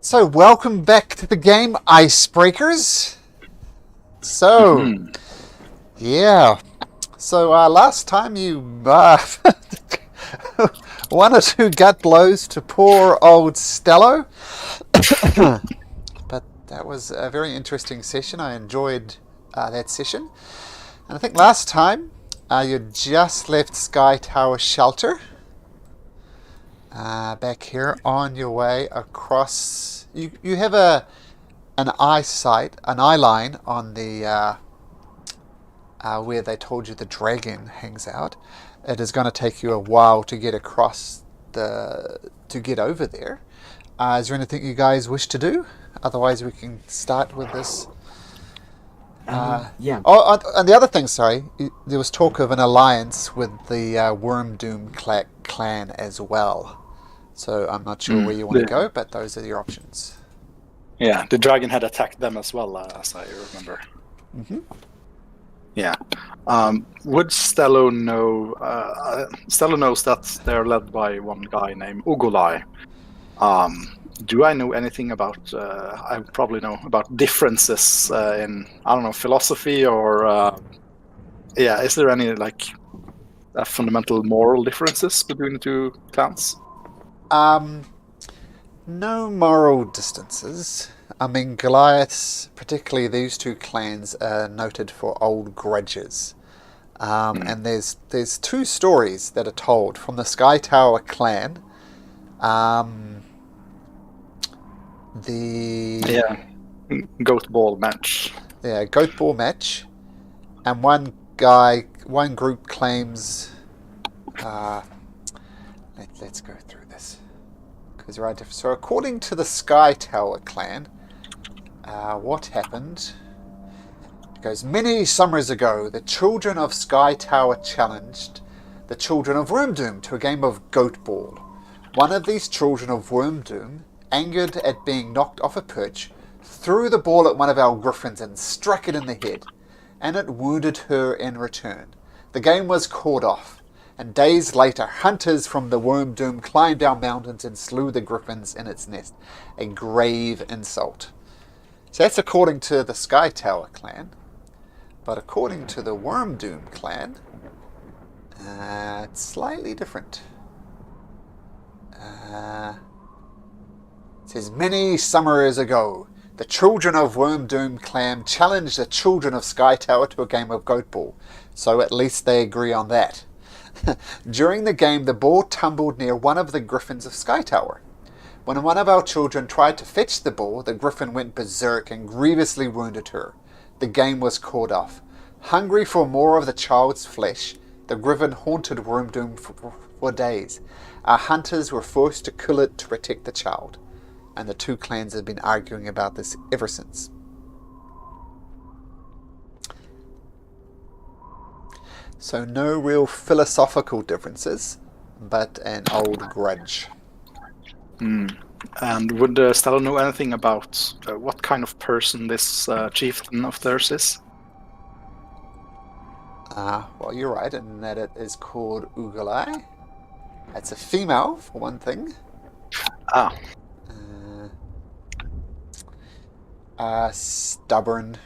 So, welcome back to the game, Icebreakers. So, yeah. So, last time you one or two gut blows to poor old Stello. But that was a very interesting session. I enjoyed that session. And I think last time you just left Sky Tower Shelter. Back here on your way across, you have an eye line on the where they told you the dragon hangs out. It is going to take you a while to get across to get over there. Is there anything you guys wish to do? Otherwise, we can start with this. Yeah. Oh, and the other thing, sorry, there was talk of an alliance with the Worm Doom clan as well. So I'm not sure where you want to go, but those are your options. Yeah, the dragon had attacked them as well, as I remember. Mm-hmm. Yeah. Would Stello know? Stello knows that they're led by one guy named Ugolai. Do I know anything about? I probably know about differences in philosophy or is there any fundamental moral differences between the two clans? No moral distances. I mean, Goliaths, particularly these two clans, are noted for old grudges. And there's two stories that are told from the Sky Tower clan. Goat ball match. Yeah, goat ball match. And one group claims... let's go through this. Because there are different... So according to the Sky Tower clan, what happened... It goes, many summers ago, the children of Sky Tower challenged the children of Wormdoom to a game of goat ball. One of these children of Wormdoom, angered at being knocked off a perch, threw the ball at one of our griffins and struck it in the head, and it wounded her in return. The game was called off, and days later hunters from the Wormdoom climbed our mountains and slew the griffins in its nest. A grave insult. So that's according to the Sky Tower clan. But according to the Wormdoom clan, it's slightly different. It says, many summers ago, the children of Wormdoom clan challenged the children of Sky Tower to a game of goat ball. So at least they agree on that. During the game, the ball tumbled near one of the griffins of Sky Tower. When one of our children tried to fetch the ball, the griffin went berserk and grievously wounded her. The game was called off. Hungry for more of the child's flesh, the griffin haunted Wormdoom for days. Our hunters were forced to kill it to protect the child. And the two clans have been arguing about this ever since. So no real philosophical differences, but an old grudge. And would Stello know anything about what kind of person this chieftain of theirs is? Well, you're right in that it is called Ugolai. It's a female, for one thing. Stubborn.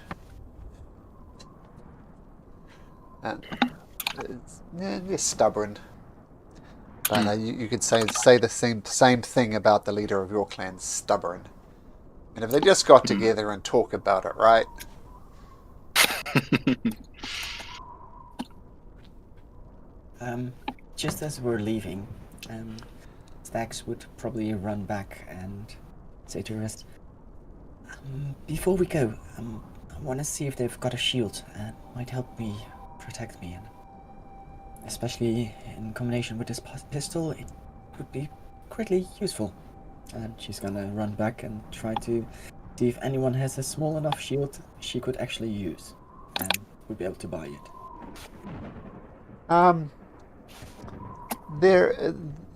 Stubborn. But you could say the same thing about the leader of your clan, stubborn. And if they just got together and talk about it, right? Just as we're leaving, Stax would probably run back and say to the rest, before we go, I want to see if they've got a shield and might help me protect me, and especially in combination with this pistol, it would be greatly useful. And she's gonna run back and try to see if anyone has a small enough shield she could actually use, and would be able to buy it.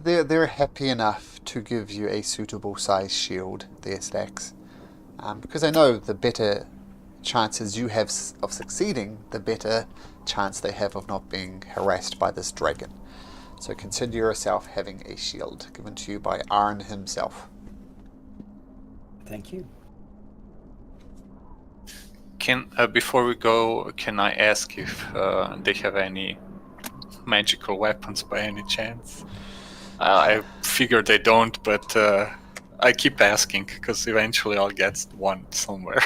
They're happy enough to give you a suitable size shield, their Stacks, because they know the better chances you have of succeeding, the better chance they have of not being harassed by this dragon. So consider yourself having a shield given to you by Arn himself. Thank you. Before we go, can I ask if they have any magical weapons by any chance? I figure they don't, but I keep asking because eventually I'll get one somewhere.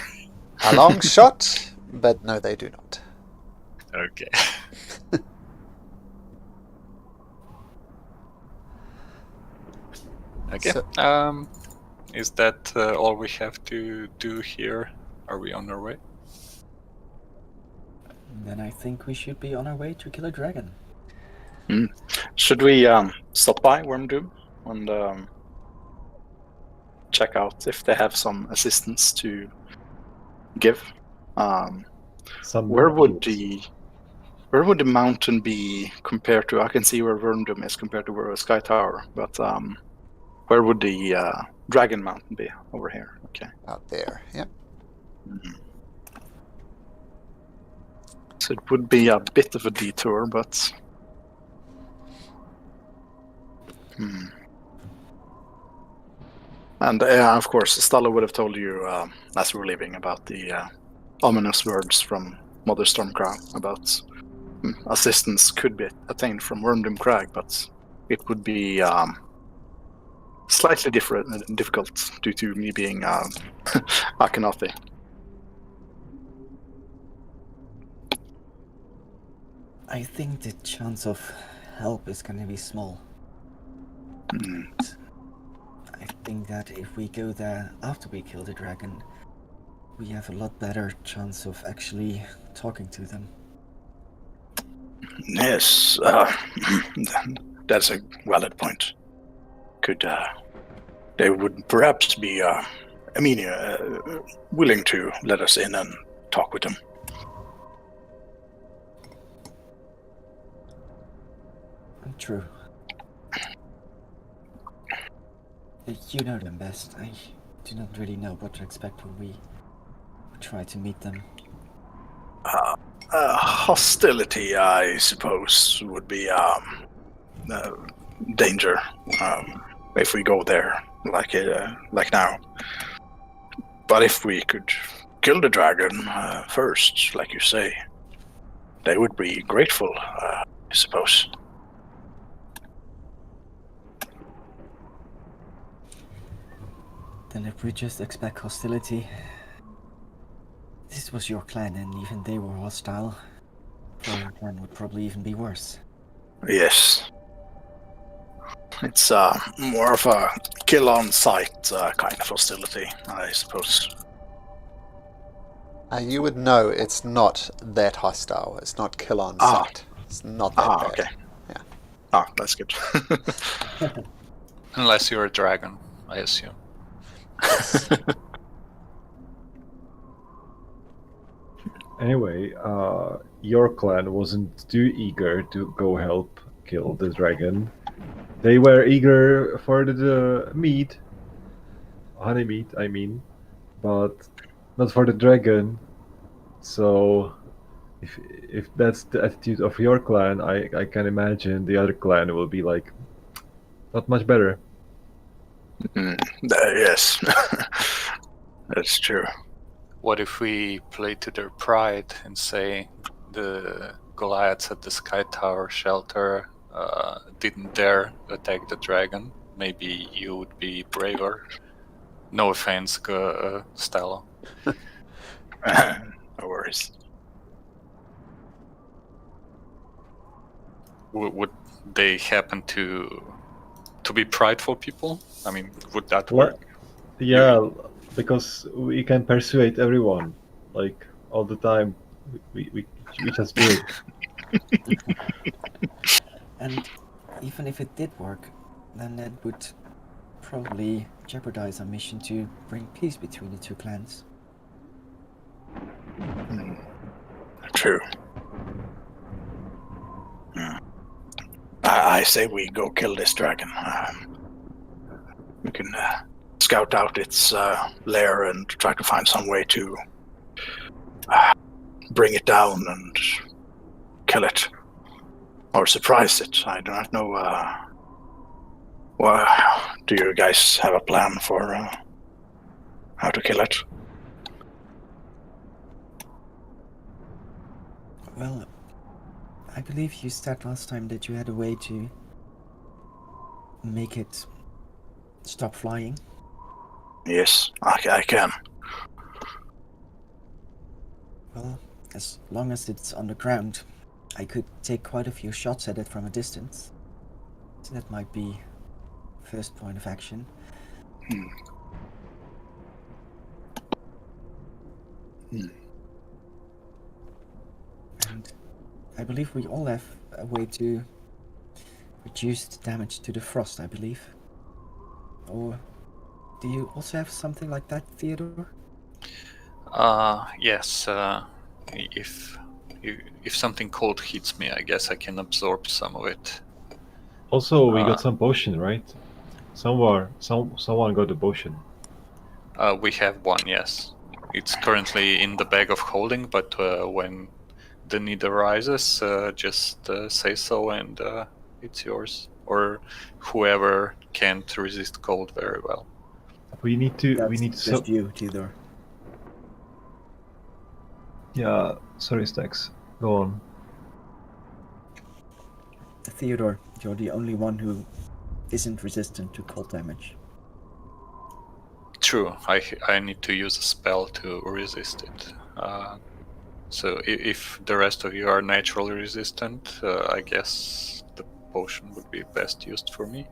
A long shot, but no, they do not. Okay. Okay. So- Is that all we have to do here? Are we on our way? Then I think we should be on our way to kill a dragon. Should we stop by Wormdoom and check out if they have some assistance to give? Where would the mountain be compared to? I can see where Wormdoom is compared to where a Sky Tower, but where would the Dragon Mountain be? Over here. Okay. Out there, yep. So it would be a bit of a detour, but And of course, Stella would have told you as we were leaving about the ominous words from Mother Stormcrow about assistance could be attained from Wormdoom Crag, but it would be slightly difficult due to me being Akhenaten. I think the chance of help is going to be small. I think that if we go there after we kill the dragon, we have a lot better chance of actually talking to them. Yes, that's a valid point. They would perhaps be, willing to let us in and talk with them. True. You know them best. I do not really know what to expect when we try to meet them. Hostility, I suppose, would be danger if we go there like now. But if we could kill the dragon first, like you say, they would be grateful, I suppose. Then if we just expect hostility, this was your clan and even they were hostile, your clan would probably even be worse. Yes. It's more of a kill on sight kind of hostility, I suppose. You would know it's not that hostile. It's not kill on sight. It's not that bad. Okay. Yeah. That's good. Unless you're a dragon, I assume. Anyway, your clan wasn't too eager to go help kill the dragon. They were eager for the meat, honey meat, I mean, but not for the dragon. So, if that's the attitude of your clan, I can imagine the other clan will be like, not much better. Yes, that's true. What if we play to their pride and say the Goliaths at the Sky Tower shelter didn't dare attack the dragon? Maybe you would be braver. No offense, Stella. No worries. Would they happen to be prideful people? I mean, would that work? Yeah, because we can persuade everyone, like all the time. We just do it. And even if it did work, then that would probably jeopardize our mission to bring peace between the two clans. True. I say we go kill this dragon. We can scout out its lair and try to find some way to bring it down and kill it. Or surprise it. I do not know. Do you guys have a plan for how to kill it. Well, I believe you said last time that you had a way to make it stop flying. Yes, I can. Well, as long as it's on the ground, I could take quite a few shots at it from a distance. So that might be first point of action. And I believe we all have a way to reduce the damage to the frost, I believe. Or do you also have something like that, Theodore? Yes. If something cold hits me, I guess I can absorb some of it. Also, we got some potion, right? Someone got a potion. We have one, yes. It's currently in the bag of holding, but when the need arises, just say so and it's yours. Or whoever can't resist cold very well. We need to. That's just you, Theodore. Yeah. Sorry, Stax. Go on. Theodore, you're the only one who isn't resistant to cold damage. True, I need to use a spell to resist it. So if the rest of you are naturally resistant, I guess the potion would be best used for me.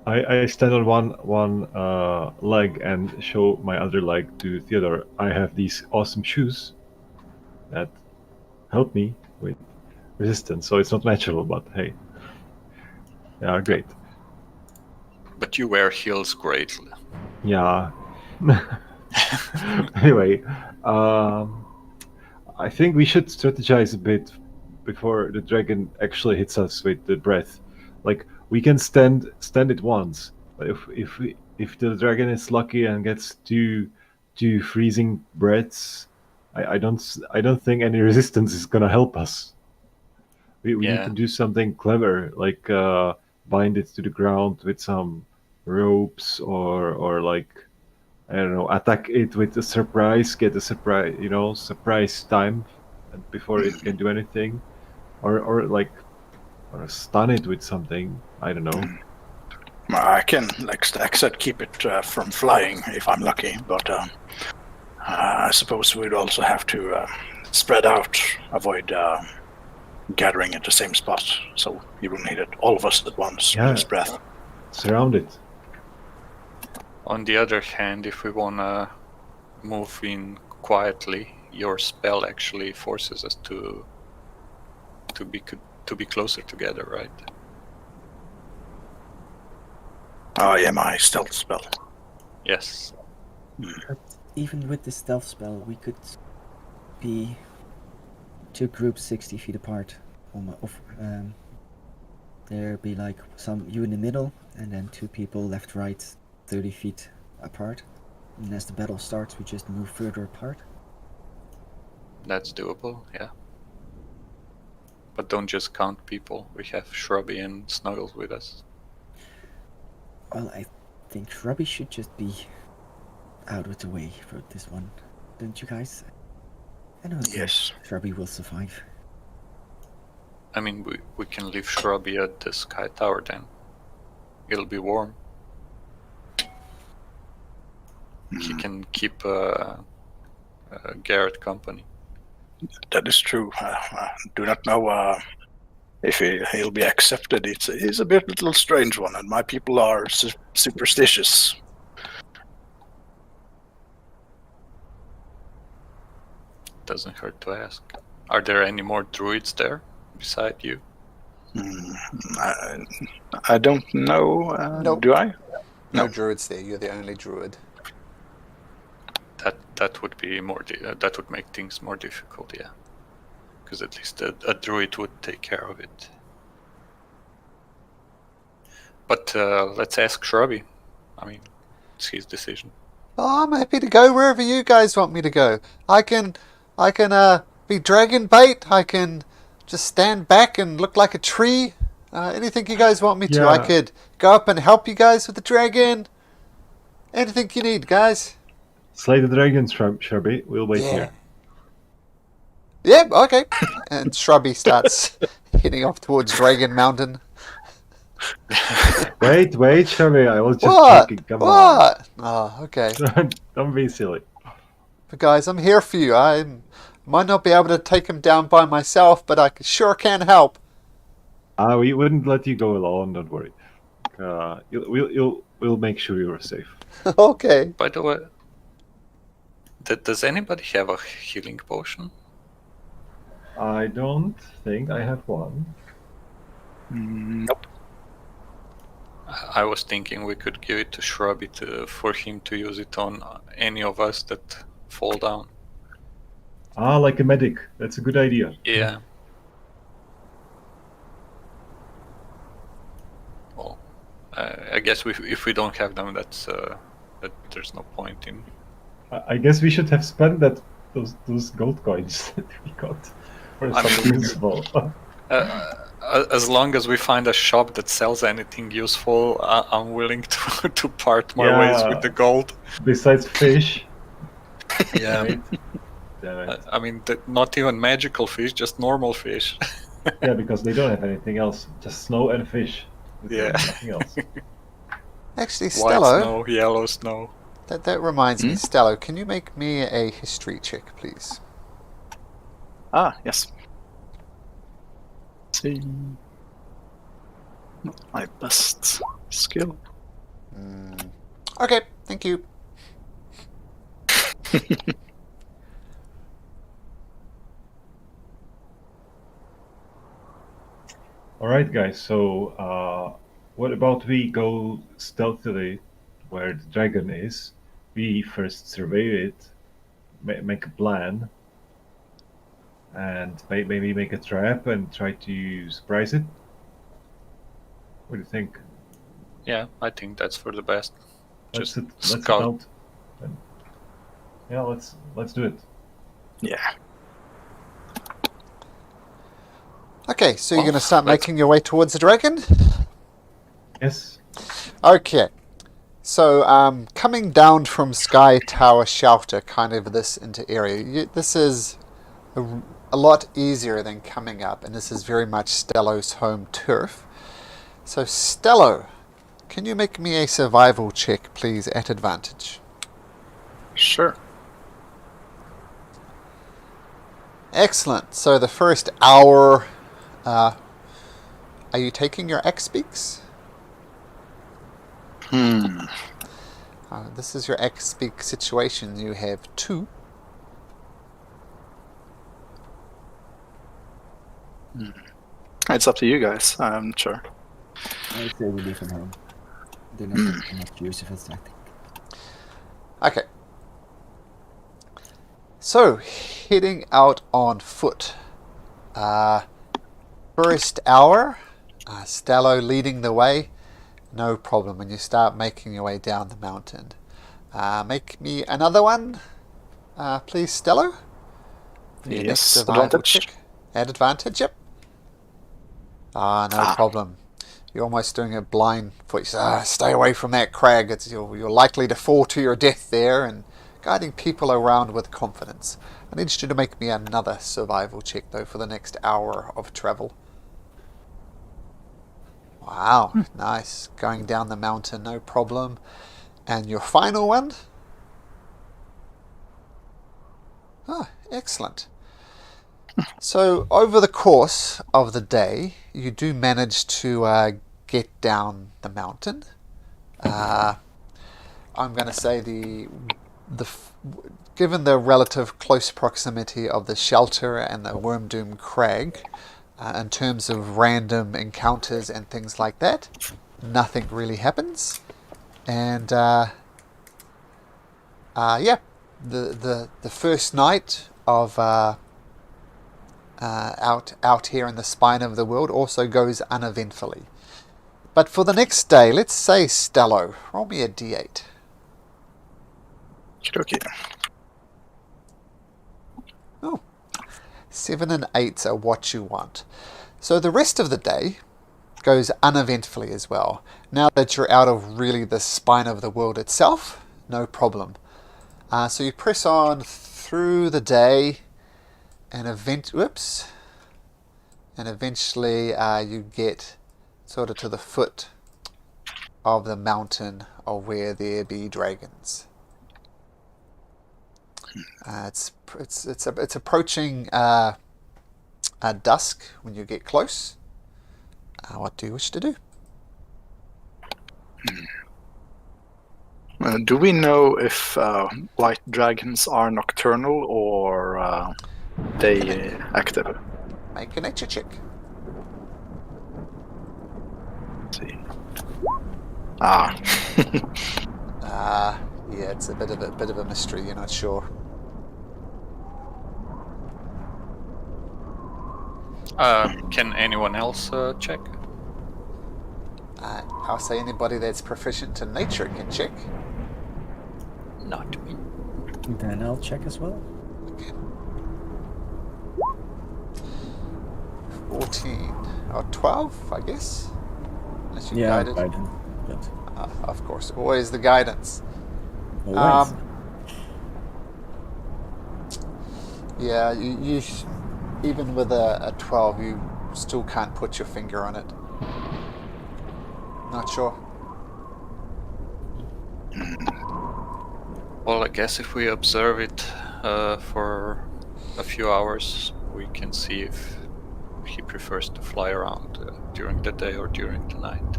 I stand on one leg and show my other leg to Theodore. I have these awesome shoes that help me with resistance. So it's not natural, but hey, they are great. But you wear heels greatly. Yeah. Anyway, I think we should strategize a bit before the dragon actually hits us with the breath. Like, we can stand it once, but if the dragon is lucky and gets two freezing breaths, I don't think any resistance is gonna help us. We need to do something clever, like bind it to the ground with some ropes, or like, I don't know, attack it with a surprise, get a surprise time before it can do anything, or stun it with something. I don't know. I can, like Stack said, keep it from flying if I'm lucky, but I suppose we'd also have to spread out, avoid gathering at the same spot, so you wouldn't hit it all of us at once with his breath. Surround it. On the other hand, if we wanna move in quietly, your spell actually forces us to be closer together, right? Oh yeah, my stealth spell. Yes. But even with the stealth spell, we could be two groups 60 feet apart. There be like you in the middle, and then two people left, right, 30 feet apart. And as the battle starts, we just move further apart. That's doable, yeah. But don't just count people. We have Shrubby and Snuggles with us. Well, I think Shrubby should just be out of the way for this one, don't you guys? I don't think Shrubby will survive. I mean, we can leave Shrubby at the Sky Tower then. It'll be warm. He can keep Garrett company. That is true. I do not know if he'll be accepted. He's a little strange one, and my people are superstitious. Doesn't hurt to ask. Are there any more druids there beside you? I don't know. Nope. Do I? No druids there. You're the only druid. That would be that would make things more difficult, yeah. Because at least a druid would take care of it. But let's ask Shrubby. I mean, it's his decision. Oh, I'm happy to go wherever you guys want me to go. I can be dragon bait. I can just stand back and look like a tree. Anything you guys want me to. Yeah. I could go up and help you guys with the dragon. Anything you need, guys? Slay the dragon, Shrubby. We'll wait here. Yep, okay. And Shrubby starts heading off towards Dragon Mountain. Wait, Shrubby. I was just What? joking. Come What? Oh, okay. on. Don't be silly. But guys, I'm here for you. I might not be able to take him down by myself, but I sure can help. We wouldn't let you go alone. Don't worry. We'll make sure you're safe. Okay. By the way, does anybody have a healing potion? I don't think I have one. Nope. I was thinking we could give it to Shrubby for him to use it on any of us that fall down. Like a medic. That's a good idea. Yeah. Well, I guess if we don't have them, that there's no point in. I guess we should have spent those gold coins that we got for something useful. As long as we find a shop that sells anything useful, I'm willing to part my ways with the gold. Besides fish. Yeah. Right? Damn it. I mean, not even magical fish, just normal fish. Yeah, because they don't have anything else. Just snow and fish. Yeah. Nothing else. Actually, White Stello, snow, yellow snow. that reminds me, Stello, can you make me a history check, please? Yes. Let's see. Not my best skill. Okay, thank you. Alright, guys, so what about we go stealthily where the dragon is? We first survey it, make a plan, and maybe make a trap and try to surprise it? What do you think? Yeah, I think that's for the best. Let's Just sit scout. out. And, yeah, let's do it. Yeah. Okay, so you're Well, going to start let's- making your way towards the dragon? Yes. Okay. So, coming down from Sky Tower Shelter, kind of this into area, this is a lot easier than coming up, and this is very much Stello's home turf. So, Stello, can you make me a survival check, please, at advantage? Sure. Excellent. So, the first hour, are you taking your X speaks? This is your X speak situation. You have 2. It's up to you guys. I'm not sure. I say we leave him home. They're not much use of it, I think. Okay. So, heading out on foot. First hour, Stello leading the way. No problem when you start making your way down the mountain. Make me another one, please, Stello. For your next Yes, survival advantage. check. At advantage, yep. No problem. You're almost doing a blind voice. Stay away from that crag. You're likely to fall to your death there, and guiding people around with confidence. I need you to make me another survival check, though, for the next hour of travel. Wow, nice. Going down the mountain, no problem. And your final one? Excellent. So, over the course of the day, you do manage to get down the mountain. I'm going to say given the relative close proximity of the shelter and the Wormdoom Crag, in terms of random encounters and things like that, nothing really happens. And the first night of out here in the spine of the world also goes uneventfully. But for the next day, let's say Stello, roll me a d8. Okay. 7 and 8s are what you want. So the rest of the day goes uneventfully as well. Now that you're out of really the spine of the world itself, no problem. So you press on through the day, and eventually you get sort of to the foot of the mountain of where there be dragons. It's approaching dusk when you get close. What do you wish to do? Do we know if white dragons are nocturnal or day active? Make a nature check. Let's see. Yeah, it's a bit of a mystery. You're not sure. Can anyone else check? I'll say anybody that's proficient in nature can check. Not me. Then I'll check as well. Okay. 14 or 12, I guess. Unless you Yeah, guided. guidance. But Of course, always the guidance. always. Yeah, you even with a 12, you still can't put your finger on it. Not sure. Well, I guess if we observe it for a few hours, we can see if he prefers to fly around during the day or during the night.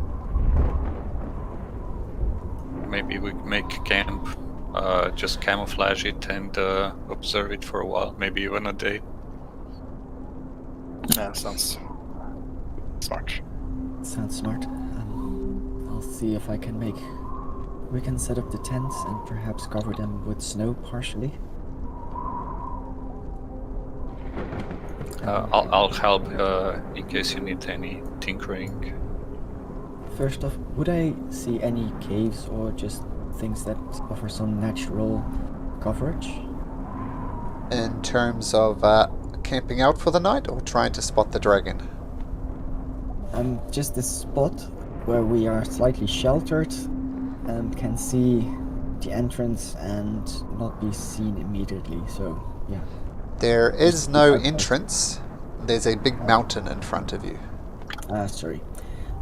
Maybe we make camp, just camouflage it and observe it for a while, maybe even a day. Yeah, sounds smart. Sounds smart. I'll see if I can make. We can set up the tents and perhaps cover them with snow partially. I'll help in case you need any tinkering. First off, would I see any caves or just things that offer some natural coverage? In terms of camping out for the night or trying to spot the dragon? Just this spot where we are slightly sheltered and can see the entrance and not be seen immediately, so yeah. There is no entrance. There's a big mountain in front of you. Sorry.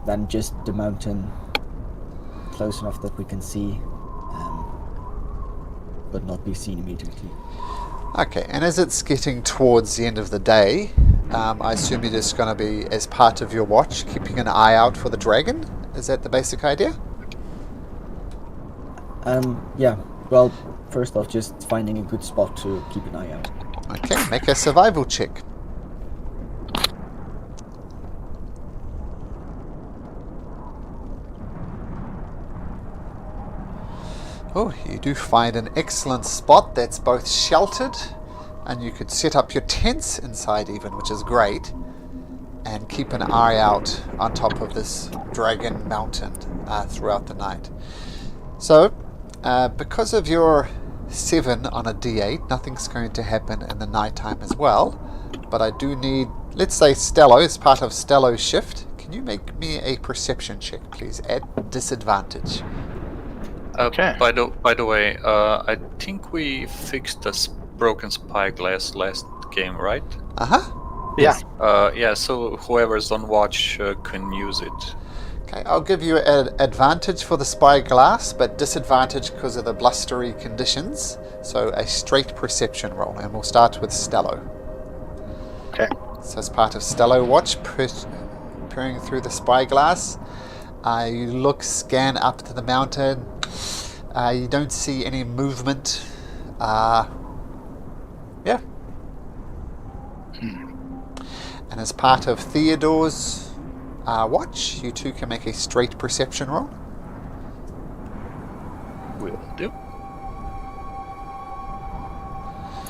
Then just the mountain close enough that we can see, but not be seen immediately. Okay, and as it's getting towards the end of the day, I assume you're just going to be, as part of your watch, keeping an eye out for the dragon? Is that the basic idea? Yeah. Well, first off, just finding a good spot to keep an eye out. Okay, make a survival check. Oh, you do find an excellent spot that's both sheltered, and you could set up your tents inside even, which is great, and keep an eye out on top of this dragon mountain throughout the night. So, because of your 7 on a d8, nothing's going to happen in the nighttime as well, but I do need, let's say Stello, as part of Stello's shift, can you make me a perception check, please, at disadvantage? Okay. By the way, I think we fixed the broken spyglass last game, right? Uh-huh. Yeah. Yeah, so whoever's on watch can use it. Okay, I'll give you an advantage for the spyglass, but disadvantage because of the blustery conditions. So a straight perception roll, and we'll start with Stello. Okay. So as part of Stello watch, peering through the spyglass, you look, scan up to the mountain. You don't see any movement. Yeah. And as part of Theodore's watch, you two can make a straight perception roll. Will do.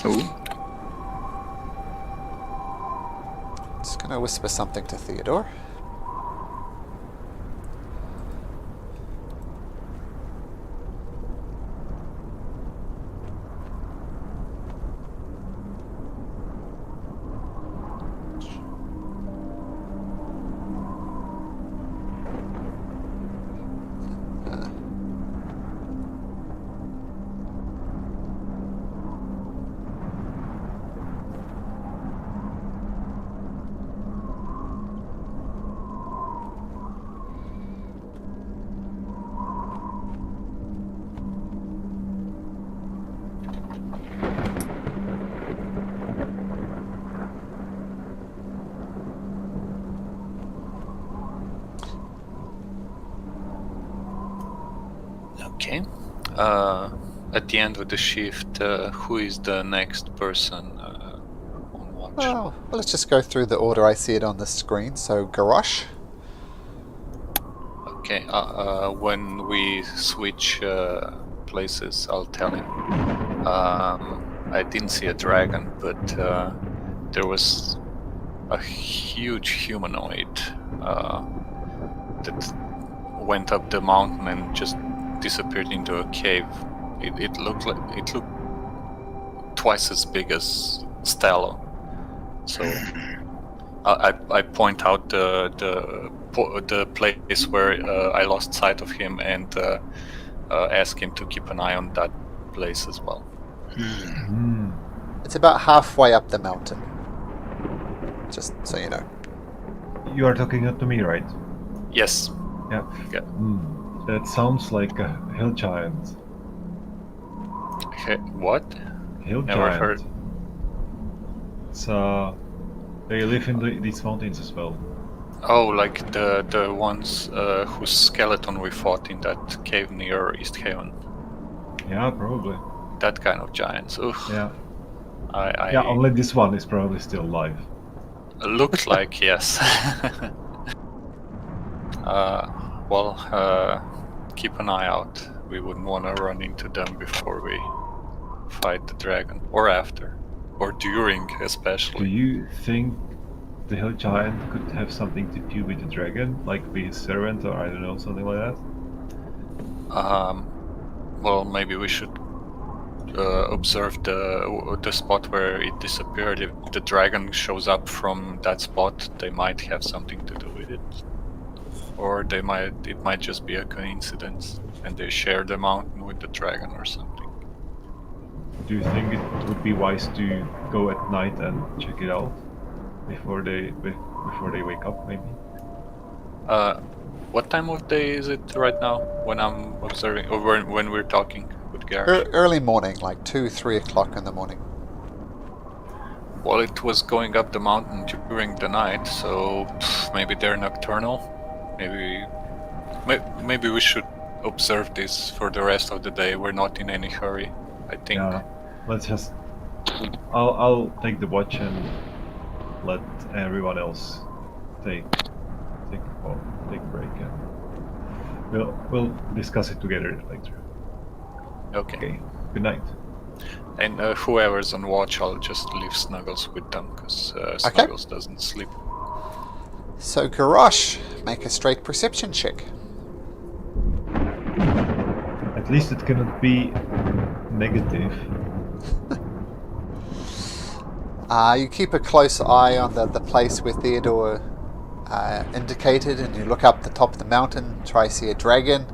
Ooh. Just going to whisper something to Theodore. Okay. At the end of the shift, who is the next person on watch? Oh, well, let's just go through the order I see it on the screen. So, Garrosh. Okay. When we switch places, I'll tell him. I didn't see a dragon, but there was a huge humanoid that went up the mountain and just disappeared into a cave. It looked twice as big as Stello. So I point out the place where I lost sight of him and ask him to keep an eye on that place as well. It's about halfway up the mountain. Just so you know. You are talking to me, right? Yes. Yeah. Yeah. That sounds like a hill giant. What? Hill Never giant. heard. It's they live in these mountains as well. Oh, like the ones whose skeleton we fought in that cave near East Haven. Yeah, probably. That kind of giants. Oof. Yeah. I Yeah, only this one is probably still alive. looked like yes. Keep an eye out. We wouldn't want to run into them before we fight the dragon, or after, or during, Do especially. you think the hill giant could have something to do with the dragon, like be his servant, or I don't know, something like that? Well, maybe we should observe the spot where it disappeared. If the dragon shows up from that spot, they might have something to do with it, or it might just be a coincidence, and they share the mountain with the dragon or something. Do you think it would be wise to go at night and check it out before they wake up, maybe? What time of day is it right now when I'm observing, or when we're talking with Garrett? Early morning, like 2-3 o'clock in the morning. Well, it was going up the mountain during the night, so maybe they're nocturnal. Maybe we should observe this for the rest of the day. We're not in any hurry, I think. Yeah, let's just. I'll take the watch and let everyone else take a break, and we'll discuss it together later. Okay. Okay. Good night. And whoever's on watch, I'll just leave Snuggles with them, because Snuggles doesn't sleep. So, Garrosh, make a straight perception check. At least it cannot be negative. You keep a close eye on the place where Theodore indicated, and you look up the top of the mountain, try to see a dragon.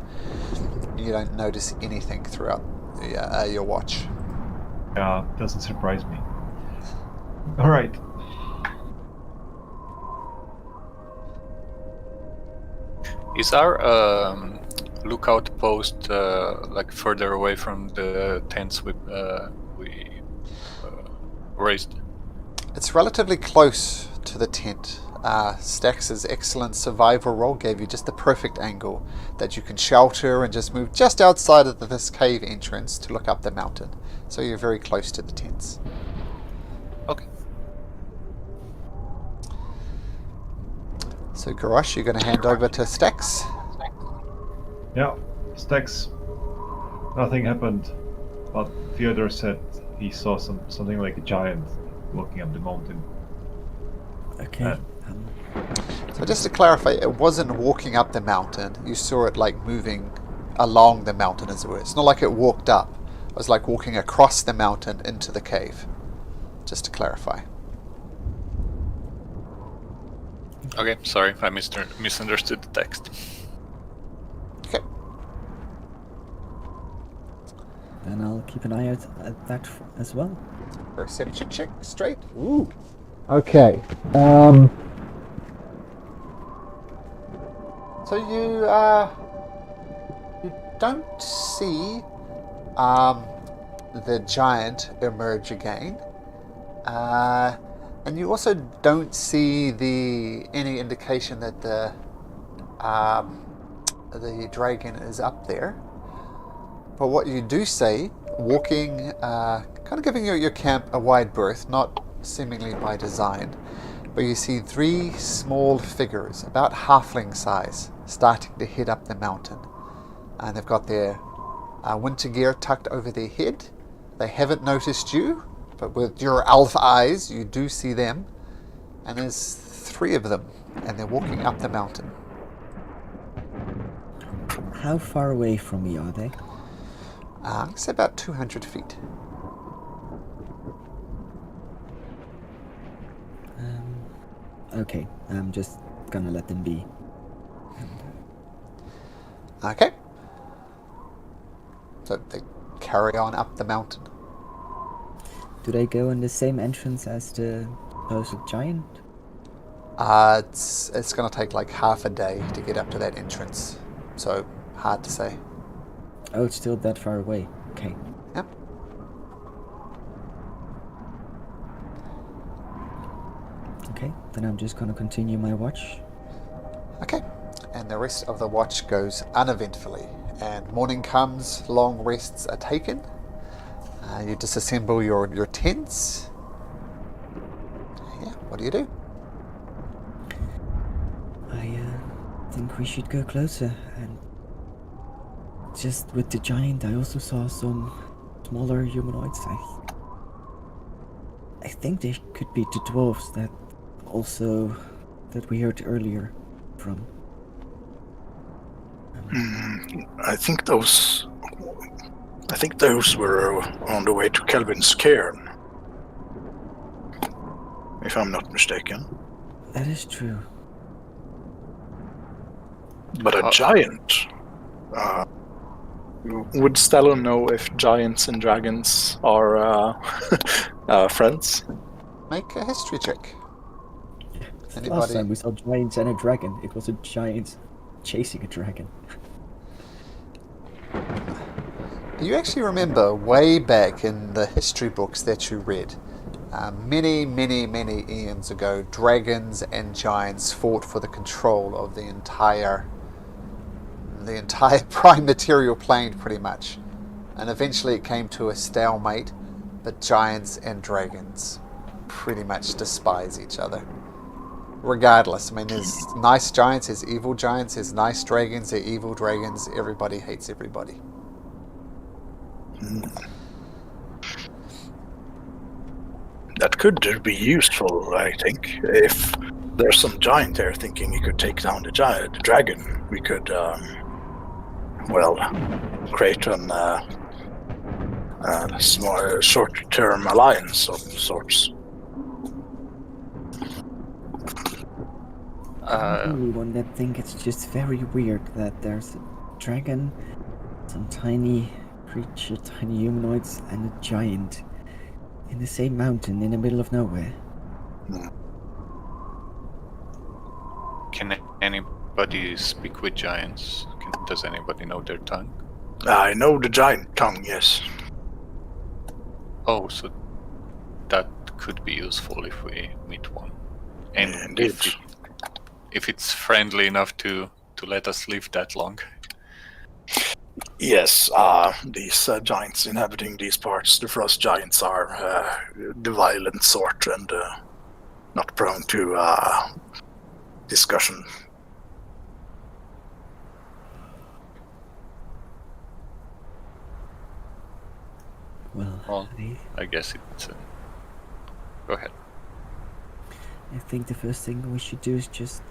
You don't notice anything throughout your watch. Yeah, doesn't surprise me. All right. Is our lookout post like further away from the tents we raised? It's relatively close to the tent. Stax's excellent survival roll gave you just the perfect angle that you can shelter and just move just outside of this cave entrance to look up the mountain. So you're very close to the tents. Okay. So Garrosh, you're going to hand over to Stax. Yeah, Stax. Nothing happened, but Theodore said he saw something like a giant walking up the mountain. Okay. So just to clarify, it wasn't walking up the mountain. You saw it like moving along the mountain, as it were. It's not like it walked up. It was like walking across the mountain into the cave. Just to clarify. Okay, sorry, I misunderstood the text. Okay. Then I'll keep an eye out at that as well. Perception check straight. Ooh. Okay. So you don't see the giant emerge again, and you also don't see any indication that the dragon is up there. but what you do see, walking, kind of giving your camp a wide berth, not seemingly by design, but you see 3 small figures, about halfling size, starting to head up the mountain. And they've got their winter gear tucked over their head. They haven't noticed you, but with your elf eyes, you do see them. And there's 3 of them, and they're walking up the mountain. How far away from me are they? I'd say about 200 feet. Okay, I'm just gonna let them be. Okay. So they carry on up the mountain. Do they go in the same entrance as the supposed giant? It's going to take like half a day to get up to that entrance. So, hard to say. Oh, it's still that far away. Okay. Yep. Okay, then I'm just gonna continue my watch. Okay. And the rest of the watch goes uneventfully. And morning comes, long rests are taken. You disassemble your tents. Yeah, what do you do? I think we should go closer, and just with the giant I also saw some smaller humanoids. I think they could be the dwarves that we heard earlier from. I think those were on the way to Kelvin's Cairn, if I'm not mistaken. That is true. But a giant. Would Stella know if giants and dragons are friends? Make a history check. Last time we saw giants and a dragon, it was a giant chasing a dragon. You actually remember way back in the history books that you read, many eons ago, dragons and giants fought for the control of the entire prime material plane, pretty much. And eventually it came to a stalemate, but giants and dragons pretty much despise each other. Regardless, I mean, there's nice giants, there's evil giants, there's nice dragons, there's evil dragons, everybody hates everybody. That could be useful, I think. If there's some giant there thinking he could take down the dragon, we could, create a small short-term alliance of sorts. I'm the only one that think it's just very weird that there's a dragon, some tiny creature, tiny humanoids, and a giant in the same mountain in the middle of nowhere. Can anybody speak with giants? Does anybody know their tongue? I know the giant tongue, yes. Oh, so that could be useful if we meet one. And Indeed. if it's friendly enough to let us live that long. Yes, these giants inhabiting these parts, the frost giants, are the violent sort and not prone to discussion. Well, I guess it's... Go ahead. I think the first thing we should do is just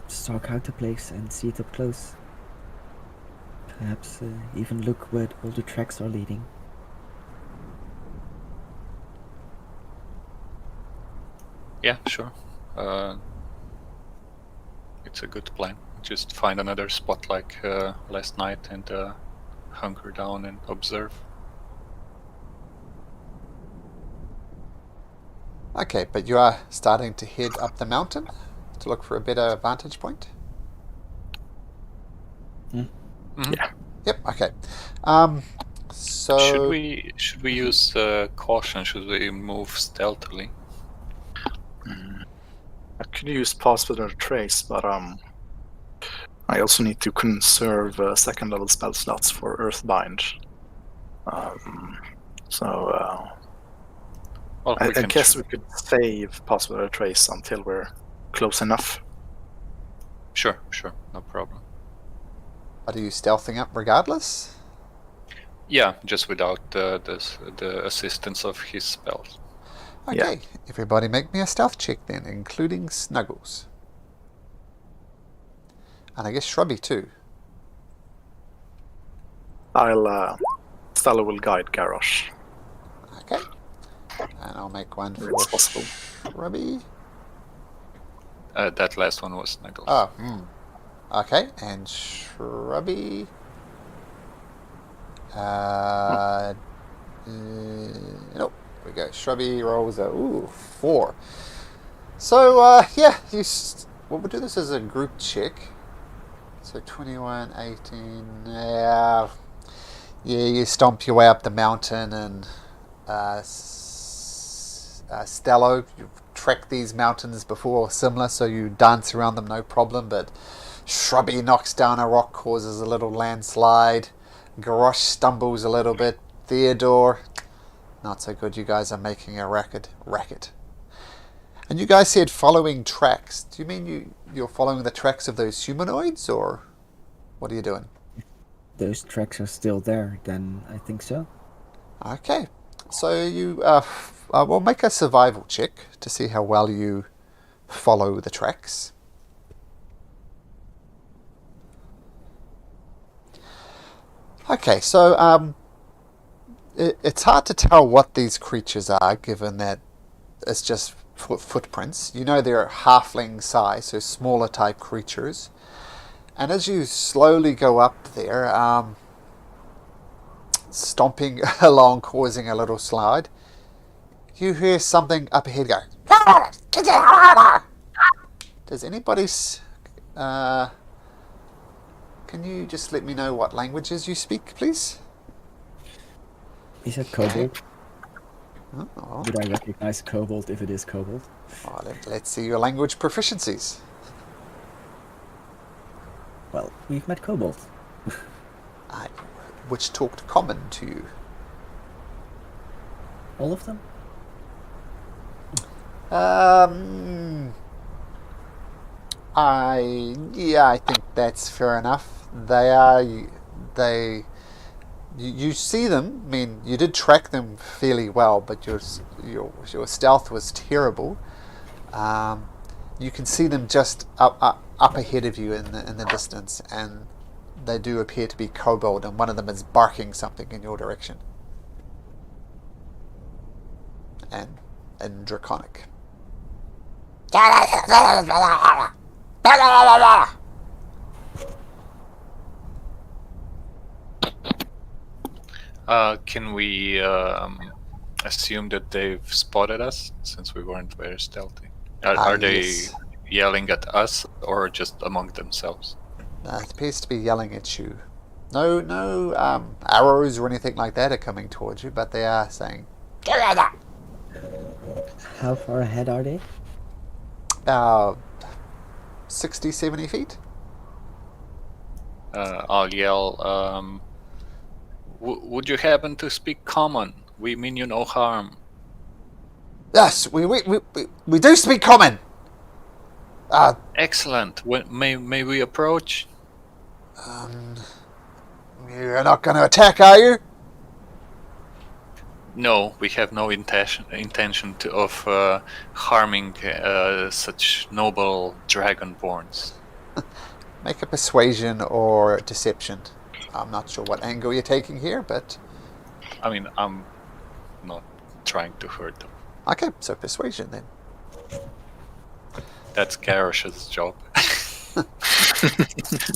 stalk out the place and see it up close. Perhaps even look where all the tracks are leading. Yeah, sure. It's a good plan. Just find another spot like last night and hunker down and observe. Okay, but you are starting to head up the mountain to look for a better vantage point? Mm-hmm. Yeah. Yep, okay. So... Should we use caution? Should we move stealthily? I could use pass without a trace, but I also need to conserve second level spell slots for Earthbind. Well, I we can guess we could save Possible Trace until we're close enough. Sure, no problem. Are you stealthing up regardless? Yeah, just without the assistance of his spells. Okay, everybody make me a stealth check then, including Snuggles. And I guess Shrubby too. Stella will guide Garrosh. Okay. And I'll make one Where for it's possible. Shrubby. That last one was Snuggles. Oh, okay, and Shrubby. Nope. There we go. Shrubby rolls a 4. So yeah, we'll do this as a group check. So 21, 18. Yeah, you stomp your way up the mountain, and Stello, you've trekked these mountains before, similar, so you dance around them no problem. But Shrubby knocks down a rock, causes a little landslide. Garrosh stumbles a little bit. Theodore, not so good. You guys are making a racket. And you guys said following tracks. Do you mean you're following the tracks of those humanoids, or what are you doing? Those tracks are still there, then I think so. Okay. So you will make a survival check to see how well you follow the tracks. Okay, so it's hard to tell what these creatures are, given that it's just footprints. You know they're halfling size, so smaller type creatures. And as you slowly go up there, stomping along, causing a little slide, you hear something up ahead go. Does anybody... can you just let me know what languages you speak, please? Is that kobold? Oh, Would I recognize kobold if it is kobold? let's see your language proficiencies. Well, we've met kobold. Which talked common to you? All of them? I think that's fair enough. You see them. I mean, you did track them fairly well, but your stealth was terrible. You can see them just up ahead of you in the distance, and they do appear to be kobold, and one of them is barking something in your direction. And in Draconic. Can we assume that they've spotted us, since we weren't very stealthy? Are they Yes. yelling at us, or just among themselves? It appears to be yelling at you. No arrows or anything like that are coming towards you, but they are saying, How far ahead are they? 60, 70 feet? I'll yell, would you happen to speak common? We mean you no harm. Yes, we do speak common. Excellent. May we approach? You're not going to attack, are you? No, we have no intention of harming such noble dragonborns. Make a persuasion or deception. I'm not sure what angle you're taking here, but... I mean, I'm not trying to hurt them. Okay, so persuasion then. That's Garrosh's job.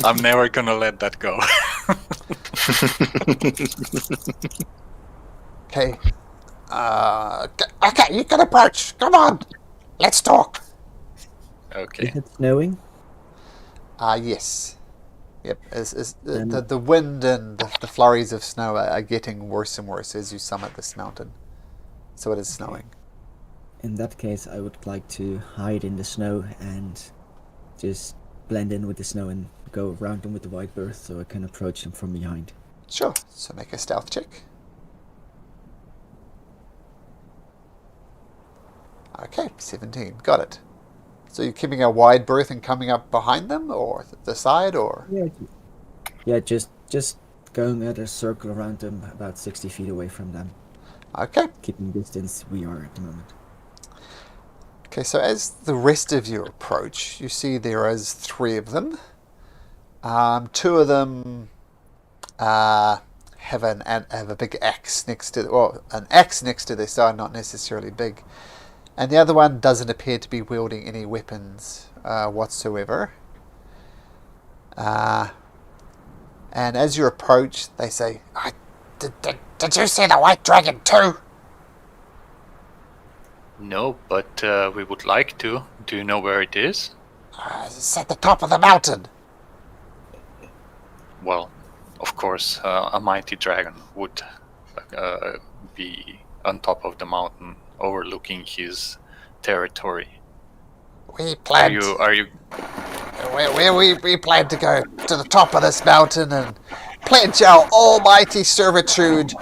I'm never gonna let that go. Okay. Okay, you can approach. Come on. Let's talk. Okay. Is it snowing? Yes. Yep. The wind and the flurries of snow are getting worse and worse as you summit this mountain. So it is snowing. In that case, I would like to hide in the snow and just blend in with the snow and go around them with the wide berth so I can approach them from behind. Sure. So make a stealth check. Okay, 17. Got it. So you're keeping a wide berth and coming up behind them, or the side, or? Yeah, just going at a circle around them, about 60 feet away from them. Okay. Keeping distance we are at the moment. Okay, so as the rest of you approach, you see there is 3 of them. 2 of them have a big axe next to, well, an axe next to their side, not necessarily big. And the other one doesn't appear to be wielding any weapons whatsoever. And as you approach, they say, Did you see the white dragon too? No, but we would like to. Do you know where it is? It's at the top of the mountain. Well, of course, a mighty dragon would be on top of the mountain, overlooking his territory. We planned. Are you? We planned to go to the top of this mountain and pledge our almighty servitude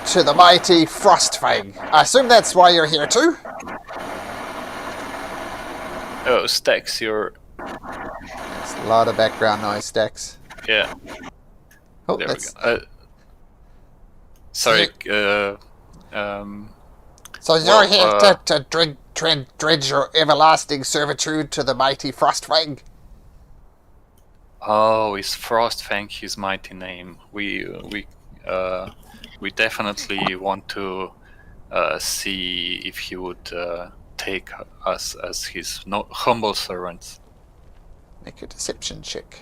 to the mighty Frost Fang. I assume that's why you're here too? Oh, Stax, you're. there's a lot of background noise, Stax. Yeah. Oh, There that's, we go. Sorry. So you're here to dredge your everlasting servitude to the mighty Frost Fang? Oh, is Frost Fang his mighty name? We definitely want to see if he would take us as his humble servants. make a deception check.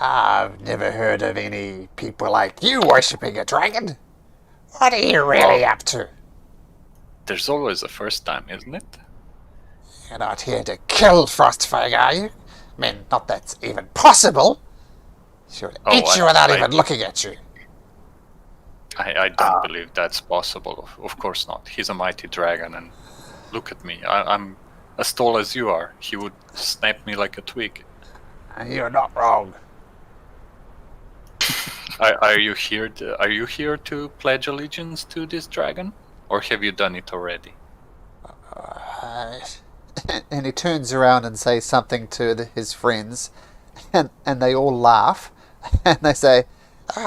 I've never heard of any people like you worshipping a dragon. What are you really up to? There's always a first time, isn't it? You're not here to kill Frostfang, are you? I mean, not that's even possible. She would eat you without even looking at you. I don't believe that's possible. Of course not. He's a mighty dragon, and look at me. I'm as tall as you are. He would snap me like a twig. And you're not wrong. Are you here to pledge allegiance to this dragon, or have you done it already? And he turns around and says something to his friends, and they all laugh, and they say,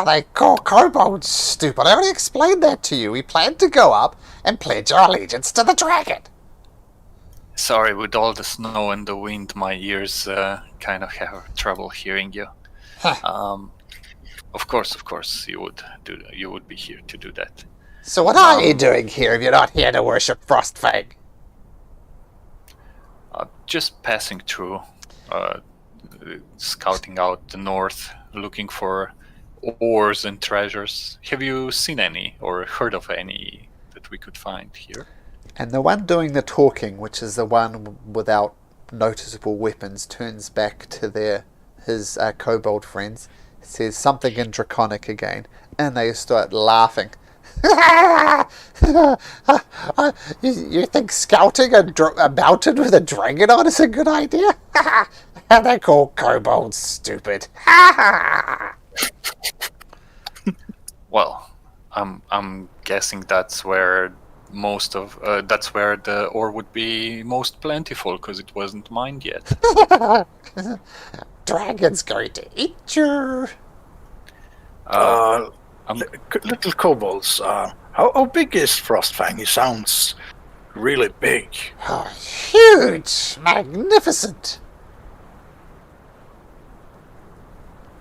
They call kobolds stupid. I already explained that to you. We planned to go up and pledge our allegiance to the dragon. Sorry, with all the snow and the wind, my ears kind of have trouble hearing you. Of course, you would be here to do that. So what are you doing here if you're not here to worship Frostfang? Just passing through, scouting out the north, looking for ores and treasures. Have you seen any or heard of any that we could find here? and the one doing the talking, which is the one without noticeable weapons, turns back to his kobold friends, says something in Draconic again, and they start laughing. You think scouting a mountain with a dragon on is a good idea? They call kobolds stupid. Well, I'm guessing that's where the ore would be most plentiful, because it wasn't mined yet. Dragon's going to eat you. Little kobolds, how big is Frostfang? He sounds really big. Oh, huge, magnificent.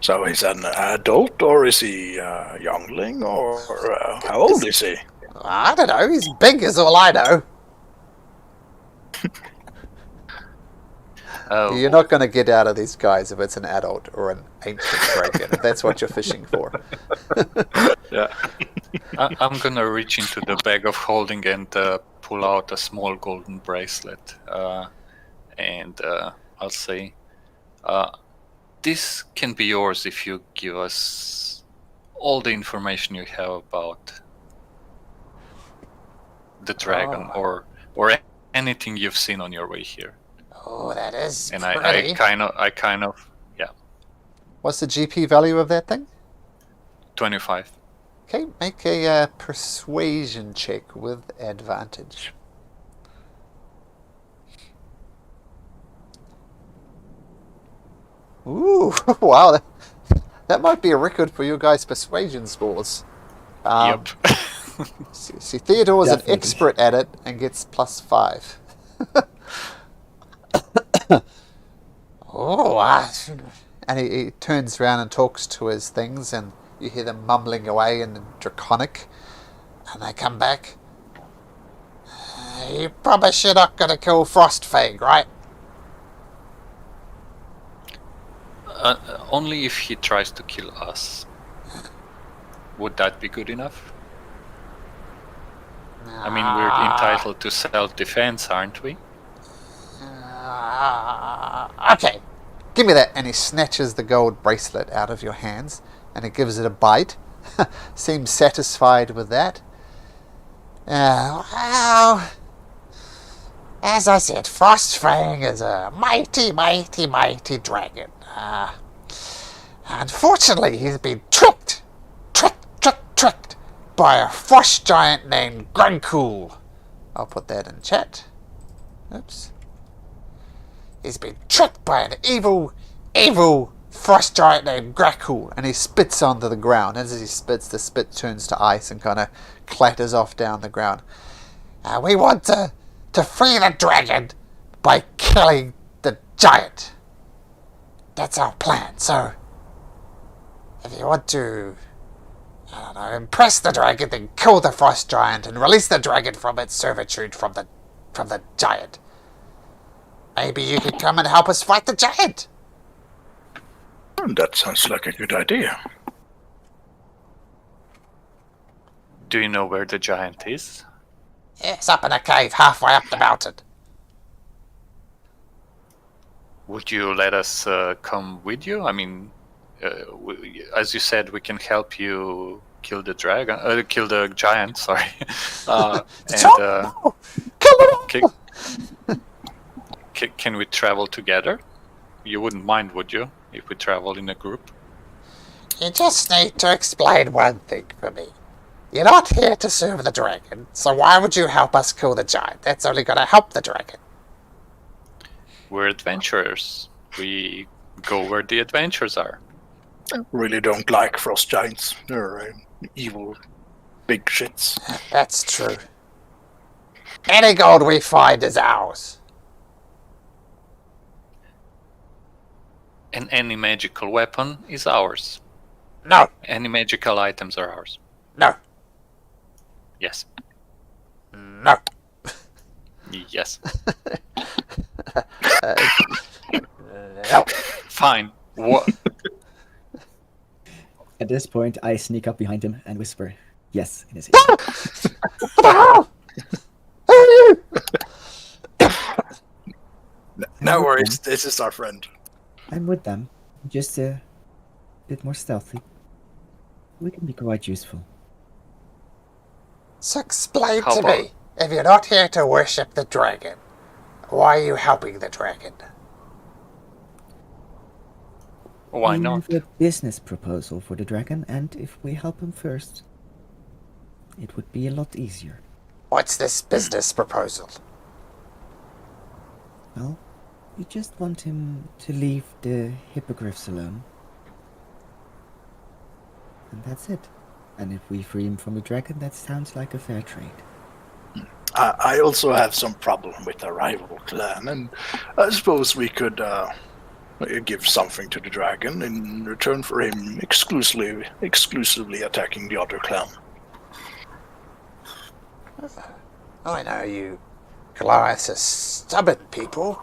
So he's an adult, or is he a youngling, or how old is he? I don't know. He's big, is all I know. You're not going to get out of these guys if it's an adult or an ancient dragon, if that's what you're fishing for. Yeah. I'm gonna reach into the bag of holding and pull out a small golden bracelet, and I'll say, this can be yours if you give us all the information you have about the dragon, or or anything you've seen on your way here. Oh, that is And pretty. I kind of, yeah, What's the GP value of that thing? 25. Okay, make a persuasion check with advantage. Ooh, wow, that might be a record for your guys' persuasion scores. Yep. See, Theodore's an Definitely. expert at it and gets +5. Oh, And he turns around and talks to his things, and you hear them mumbling away in Draconic. and they come back. You promise you're not going to kill Frost Fang, right? Only if he tries to kill us. Would that be good enough? I mean, we're entitled to self-defense, aren't we? Okay. Give me that. And he snatches the gold bracelet out of your hands, and he gives it a bite. Seems satisfied with that. Well, as I said, Frost Fang is a mighty, mighty, mighty dragon. Unfortunately, he's been tricked by a frost giant named Gruncool. I'll put that in chat. Oops. He's been tricked by an evil frost giant named Gruncool. And he spits onto the ground. As he spits, the spit turns to ice and kind of clatters off down the ground. We want to free the dragon by killing the giant. That's our plan. So, if you want to, I don't know, impress the dragon, then kill the frost giant and release the dragon from its servitude from the giant. Maybe you could come and help us fight the giant. That sounds like a good idea. Do you know where the giant is? Yes, up in a cave halfway up the mountain. Would you let us come with you? I mean, as you said, we can help you kill the dragon, kill the giant. Sorry, can we travel together? You wouldn't mind, would you, if we travel in a group? You just need to explain one thing for me. You're not here to serve the dragon, so why would you help us kill the giant? That's only going to help the dragon. We're adventurers. We go where the adventures are. I really don't like frost giants. They're evil big shits. That's true. Any gold we find is ours. And any magical weapon is ours. No, Any magical items are ours. no, Yes. no. Yes. No. Fine. What? At this point, I sneak up behind him and whisper, "Yes," in his ear. No worries, this is our friend. I'm with them, just a bit more stealthy. We can be quite useful. So explain How to about- me, if you're not here to worship the dragon, why are you helping the dragon? Why We not? have a business proposal for the dragon, and if we help him first, it would be a lot easier. What's this business proposal? Well, we just want him to leave the hippogriffs alone. And that's it. And if we free him from the dragon, that sounds like a fair trade. I also have some problem with the rival clan, and I suppose we could give something to the dragon in return for him exclusively attacking the other clan. I know you Goliaths are stubborn people.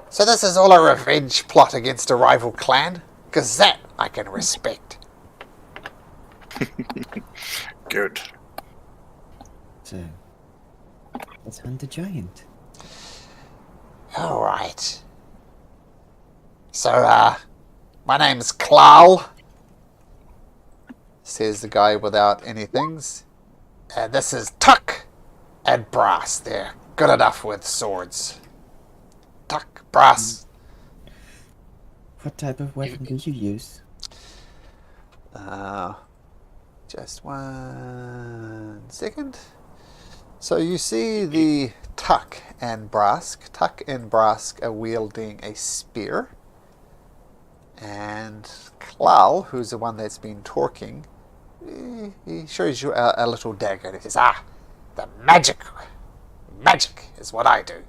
So this is all a revenge plot against a rival clan? Because that I can respect. Good. So, let's hunt the giant. Alright. So, my name's Klal. Says the guy without any things. And this is Tuck. and brass. They're good enough with swords. Tuck, brass. What type of weapon do you use? Just 1 second. So you see the Tuck and Brask. Tuck and Brask are wielding a spear. And Klal, who's the one that's been talking, he shows you a little dagger. And he says, The magic is what I do.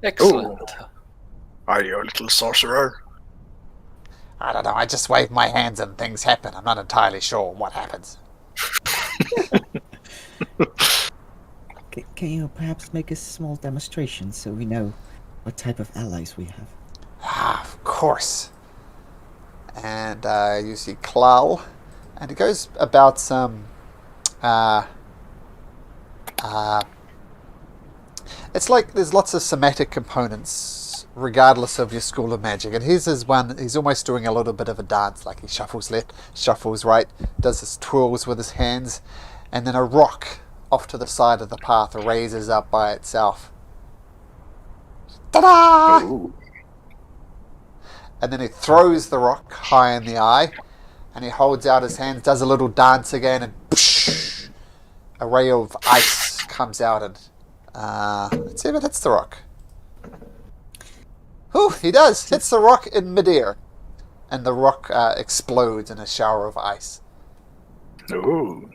Excellent. Are you a little sorcerer? I don't know, I just wave my hands and things happen. I'm not entirely sure what happens. Can you perhaps make a small demonstration so we know what type of allies we have? Of course. and you see Klal, and he goes about some it's like there's lots of somatic components regardless of your school of magic, and his is one, he's almost doing a little bit of a dance, like he shuffles left, shuffles right, does his twirls with his hands, and then a rock off to the side of the path raises up by itself. Ta-da! Ooh. And then he throws the rock high in the eye, and he holds out his hands, does a little dance again, and psh, a ray of ice comes out, and let's see if it hits the rock. Ooh, he does! Hits the rock in midair, and the rock explodes in a shower of ice. Ooh.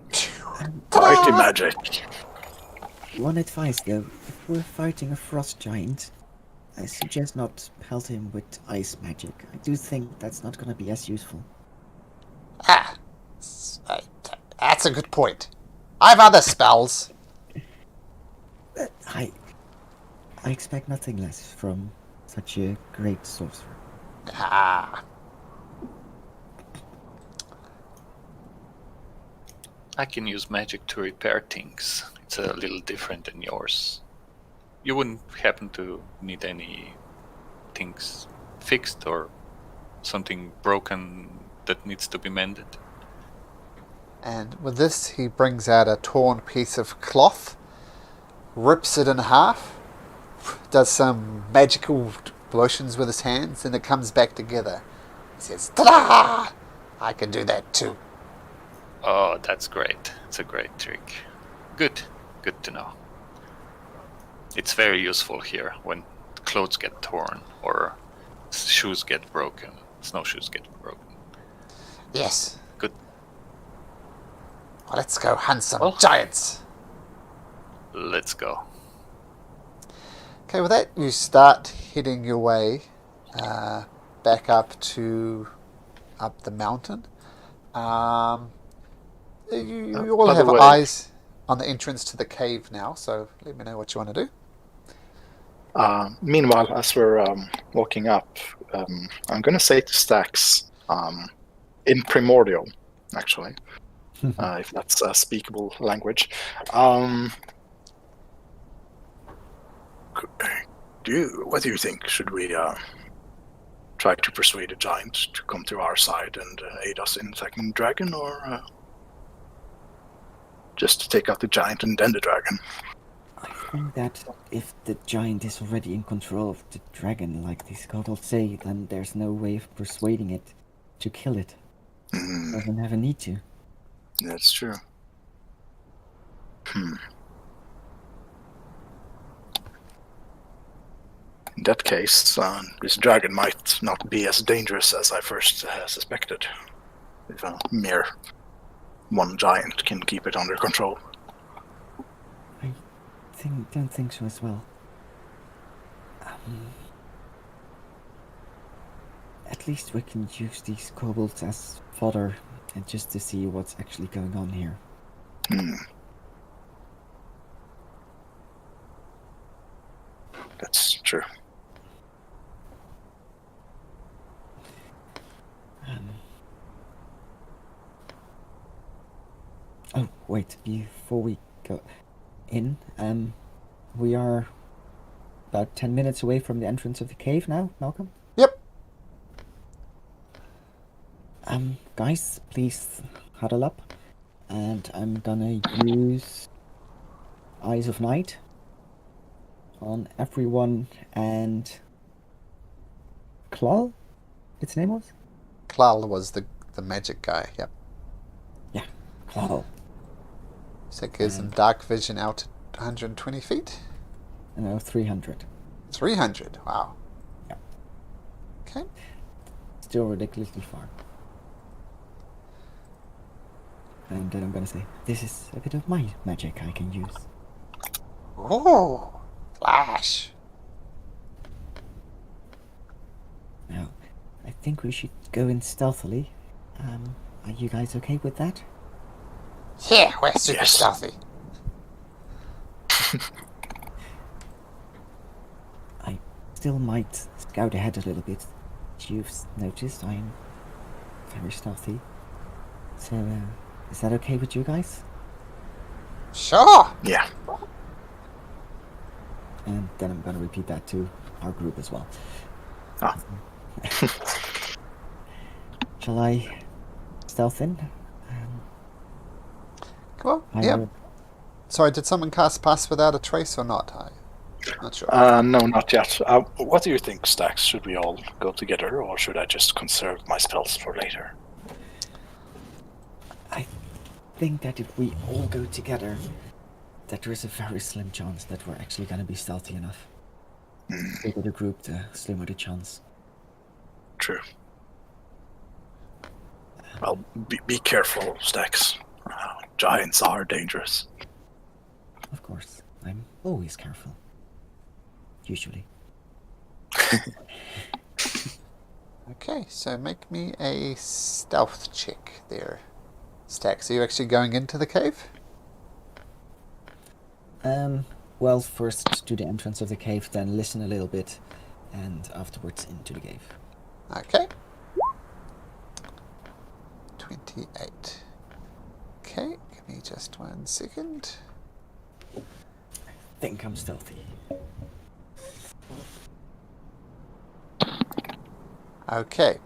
Mighty magic. One advice though, if we're fighting a frost giant, I suggest not pelt him with ice magic. I do think that's not going to be as useful. That's a good point. I've other spells. I expect nothing less from such a great sorcerer. I can use magic to repair things. It's a little different than yours. You wouldn't happen to need any things fixed or something broken that needs to be mended? And with this, he brings out a torn piece of cloth, rips it in half, does some magical motions with his hands, and it comes back together. He says, ta-da! I can do that too. Oh, that's great. It's a great trick. Good to know. It's very useful here when clothes get torn or shoes get broken, snowshoes get broken. Yes. Good. Well, let's go hunt some giants. Let's go. Okay, with that, you start heading your way back up the mountain. You all by the have way- eyes on the entrance to the cave now, so let me know what you want to do. Meanwhile, as we're walking up, I'm going to say to Stax, in Primordial, actually, if that's a speakable language. What do you think? Should we try to persuade a giant to come to our side and aid us in attacking the dragon, or just to take out the giant and then the dragon? I think that if the giant is already in control of the dragon, like these Gradle say, then there's no way of persuading it to kill it. Mm, Doesn't have a need to. that's true. In that case, this dragon might not be as dangerous as I first suspected. If a mere one giant can keep it under control. Don't think so as well. At least we can use these kobolds as fodder and just to see what's actually going on here. That's true. Oh, wait, before we go in, we are about 10 minutes away from the entrance of the cave now, Malcolm? Yep. Guys, please huddle up. And I'm gonna use Eyes of Night on everyone and Claw, its name was? Klal was the magic guy, yep. Yeah, Claw. So it gives them dark vision out to 120 feet? No, 300. 300, wow. Yeah. Okay. Still ridiculously far. And then I'm gonna say, this is a bit of my magic I can use. Oh, flash. Now, I think we should go in stealthily. Are you guys okay with that? Yeah, we're super Yes. stealthy. I still might scout ahead a little bit. As you've noticed, I'm very stealthy. So, is that okay with you guys? Sure. Yeah. And then I'm gonna repeat that to our group as well. Ah. Shall I stealth in? Come on, I yep. will- Sorry, did someone cast Pass Without a Trace or not? I'm not sure. No, not yet. What do you think, Stax? Should we all go together, or should I just conserve my spells for later? I think that if we all go together, that there is a very slim chance that we're actually gonna be stealthy enough. The bigger the group, the slimmer the chance. True. Well, be careful, Stax. Giants are dangerous. Of course, I'm always careful. Usually. Okay, so make me a stealth check there. Stax, are you actually going into the cave? Well, first to the entrance of the cave, then listen a little bit, and afterwards into the cave. Okay. 28. Okay, give me just 1 second. Think I'm stealthy. Okay.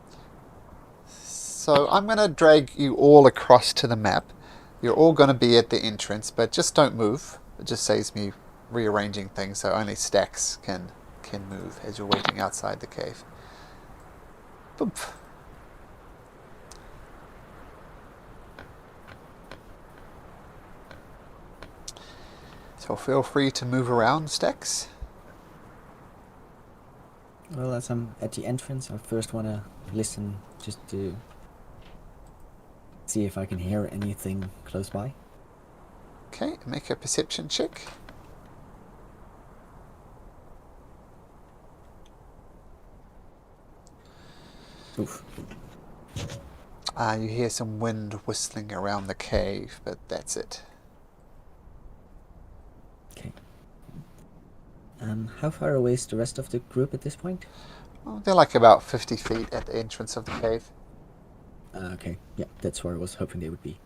So I'm going to drag you all across to the map. You're all going to be at the entrance, but just don't move. It just saves me rearranging things so only Stax can move as you're waiting outside the cave. Boop. So feel free to move around, Stax. Well, as I'm at the entrance, I first want to listen just to see if I can hear anything close by. Okay, make a perception check. Oof. You hear some wind whistling around the cave, but that's it. Okay. How far away is the rest of the group at this point? Well, they're like about 50 feet at the entrance of the cave. Okay, yeah, that's where I was hoping they would be.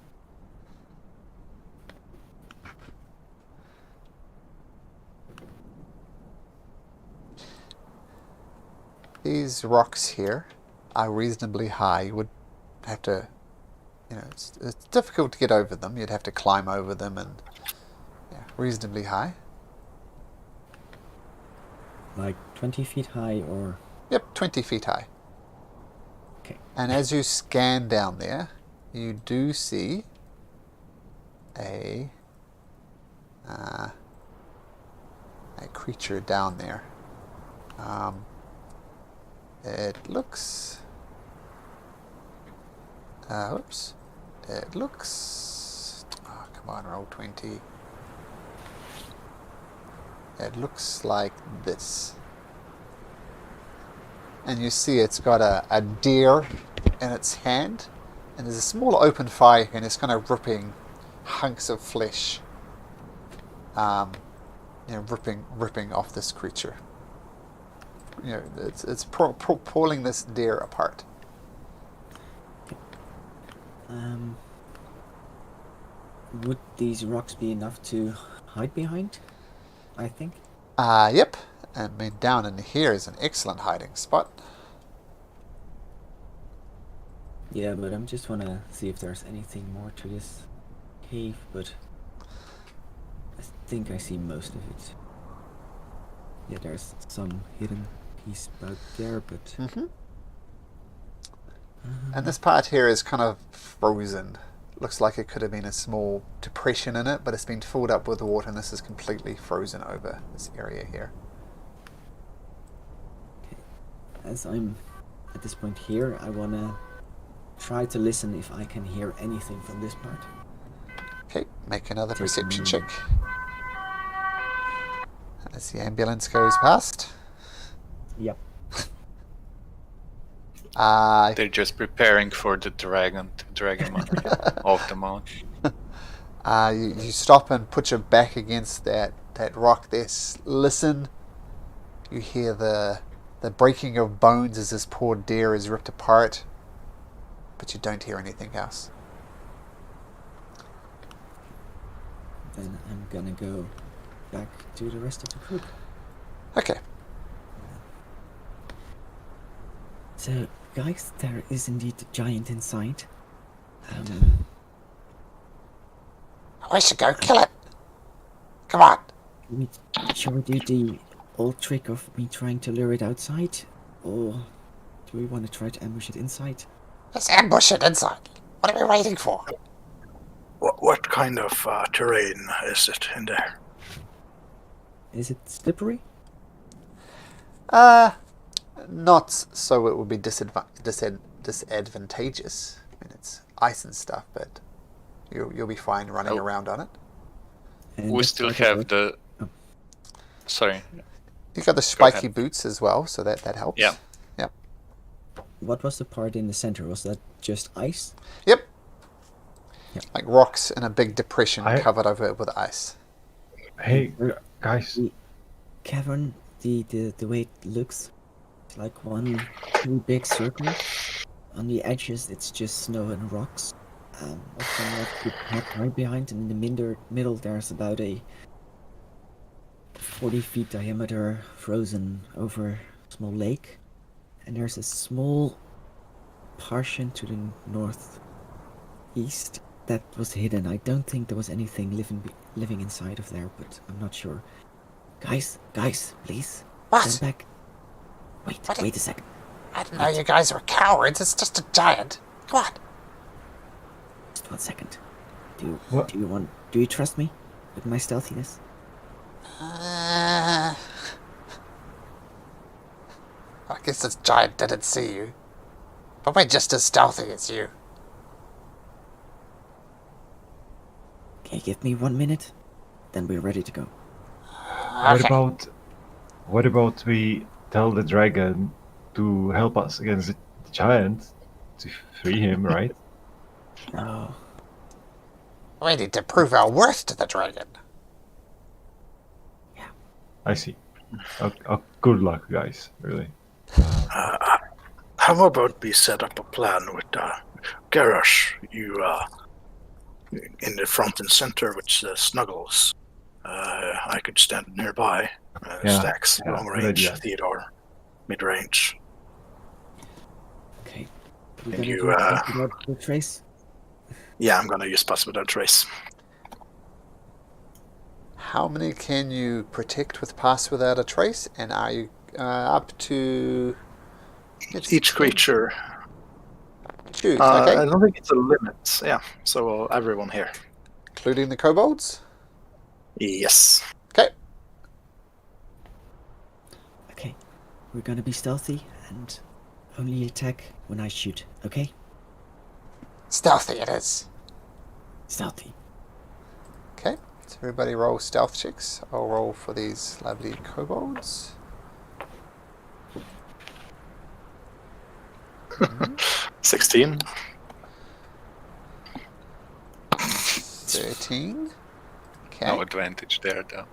These rocks here are reasonably high. You would have to, it's difficult to get over them. You'd have to climb over them and, yeah, reasonably high. Like 20 feet high or... Yep, 20 feet high. Okay. And as you scan down there, you do see a creature down there. It looks... whoops. It looks... Oh, come on, roll 20. It looks like this. And you see it's got a deer in its hand. And there's a small open fire and it's kind of ripping hunks of flesh. Ripping off this creature. It's pulling this deer apart. Would these rocks be enough to hide behind? I think. Yep. I mean, down in here is an excellent hiding spot. Yeah, but I just want to see if there's anything more to this cave, but I think I see most of it. Yeah, there's some hidden piece about there, but And this part here is kind of frozen. Looks like it could have been a small depression in it, but it's been filled up with water, and this is completely frozen over this area here. as I'm at this point here, I wanna try to listen if I can hear anything from this part. Okay, make another Take perception a check. As the ambulance goes past. Yep. They're just preparing for the dragon to drag him off the mountain. You stop and put your back against that rock there. Listen. You hear the breaking of bones as this poor deer is ripped apart, but you don't hear anything else. Then I'm gonna go back to the rest of the group. Okay. So, guys, there is indeed a giant inside. We should go kill it. Come on. Shall we do the old trick of me trying to lure it outside? Or do we want to try to ambush it inside? Let's ambush it inside. What are we waiting for? What kind of terrain is it in there? Is it slippery? Not so it would be disadvantageous. I mean, it's ice and stuff, but you'll be fine running around on it. And We that's still part of have it. the. Sorry. You got the spiky boots as well, so that helps. Yeah. Yep. What was the part in the center? Was that just ice? Yep. Yep. Like rocks in a big depression covered over it with ice. Hey, guys. The cavern, the way it looks, it's like one big circle. On the edges, it's just snow and rocks. Also not too hot right behind, and in the middle, there's about a 40 feet diameter frozen over small lake, and there's a small portion to the northeast that was hidden. I don't think there was anything living inside of there, but I'm not sure. Guys, please. What? Stand back. Wait a second. I didn't know you guys were cowards. It's just a giant. Come on. Just 1 second. What? Do you trust me with my stealthiness? I guess this giant didn't see you. But we're just as stealthy as you. Okay, give me 1 minute, then we're ready to go. Okay. What about we tell the dragon to help us against the giant to free him, right? No. We need to prove our worth to the dragon. I see. Good luck, guys. Really. How about we set up a plan with Garrosh? You in the front and center with Snuggles. I could stand nearby. Stacks, long good range. idea. Theodore, mid range. Okay. And We're you, gonna do the trace. Yeah, I'm gonna use pass without trace. How many can you protect with pass without a trace? And are you up to Each creature. choose? I Okay, don't think it's a limit. Yeah, so everyone here. including the kobolds. Yes. Okay. Okay. We're gonna be stealthy and only attack when I shoot, okay? Stealthy it is. Stealthy. Okay. So everybody roll stealth checks. I'll roll for these lovely kobolds. 16. 13. Okay. No advantage there, though.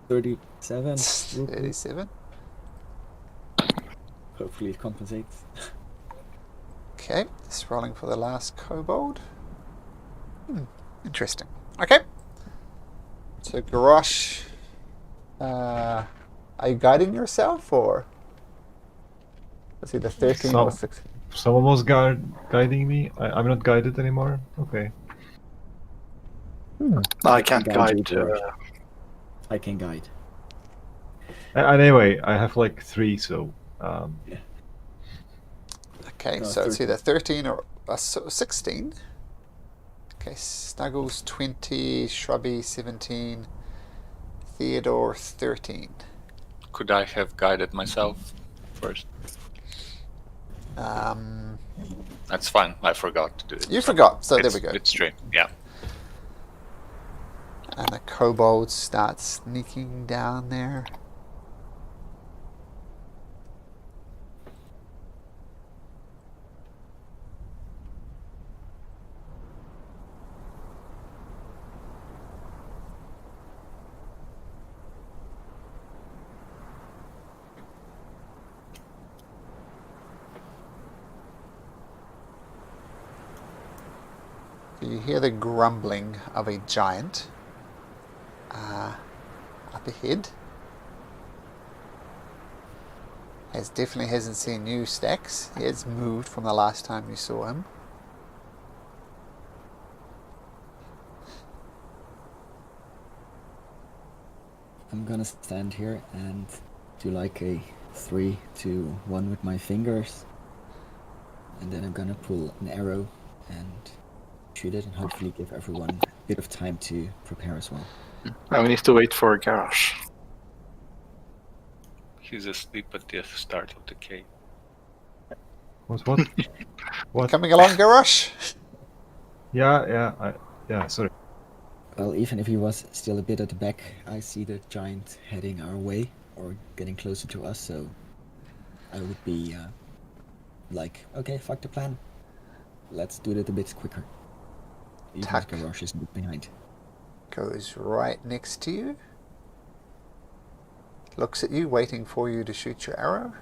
37. 37. Hopefully it compensates. Okay. Just rolling for the last kobold. Interesting. Okay. So Garrosh, are you guiding yourself or? Let's see, the 13 So- was 6. someone was guiding me. I'm not guided anymore. Okay. I can't guide. I can guide. And anyway, I have like 3, so Okay, No, so it's 13. either 13 or 16. Okay, Snuggles 20, Shrubby 17, Theodore 13. Could I have guided myself first? That's fine. I forgot to do it. You forgot, so there It's we go. midstream. Yeah. And the kobolds start sneaking down there. You hear the grumbling of a giant up ahead. Definitely hasn't seen you, Stacks. He has moved from the last time you saw him. I'm gonna stand here and do like a 3, 2, 1 with my fingers. And then I'm gonna pull an arrow and shoot it and hopefully give everyone a bit of time to prepare as well. Now we need to wait for Garrosh. He's asleep at the start of the cave. what? What? Coming along, Garrosh? Yeah, sorry. Well, even if he was still a bit at the back, I see the giant heading our way or getting closer to us, so I would be like, okay, fuck the plan. Let's do it a bit quicker. Even if Garrosh is a bit behind. Goes right next to you. Looks at you, waiting for you to shoot your arrow.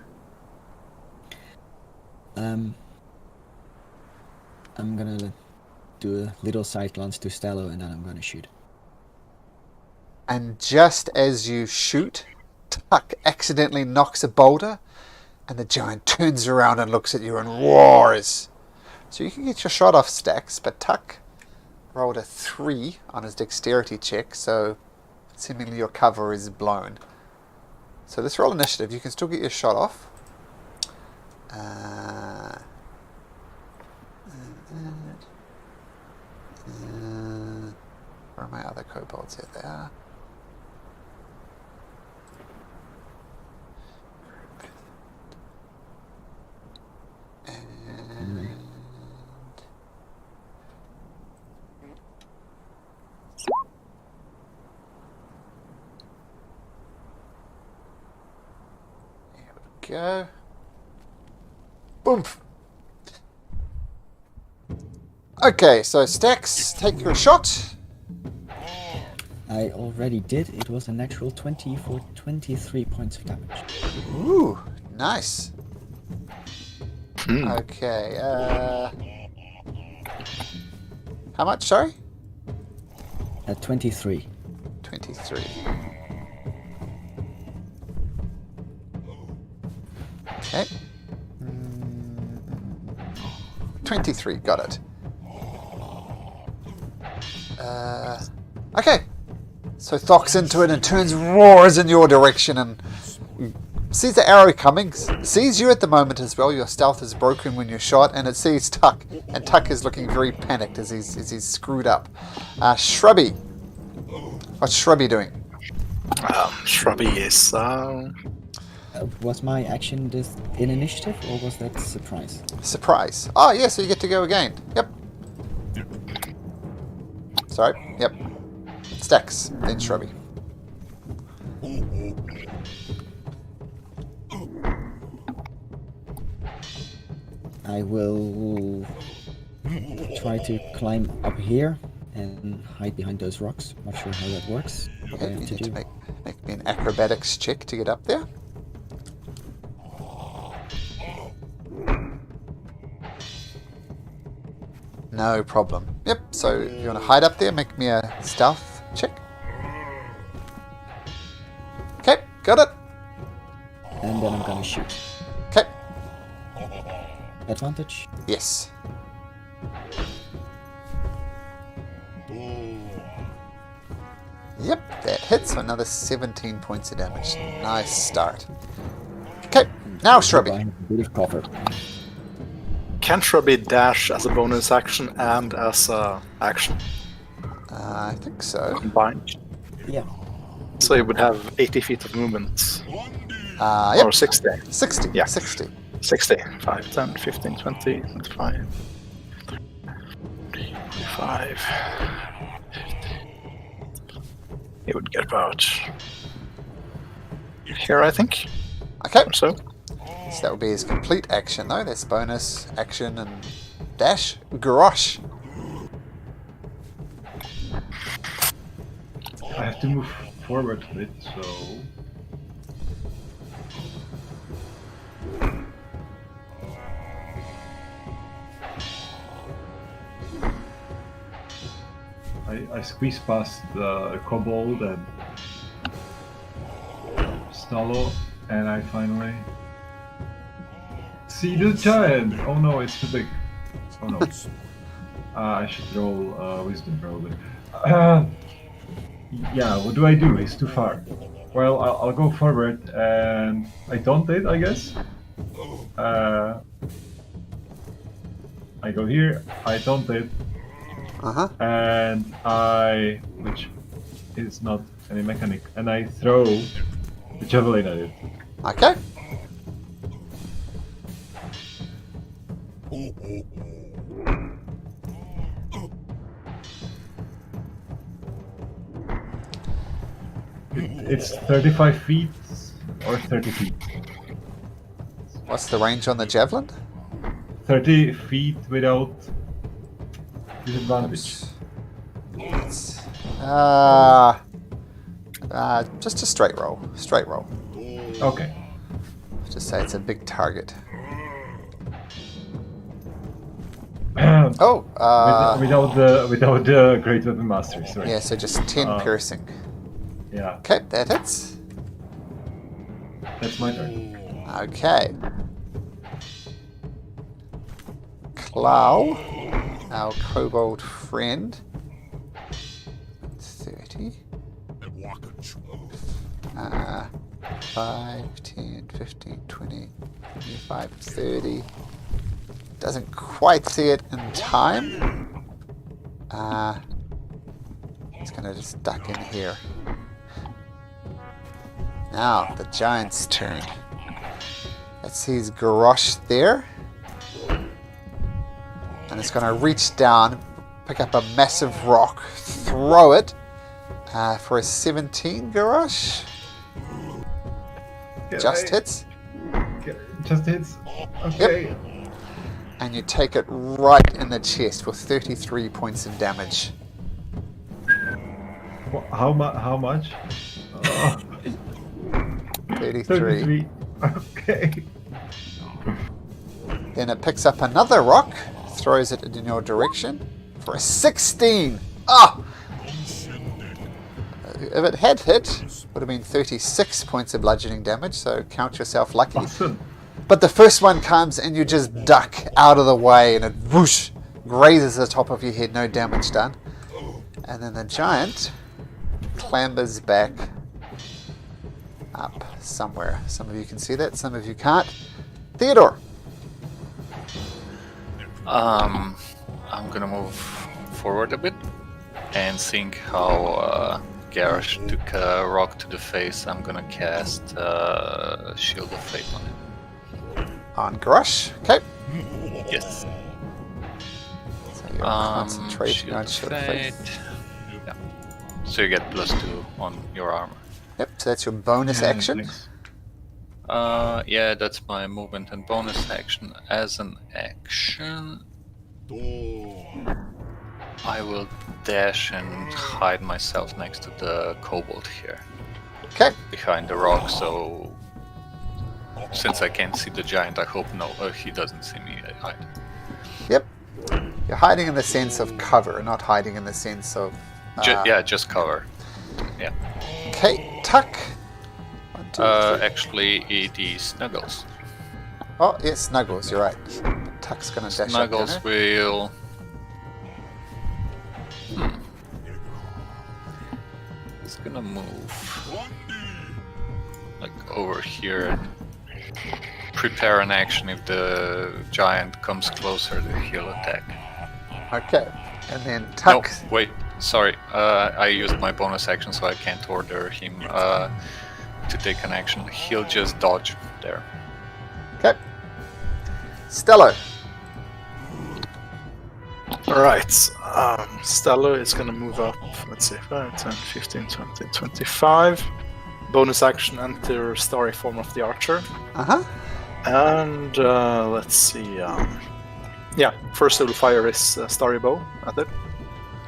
I'm gonna do a little side glance to Stello and then I'm gonna shoot. And just as you shoot, Tuck accidentally knocks a boulder, and the giant turns around and looks at you and roars. So you can get your shot off, Stacks, but Tuck rolled a 3 on his dexterity check, so seemingly your cover is blown. So let's roll initiative. You can still get your shot off. Where are my other kobolds? Here they are. And here we go. Boom. Okay, so Stacks, take your shot. I already did. It was a natural 20 for 23 points of damage. Ooh, nice. Okay, how much, sorry? At 23. 23. Okay. 23, got it. Okay. So Thok's into it and turns, roars in your direction and sees the arrow coming, sees you at the moment as well. Your stealth is broken when you're shot, and it sees Tuck, and Tuck is looking very panicked as he's screwed up. Shrubby. What's Shrubby doing? Shrubby is... Was my action this in initiative or was that surprise? Surprise. Oh, yeah, so you get to go again. Yep. Sorry, yep. Stacks, then Shrubby. I will try to climb up here and hide behind those rocks. Not sure how that works. What I Okay, have you to need to do. make me an acrobatics check to get up there. No problem. Yep, so you want to hide up there, make me a stealth check. Okay, got it. And then I'm gonna shoot. Okay, advantage. Yes. Yep, that hits for another 17 points of damage. Nice start. Okay, now Shrubby. A bit of cover. Can Shrubby dash as a bonus action and as a action I think so. combined? Yeah. So he would have 80 feet of movement. Yep, Or 60. 60. Yeah. 60. 60. 5, 10, 15, 20, 25. 25. He would get about here, I think, Okay, or so. so that would be his complete action though. That's bonus, action, and dash. Garrosh. I have to move forward a bit, so. I squeeze past the kobold and Stallo, and I finally see the giant! Oh no, it's too big. Oh no. I should roll wisdom probably. Yeah, what do I do? He's too far. Well, I'll go forward and I taunt it, I guess. I go here, I taunt it, and which is not any mechanic, and I throw the javelin at it. Okay. It's 35 feet or 30 feet. What's the range on the javelin? 30 feet without disadvantage. It's, just a straight roll. Straight roll. Okay. Just say it's a big target. Without Oh, the great weapon mastery. Sorry. yeah, so just 10 piercing. Yeah, Okay, that hits. that's my turn. Okay. Clow, our kobold friend. 30. 5, 10, 15, 20, 25, 30. Doesn't quite see it in time. It's gonna just duck in here. Now, the giant's turn. Let's see his garrosh there. And it's going to reach down, pick up a massive rock, throw it for a 17 garrosh. Just hits. Just hits. Okay. And you take it right in the chest for 33 points of damage. How much? 33. Okay. Then it picks up another rock, throws it in your direction for a 16. Ah! If it had hit, would have been 36 points of bludgeoning damage, so count yourself lucky. Awesome. But the first one comes and you just duck out of the way and it whoosh, grazes the top of your head, no damage done. And then the giant clambers back up somewhere. Some of you can see that, some of you can't. Theodore. I'm gonna move forward a bit and seeing how Garrosh took a rock to the face, I'm gonna cast Shield of Fate on him. On Grush. Okay. Yes. So you're concentrating on Shield of Fate. Yeah. So you get +2 on your armor. Yep, so that's your bonus action. Thanks. Yeah, that's my movement and bonus action. As an action, I will dash and hide myself next to the kobold here, Okay. behind the rock. So, since I can't see the giant, I hope he doesn't see me either. Yep. You're hiding in the sense of cover, not hiding in the sense of... Yeah, just cover. Yeah. Okay, Tuck. 1, 2, 3. Actually, it is Snuggles. Oh, yes, Snuggles, you're right. Tuck's gonna dash up Snuggles there. will. He's gonna move like over here. Prepare an action if the giant comes closer, he'll attack. Okay. And then Tuck. No, wait, sorry. I used my bonus action, so I can't order him to take an action. He'll just dodge there. Okay. Stello. Alright, Stella is gonna move up, let's see, 5, 10, 15, 20, 25. Bonus action, enter starry form of the archer. Uh-huh. And let's see, yeah, first he will fire his starry bow at it.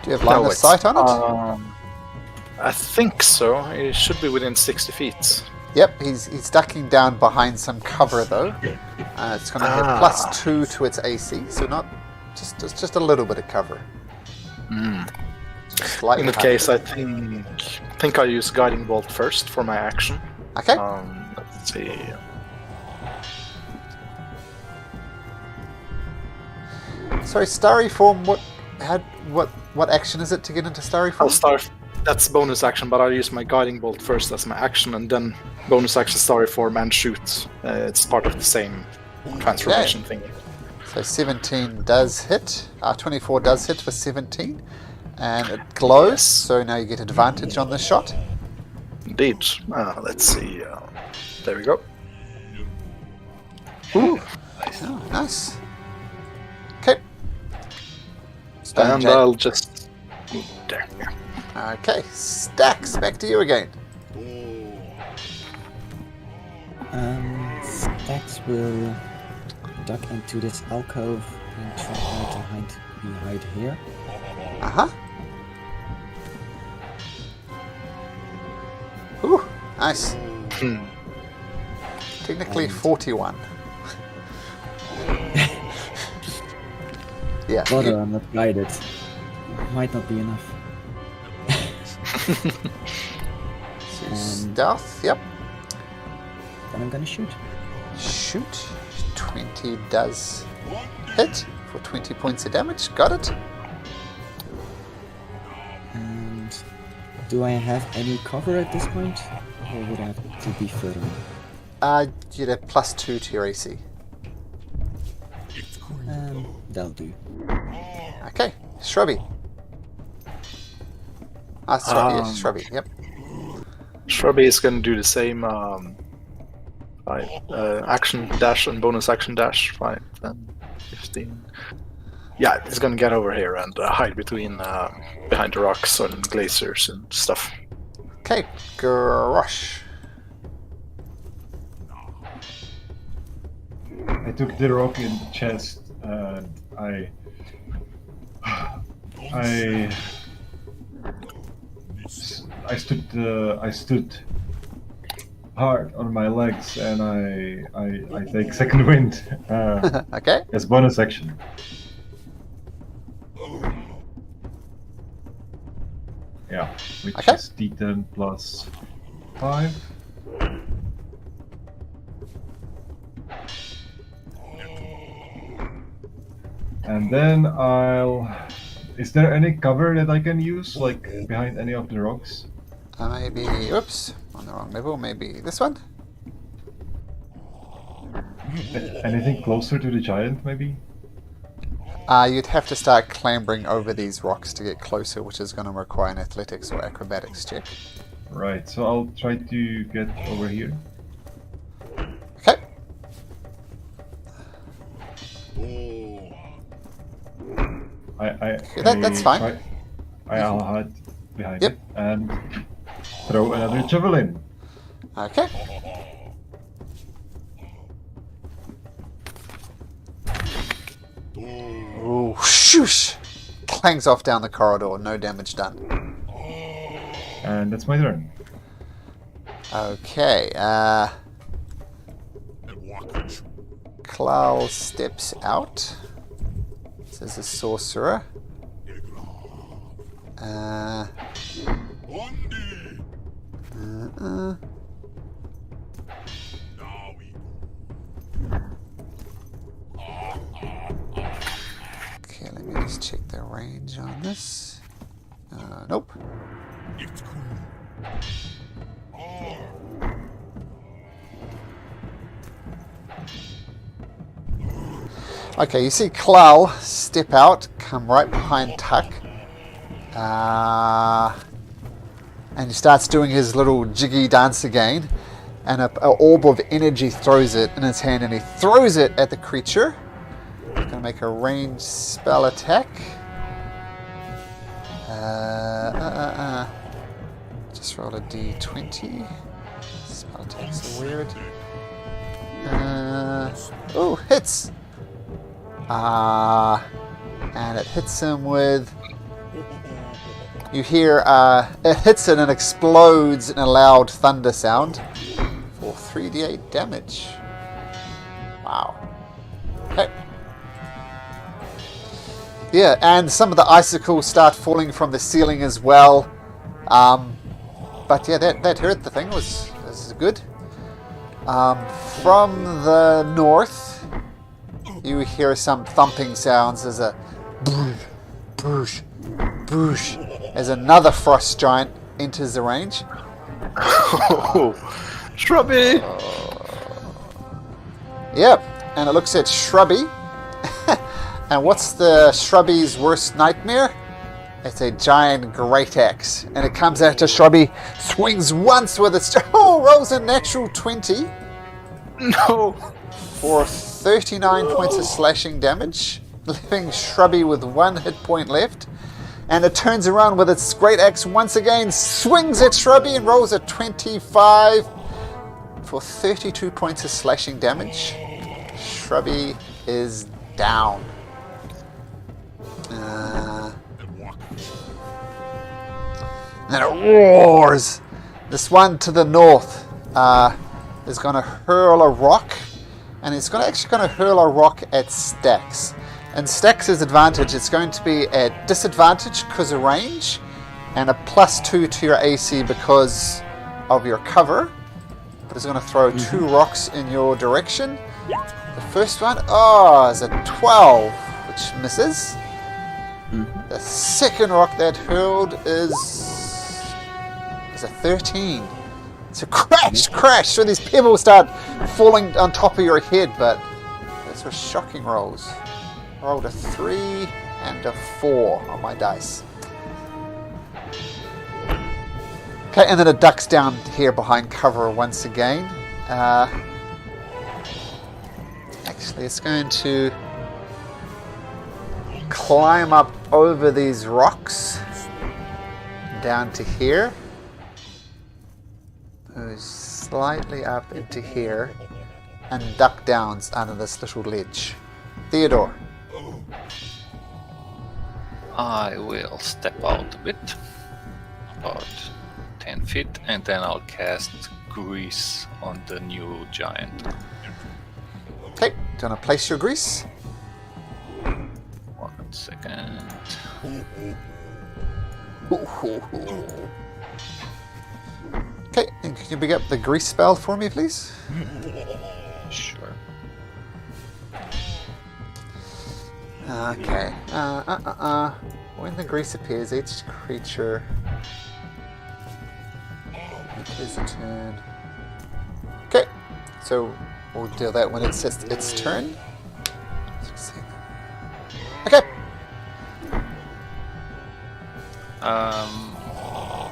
Do you have line of sight on it? I think so, it should be within 60 feet. Yep, he's ducking down behind some cover though. It's going to have +2 to its AC, so not just a little bit of cover. Just slightly In that higher. case, I think I use guiding bolt first for my action. Okay. Let's see. Sorry, starry form. What action is it to get into starry form? I'll start. That's bonus action, but I'll use my guiding bolt first as my action, and then bonus action starry form and shoot. It's part of the same transformation thing. So 17 does hit. 24 does hit for 17, and it glows. Yes. So now you get advantage on this shot. Indeed. Let's see. There we go. Ooh, oh, nice. Okay. Stone And Jade. I'll just there. Yeah. Okay, Stacks, back to you again. Stax will duck into this alcove and try to hide behind here. Uh-huh. Ooh, nice. Technically 41. Yeah. Bother, I'm not guided. Might not be enough. Stealth, yep. Then I'm gonna shoot. Shoot. 20 does hit for 20 points of damage. Got it. And do I have any cover at this point? Or would I have to be further on? You'd have +2 to your AC. That'll do. Okay, Shrubby. Shrubby, yes, Shrubby, yep. Shrubby is going to do the same action dash and bonus action dash. 5, 10, 15. Yeah, it's going to get over here and hide between behind the rocks and glaciers and stuff. Okay, Grosh. I took the rock in the chest and I stood hard on my legs and I take second wind Okay. as bonus action. Yeah, which Okay. is D10 plus 5. And then is there any cover that I can use, like behind any of the rocks? Maybe, oops, on the wrong level, maybe this one? Anything closer to the giant, maybe? You'd have to start clambering over these rocks to get closer, which is going to require an athletics or acrobatics check. Right, so I'll try to get over here. Okay. That's fine. I'll hide behind Yep. it and throw another javelin. Okay. Ooh, shoosh! Clangs off down the corridor, no damage done. And that's my turn. Okay, Klal steps out. This is a sorcerer. check the range on this. Nope. Okay, you see Klal step out, come right behind Tuck. And he starts doing his little jiggy dance again. And an orb of energy throws it in his hand, and he throws it at the creature. He's going to make a ranged spell attack. Just roll a d20. Spell attacks are weird. Oh, hits! And it hits him with... You hear, it hits it and explodes in a loud thunder sound for 3d8 damage. Wow. Okay. Yeah, and some of the icicles start falling from the ceiling as well. But yeah, that hurt the thing. This is good. From the north, you hear some thumping sounds as a boosh, boosh, as another frost giant enters the range. Oh, Shrubby! Yep, and it looks at Shrubby. And what's the Shrubby's worst nightmare? It's a giant great axe. And it comes out to Shrubby, swings once with its... Oh, rolls a natural 20. No! For 39 points of slashing damage, leaving Shrubby with 1 hit point left. And it turns around with its great axe once again, swings at Shrubby and rolls a 25 for 32 points of slashing damage. Shrubby is down. And then it roars. This one to the north is going to hurl a rock, and it's actually going to hurl a rock at Stax. And Stax's advantage, it's going to be at disadvantage because of range, and a +2 to your AC because of your cover. But it's going to throw 2 rocks in your direction. The first one, is a 12, which misses. The second rock that hurled is a 13. So crash! So these pebbles start falling on top of your head, but those were shocking rolls. I rolled a 3 and a 4 on my dice. Okay, and then it ducks down here behind cover once again. Actually, it's going to climb up over these rocks down to here. Moves slightly up into here and duck down under this little ledge. Theodore. I will step out a bit, about 10 feet, and then I'll cast Grease on the new giant. Okay, do you want to place your grease? 1 second. Okay, and can you pick up the grease spell for me, please? Sure. Okay. When the grease appears, each creature... It is a turn. Okay, so we'll do that when it's its turn. Okay.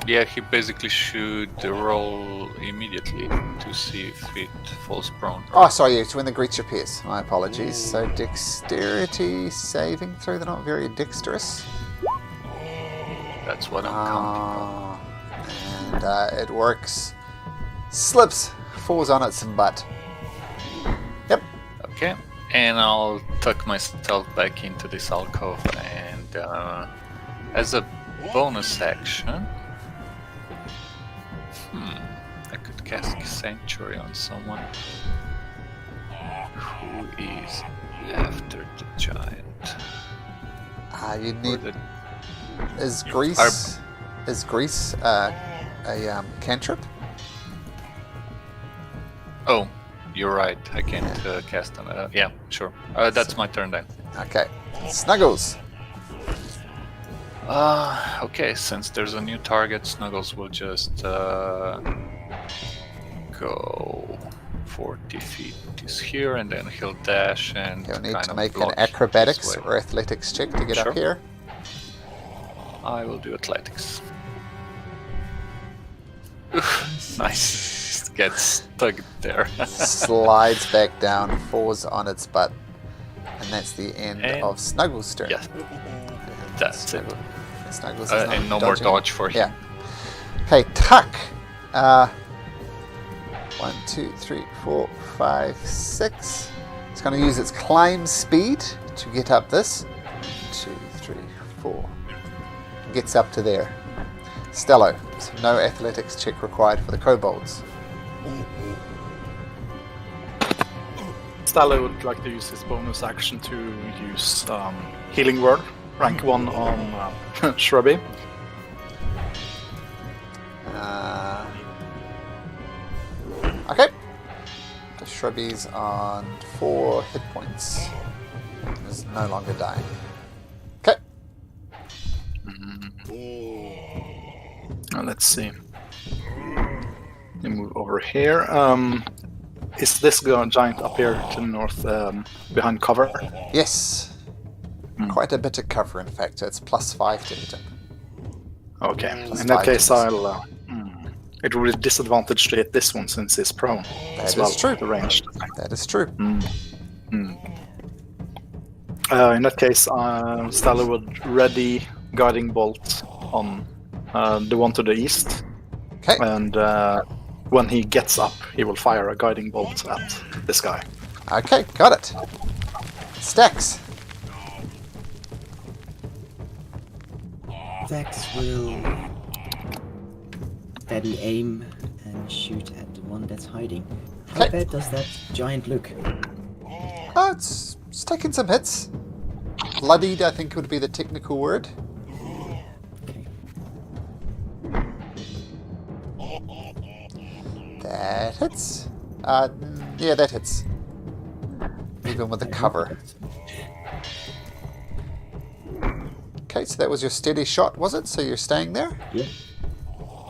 Yeah, he basically should roll immediately to see if it falls prone. Oh, sorry, it's when the grease appears. My apologies. So dexterity saving throw. They're not very dexterous. That's what I'm counting on. And it works. Slips, falls on its butt. Yep. Okay, and I'll tuck myself back into this alcove, and as a bonus action, I could cast Sanctuary on someone who is after the giant. You need. the- Is grease? Is grease a cantrip? Oh, you're right. I can't cast on. Yeah, sure. That's my turn then. Okay. Snuggles. Okay, since there's a new target, Snuggles will just go 40 feet is here, and then he'll dash and You'll need kind to of make an block acrobatics this way. or athletics check to get Sure. up here. I will do athletics. Nice. Just gets stuck there. Slides back down, falls on its butt. And that's the end And- of Snuggles' turn. Yeah, that's it. Snuggles is not And no more dodging. dodge for him. Yeah. Okay, Tuck. 1, 2, 3, 4, 5, 6. It's going to use its climb speed to get up this. 2, 3, 4. Gets up to there. Stello. So no athletics check required for the kobolds. Stella would like to use his bonus action to use Healing Word, rank 1 on Shrubby. Okay. The Shrubby's on 4 hit points. Is no longer dying. Okay. Let's see. You move over here. Is this giant up here to the north behind cover? Yes. Quite a bit of cover, in fact. So it's +5 to hit him. Okay. Plus In that 5 case, to miss. I'll. It will be disadvantage to hit this one since it's prone. That is true. The ranged. That is true. In that case, Stella would ready guiding bolt on the one to the east, Okay. and when he gets up, he will fire a guiding bolt at this guy. Okay, got it. Stacks. Dex will steady aim and shoot at the one that's hiding. How Okay. bad does that giant look? Oh, it's taking some hits. Bloodied, I think would be the technical word. Okay. That hits. Yeah, that hits. Even with the cover. Okay, so that was your steady shot, was it? So you're staying there? Yeah.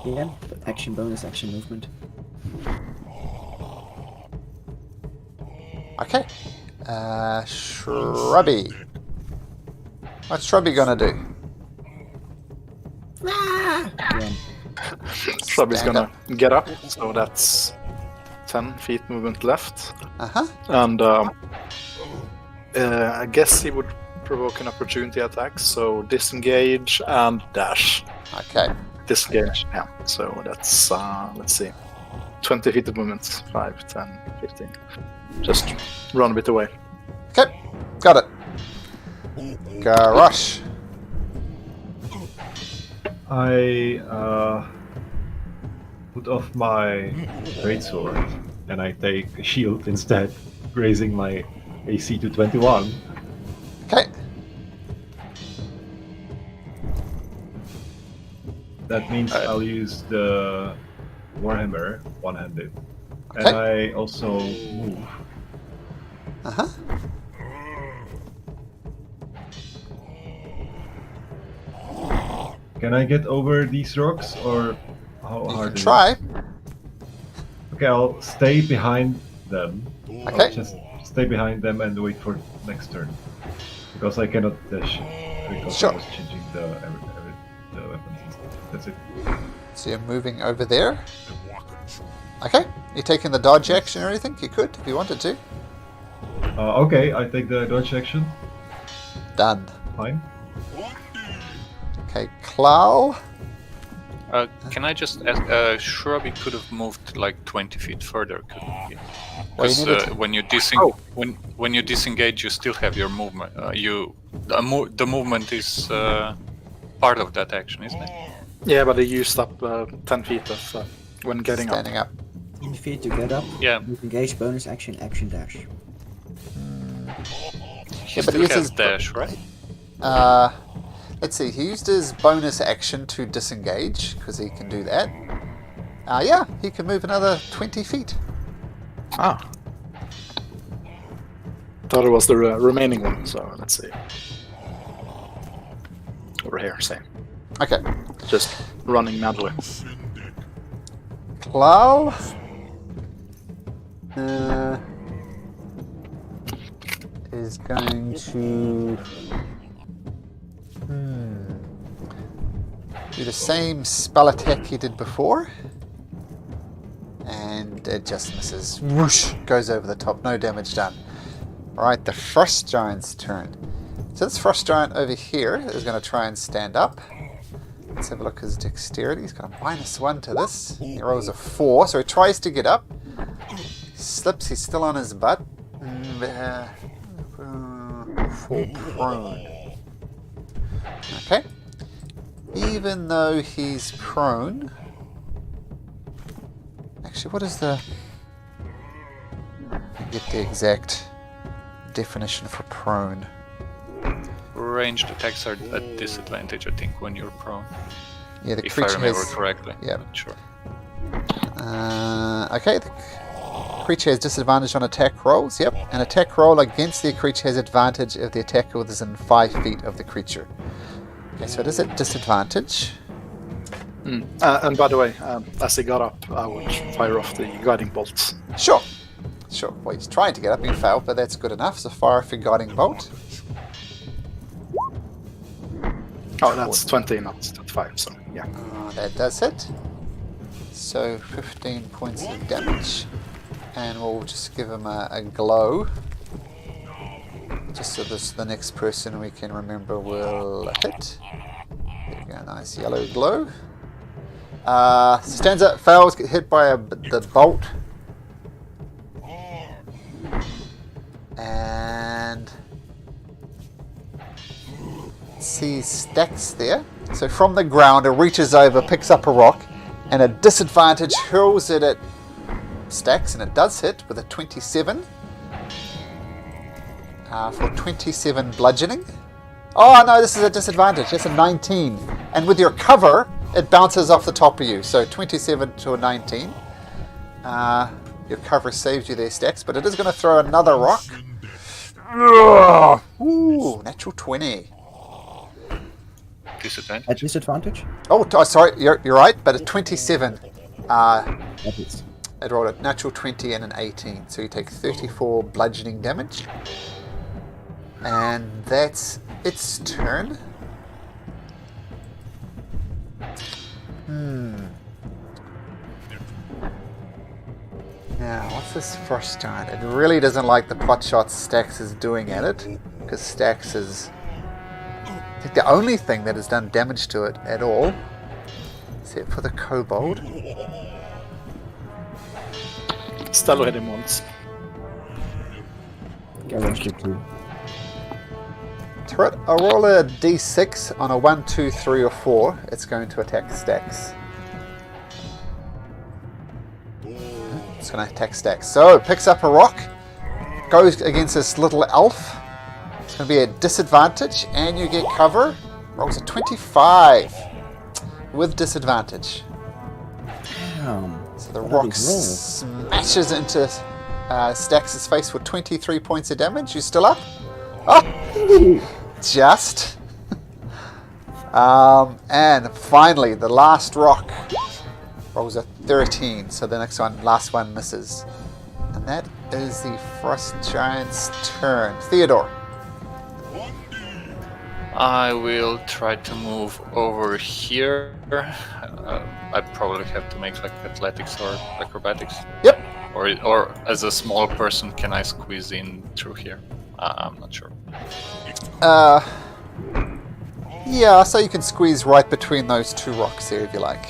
Yeah, but action bonus, action movement. Okay. Shrubby. What's Shrubby gonna do? Run. Shrubby's Stand gonna get up, so that's 10 feet movement left. Uh-huh. And I guess he would provoke an opportunity attack, so disengage and dash. Okay. Disengage, yeah. So that's, let's see, 20 feet of movement. 5, 10, 15. Just run a bit away. Okay. Got it. Garosh. I put off my greatsword and I take a shield instead, raising my AC to 21. Okay. That means I'll use the Warhammer one-handed. And Okay. I also move. Uh-huh. Can I get over these rocks, or how You hard can is try. it? Okay, I'll stay behind them. Okay. I'll just stay behind them and wait for next turn. Because I cannot dash because Sure. I was changing the weapons and stuff. That's it. So you're moving over there. Okay. You taking the dodge action or anything? You could if you wanted to. Okay, I take the dodge action. Done. Fine. Okay, Clow. Can I just ask? Shrubby could have moved like 20 feet further, couldn't he? Well, you Because needed to- when you disengage, you still have your movement. The movement is part of that action, isn't it? Yeah, but he used up 10 feet of when getting up. Standing up. 10 feet to get up. Yeah. Move engage, bonus action, action dash. He Yeah, but still he has uses dash, right? Let's see. He used his bonus action to disengage because he can do that. Yeah, he can move another 20 feet. Ah. Thought it was the remaining one, so let's see. Over here, same. Okay. Just running madly. Klal is going to do the same spell attack he did before, and it just misses. Whoosh! Goes over the top. No damage done. Alright, the Frost Giant's turn. So this Frost Giant over here is going to try and stand up. Let's have a look at his dexterity. He's got a -1 to this. He rolls a 4, so he tries to get up. He slips, he's still on his butt. Fall prone. Okay. Even though he's prone... Actually, what is the... I get the exact definition for prone. Ranged attacks are at disadvantage, I think, when you're prone. Yeah, the If I creature remember has... correctly. Yeah. Not sure. Okay, the creature has disadvantage on attack rolls. Yep, an attack roll against the creature has advantage if the attacker is within 5 feet of the creature. Okay, so it is at disadvantage. And by the way, as he got up, I would fire off the guiding bolts. Sure. Sure. Well, he's trying to get up. He failed, but that's good enough. So fire off your guiding bolt. Oh, that's 20, not 25, so yeah. That does hit. So 15 points of damage. And we'll just give him a glow. Just so the next person we can remember will hit. There we go, nice yellow glow. Stands up, fails, get hit by the bolt. And sees Stacks there. So from the ground, it reaches over, picks up a rock, and at disadvantage hurls it at Stacks, and it does hit with a 27. For 27 bludgeoning. Oh no, this is a disadvantage. It's a 19. And with your cover, it bounces off the top of you. So 27 to a 19. Your cover saves you there, Stacks, but it is going to throw another rock. Ooh, natural 20. Disadvantage? At disadvantage? Oh, sorry, you're right, but a 27. That is. It rolled a natural 20 and an 18, so you take 34 bludgeoning damage. And that's its turn. Now, what's this Frost Giant? It really doesn't like the pot shots Stacks is doing at it, because Stacks is, I think, the only thing that has done damage to it at all, except for the kobold. Stello hit him once. Go ranged it too. Turret, I'll roll a d6 on a 1, 2, 3, or 4. It's going to attack Stacks. It's going to attack Stacks. So, it picks up a rock, goes against this little elf. It's going to be a disadvantage, and you get cover. Rolls a 25 with disadvantage. Damn. So the What a rock big roll. smashes into Stacks' face for 23 points of damage. You still up? Oh! Just. And finally, the last rock rolls a 13. So the last one misses. And that is the Frost Giant's turn. Theodore. I will try to move over here. I probably have to make like athletics or acrobatics. Yep. Or as a small person, can I squeeze in through here? I'm not sure. Yeah, so you can squeeze right between those two rocks here if you like.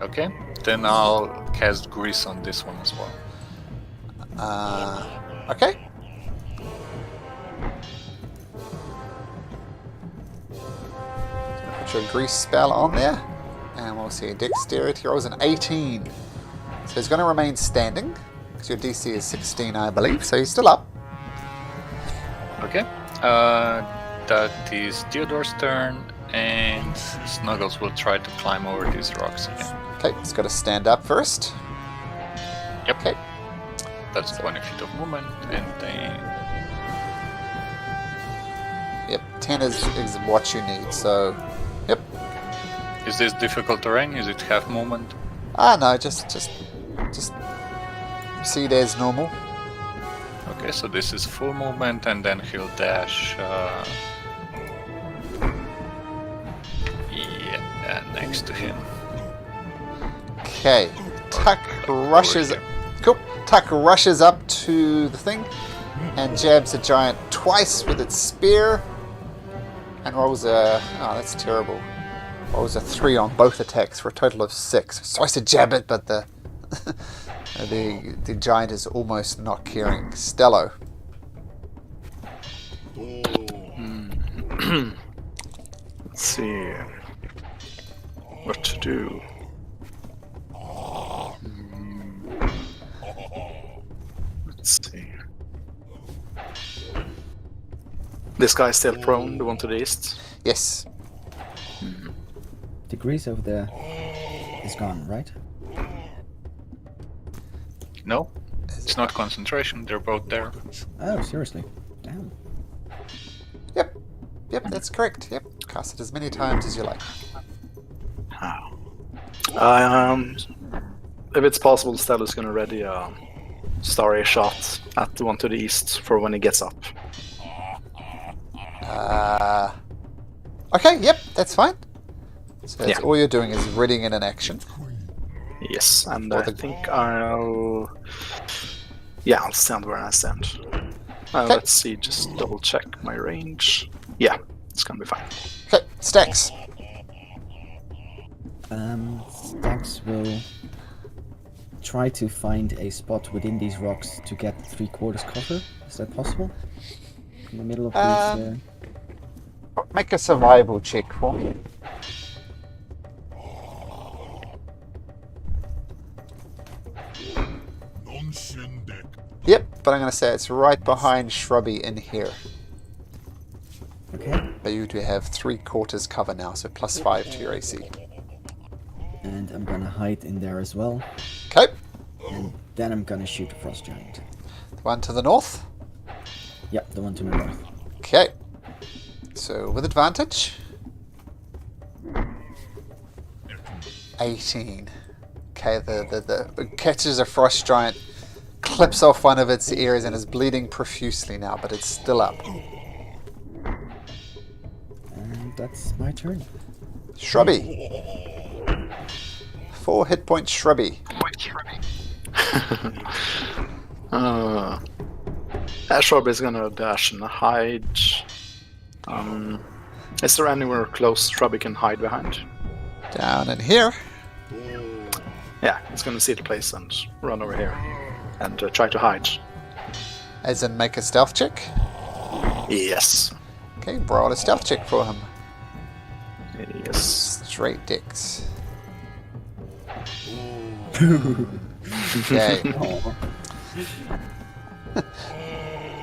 Okay, then I'll cast Grease on this one as well. Okay. Put your grease spell on there. And we'll see dexterity rolls an 18. So he's going to remain standing. Because your DC is 16, I believe. So he's still up. Okay, that is Theodore's turn, and Snuggles will try to climb over these rocks again. Okay, he's got to stand up first. Yep. Okay. That's 20 feet of movement, and then... Yep, 10 is what you need. So Yep. Is this difficult terrain? Is it half movement? Ah, no, just see it as normal. Okay, so this is full movement, and then he'll dash. Yeah, next to him. Okay. Tuck rushes. Cool. Tuck rushes up to the thing and jabs the giant twice with its spear. And rolls a... Oh, that's terrible. Rolls a 3 on both attacks for a total of 6. So I said jab it, but the the giant is almost not caring. Stello. Let's see what to do. Let's see. This guy's still prone, the one to the east. Yes. The grease over there is gone, right? No, it's not concentration. They're both there. Oh, seriously? Damn. Yep, that's correct. Yep. Cast it as many times as you like. If it's possible, Stella's gonna ready a starry shot at the one to the east for when he gets up. Okay, yep, that's fine. So that's Yeah. all you're doing is readying in an action. Yes, and Or I the- think I'll stand where I stand. Okay. Let's see, just double check my range. Yeah, it's gonna be fine. Okay, Stacks. Stax will try to find a spot within these rocks to get 3/4 cover. Is that possible? In the middle of these... Make a survival check for me. Yep, but I'm going to say it's right behind Shrubby in here. Okay. But you do have 3/4 cover now, so +5 to your AC. And I'm gonna hide in there as well. Okay, And then I'm gonna shoot the frost giant. the one to the north. Yep, the one to the north. Okay, so with advantage. 18. Okay, the catches a frost giant, clips off one of its ears and is bleeding profusely now, but it's still up. And that's my turn. Shrubby. 4 hit points, Shrubby. Shrub is gonna dash and hide. Is there anywhere close Shrubby can hide behind? Down in here. Yeah, he's gonna see the place and run over here and try to hide. As in make a stealth check. Yes. Okay, roll a stealth check for him. Yes. Straight dicks. Okay.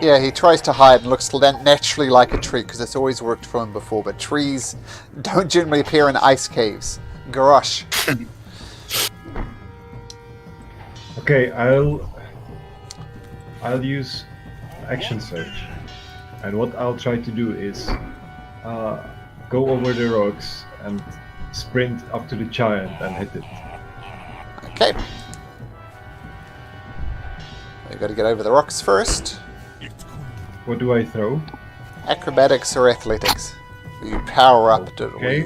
Yeah, he tries to hide and looks naturally like a tree because it's always worked for him before, but trees don't generally appear in ice caves. Garosh. Okay, I'll use action search, and what I'll try to do is go over the rocks and sprint up to the giant and hit it. Okay. We've got to get over the rocks first. What do I throw? Acrobatics or athletics? Will you power up it? Or Okay.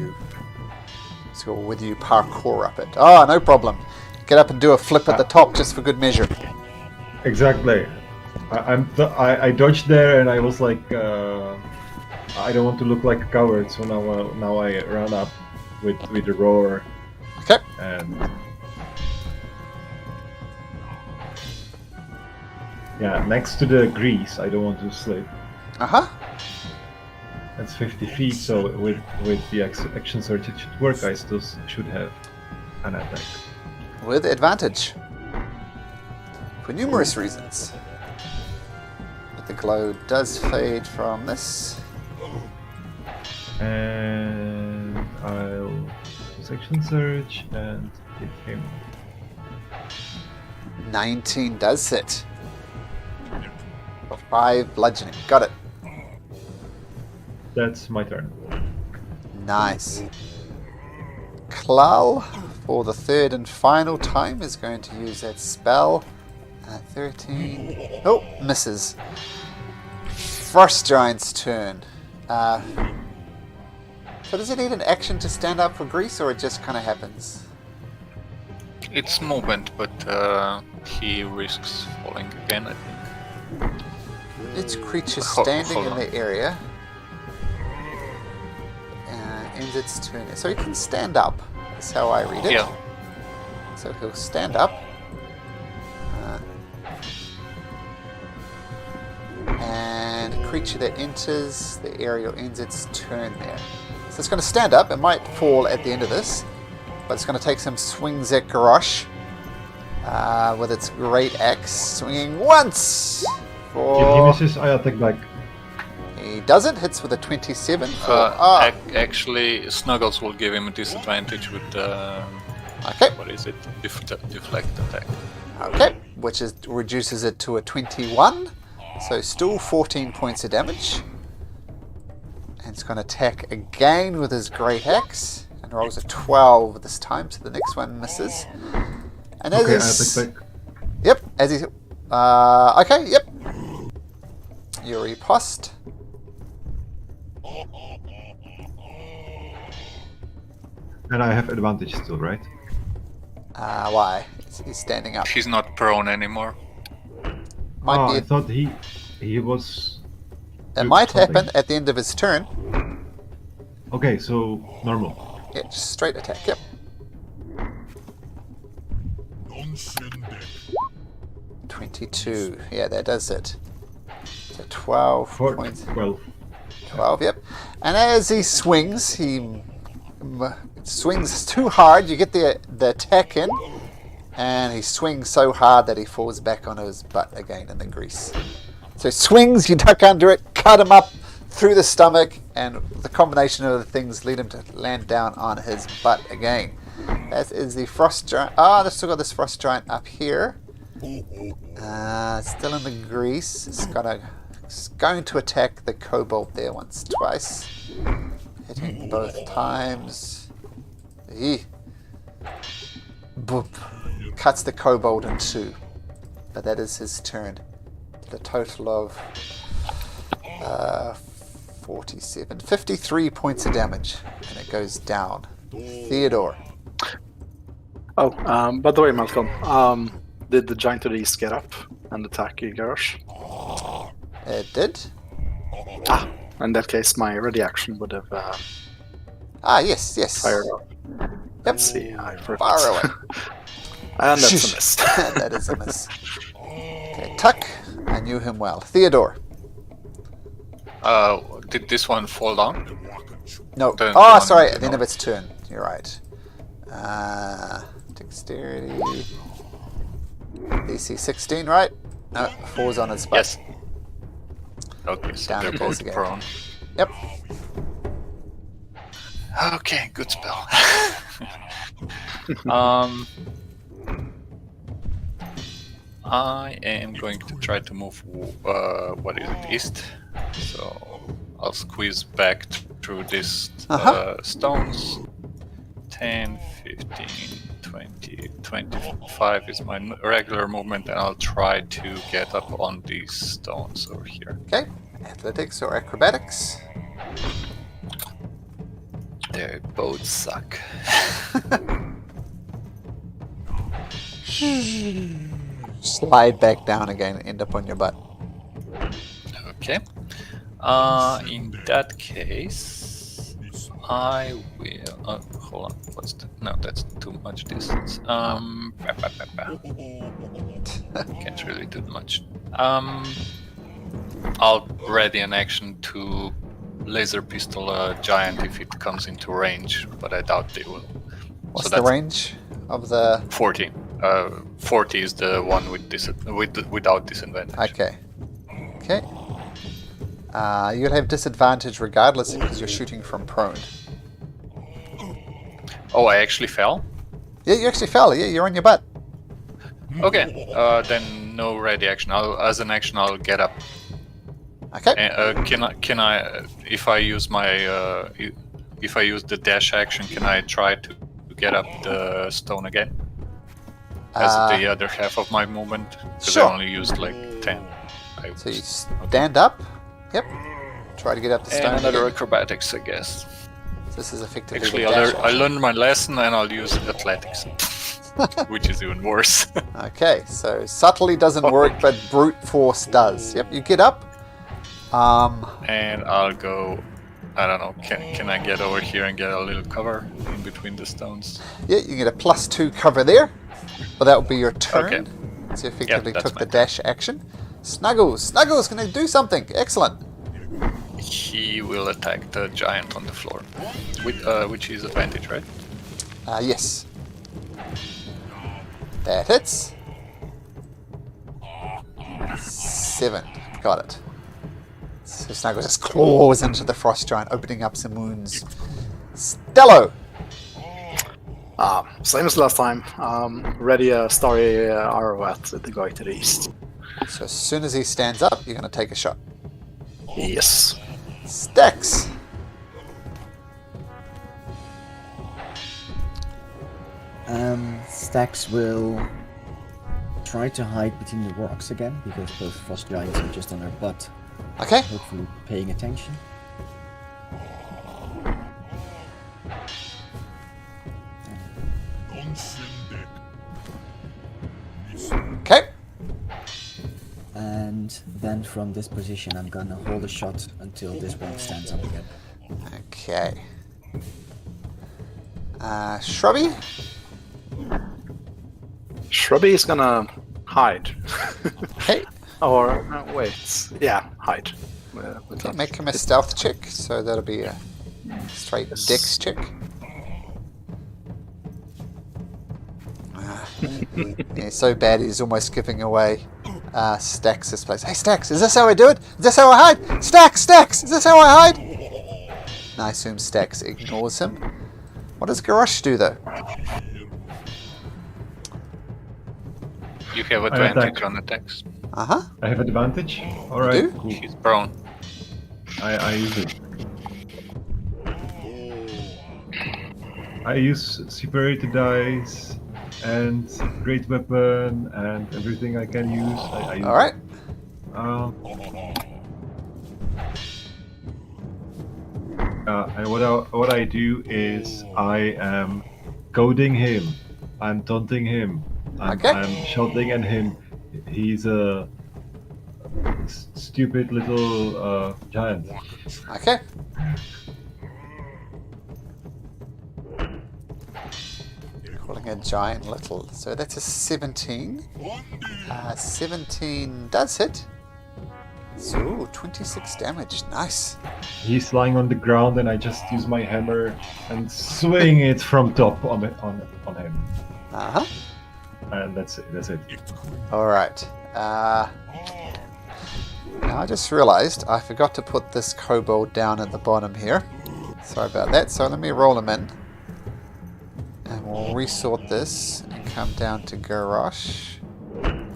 will you parkour up it? Oh, no problem. Get up and do a flip at the top just for good measure. Exactly. I dodged there, and I was like, I don't want to look like a coward, so now I run up with the roar Okay. and yeah, next to the grease. I don't want to slip. Uh-huh. That's 50 feet, so with the action search it should work. I still should have an attack. With advantage. For numerous reasons. But the glow does fade from this. And I'll use action search and hit him. 19 does hit. For 5 bludgeoning. Got it. That's my turn. Nice. Klal, for the third and final time, is going to use that spell. 13. Oh, misses. Frost Giant's turn. So does he need an action to stand up for Grease, or it just kind of happens? It's movement, but he risks falling again, I think. Each creature Hold standing in on. the area ends its turn. So he can stand up. That's how I read it. Yeah. So he'll stand up. And a creature that enters the area ends its turn there. So it's going to stand up. It might fall at the end of this, but it's going to take some swings at Garrosh with its great axe, swinging once. If For... he misses, I attack back. He doesn't. Hits with a 27. For... Actually, Snuggles will give him a disadvantage with Okay. what is it? Deflect attack. Okay. Which reduces it to a 21. So still 14 points of damage. And it's going to attack again with his great axe. And rolls a 12 this time, so the next one misses. And as Okay, I he's... attack back. Yep, as he... okay, yep. You riposte. And I have advantage still, right? Why? He's standing up. He's not prone anymore. Might be I thought he was... it might something. happen at the end of his turn. Okay, so normal. Yeah, just straight attack, yep. 22. Yeah, that does it. So 12 points. 12. 12, yep. And as he swings, he swings too hard. You get the attack in, and he swings so hard that he falls back on his butt again in the grease. So he swings, you duck under it, cut him up through the stomach, and the combination of the things lead him to land down on his butt again. That is the Frost Giant. They've still got this Frost Giant up here. Still in the grease. It's going to attack the kobold there twice. Hitting both times. Eee. Boop. Cuts the kobold in two. But that is his turn. The total of 53 points of damage. And it goes down. Theodore. Oh, by the way, Malcolm, did the giant of the east get up and attack you, Garrosh? It did. In that case, my ready action would have Yes. fired up. Yep. Let's see, I forgot. Fire away. And that's Shush. a miss. That is a miss. Okay, Tuck. I knew him well. Theodore. Did this one fall down? No. The Oh, one sorry. in At the end of its turn. You're right. Dexterity. DC 16, right? No, falls on its butt. Yes. Okay, so Down they're it goes both again. prone. Yep. Okay, good spell. I am going to try to move, east. So I'll squeeze back through these stones. 10, 15, 20, 25 is my regular movement, and I'll try to get up on these stones over here. Okay. Athletics or acrobatics? They both suck. Slide back down again and end up on your butt. Okay. In that case, I will. Hold on. What's that? No, that's too much distance. Can't really do much. I'll ready an action to laser pistol a giant if it comes into range, but I doubt they will. What's So the that's range of the... 40. 40 is the one without disadvantage. Okay. Okay. You'll have disadvantage regardless because you're shooting from prone. Oh, I actually fell? Yeah, you actually fell. Yeah, you're on your butt. Okay, then no ready action. As an action, I'll get up. Okay. Can I, if I use my if I use the dash action, can I try to get up the stone again? As the other half of my movement? Because Sure. I only used like 10. So you stand up. Yep. Try to get up the stone. And another again. acrobatics, I guess. This is effectively Actually, the dash I learned my lesson and I'll use athletics. Which is even worse. Okay, so subtly doesn't work, but brute force does. Yep, you get up. And I'll go... I don't know, can I get over here and get a little cover in between the stones? Yeah, you get a +2 cover there. But that will be your turn. Okay. So you effectively that's took the fine. dash action. Snuggles gonna do something. Excellent. He will attack the giant on the floor. Which is advantage, right? Yes. That hits. 7. Got it. So Snuggles just claws into the frost giant, opening up some wounds. Stello! Same as last time. Ready a starry arrow at the guy to the east. So as soon as he stands up, you're going to take a shot. Yes. Stax! Stax will try to hide between the rocks again, because both frost giants are just on their butt, Okay. hopefully paying attention. Okay. And then from this position, I'm gonna hold a shot until this one stands up again. Okay. Shrubby? Shrubby is gonna hide. Okay. Or, wait. Yeah, hide. With that. Make him a stealth check, so that'll be a straight dex check. He's so bad he's almost giving away Stax' place. Hey Stax, is this how I do it? Is this how I hide? Stax, is this how I hide? And I assume Stax ignores him. What does Garrosh do though? You have I attack. advantage on attacks. Uh-huh. I have advantage. Alright, do? cool. He's prone. I use it. I use superiority dice and great weapon and everything I can use. I use Alright. And what I do is I am goading him. I'm taunting him. Okay. I'm shouting at him. He's a stupid little giant. Okay. Calling a giant little. So that's a 17. 17 does hit. So 26 damage. Nice. He's lying on the ground, and I just use my hammer and swing it from top on him. Uh-huh. And that's it. Alright. Now I just realized I forgot to put this kobold down at the bottom here. Sorry about that. So let me roll him in. And we'll resort this and come down to Garrosh. And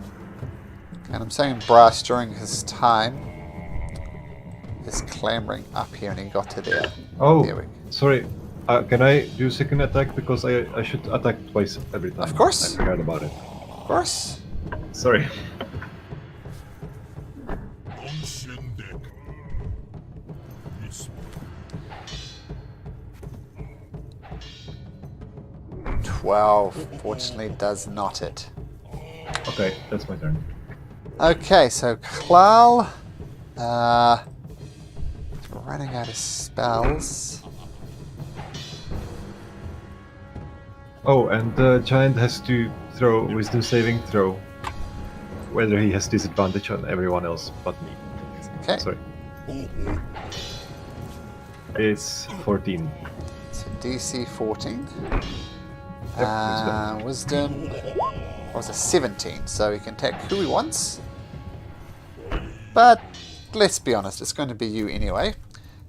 I'm saying Brass during his time is clambering up here and he got to there. Oh, There we go. sorry. Can I do second attack? Because I should attack twice every time. Of course. I forgot about it. Of course. Sorry. Fortunately does not hit. Okay, that's my turn. Okay, so Klal running out of spells. Oh, and the giant has to throw wisdom saving throw. Whether he has disadvantage on everyone else but me. Okay. Sorry. It's 14. So DC 14. Yep, Wisdom was a 17, so he can attack who he wants. But let's be honest, it's going to be you anyway.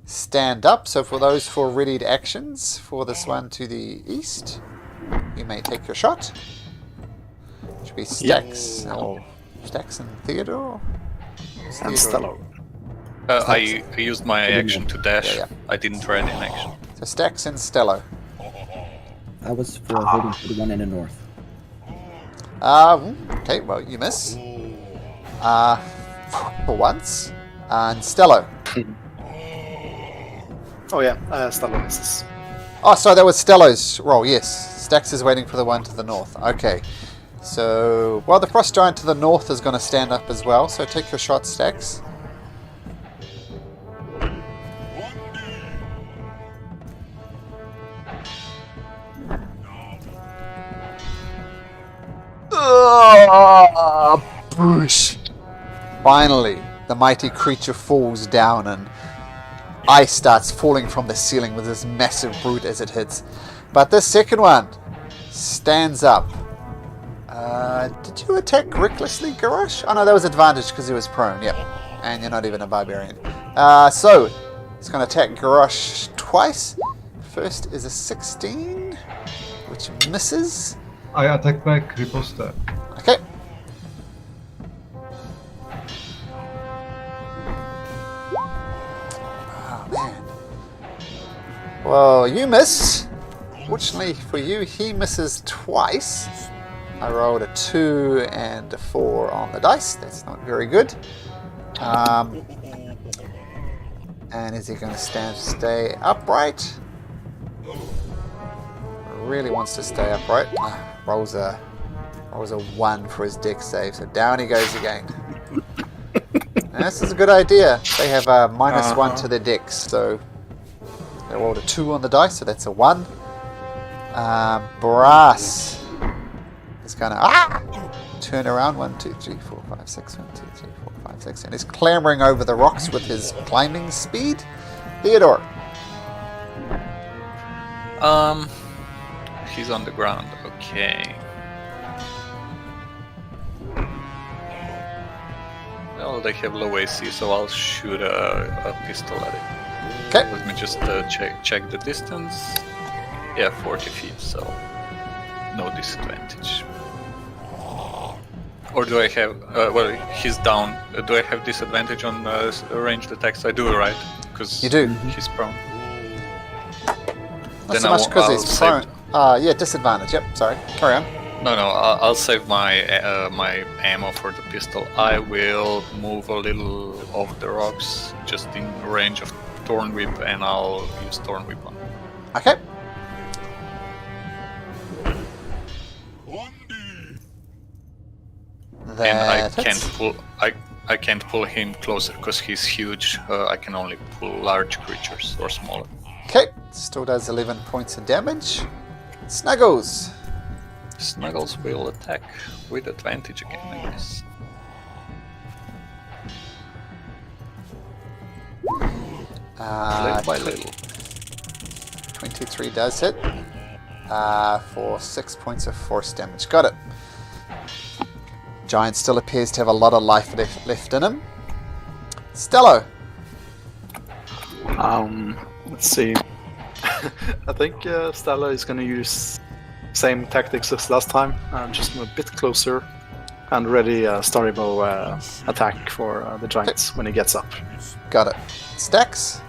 Stand up, so for those 4 readied actions, for this one to the east, you may take your shot. Should be Stax, or Stax and Theodore? And Stello. I used my action to dash. Yeah. I didn't ready an action. So Stax and Stello. I was for holding for the one in the north. Okay, well, you miss. For once. And Stello. Oh yeah, Stella misses. Oh, sorry, that was Stello's roll, yes. Stax is waiting for the one to the north. Okay. So, well, the Frost Giant to the north is going to stand up as well, so take your shot, Stax. Boosh! Finally, the mighty creature falls down and ice starts falling from the ceiling with this massive brute as it hits. But this second one stands up. Did you attack recklessly, Garrosh? Oh no, that was advantage because he was prone, yep. And you're not even a barbarian. So, it's going to attack Garrosh twice. First is a 16, which misses. I attack back, riposte. Okay. Oh man. Well, you miss. Fortunately for you, he misses twice. I rolled a 2 and a 4 on the dice. That's not very good. And is he going to stay upright? Really wants to stay upright. Rolls a 1 for his dex save, so down he goes again. Now, this is a good idea. They have a -1 to their dex, so they rolled a 2 on the dice, so that's a 1. Brass is gonna turn around. 1, 2, 3, 4, 5, 6. 1, 2, 3, 4, 5, 6, and he's clambering over the rocks with his climbing speed. Theodore. He's on the ground. Okay. Well, they have low AC, so I'll shoot a pistol at it. Okay. Let me just check the distance. Yeah, 40 feet, so no disadvantage. Or do I have... well, he's down. Do I have disadvantage on ranged attacks? I do, right? Because You do. he's prone. Not so much because he's prone. Yeah, disadvantage. Yep, sorry. Carry on. No, I'll save my my ammo for the pistol. I will move a little off the rocks, just in range of Thorn Whip, and I'll use Thorn Whip on. Okay. And I That can't hits. pull. I can't pull him closer because he's huge. I can only pull large creatures or smaller. Okay, still does 11 points of damage. Snuggles. Snuggles will attack with advantage again, I guess. Little by little. 23 does hit. For 6 points of force damage. Got it. Giant still appears to have a lot of life left in him. Stello. Let's see. I think Stella is going to use same tactics as last time. Just move a bit closer and ready a starry bow attack for the giants when he gets up. Got it. Stax.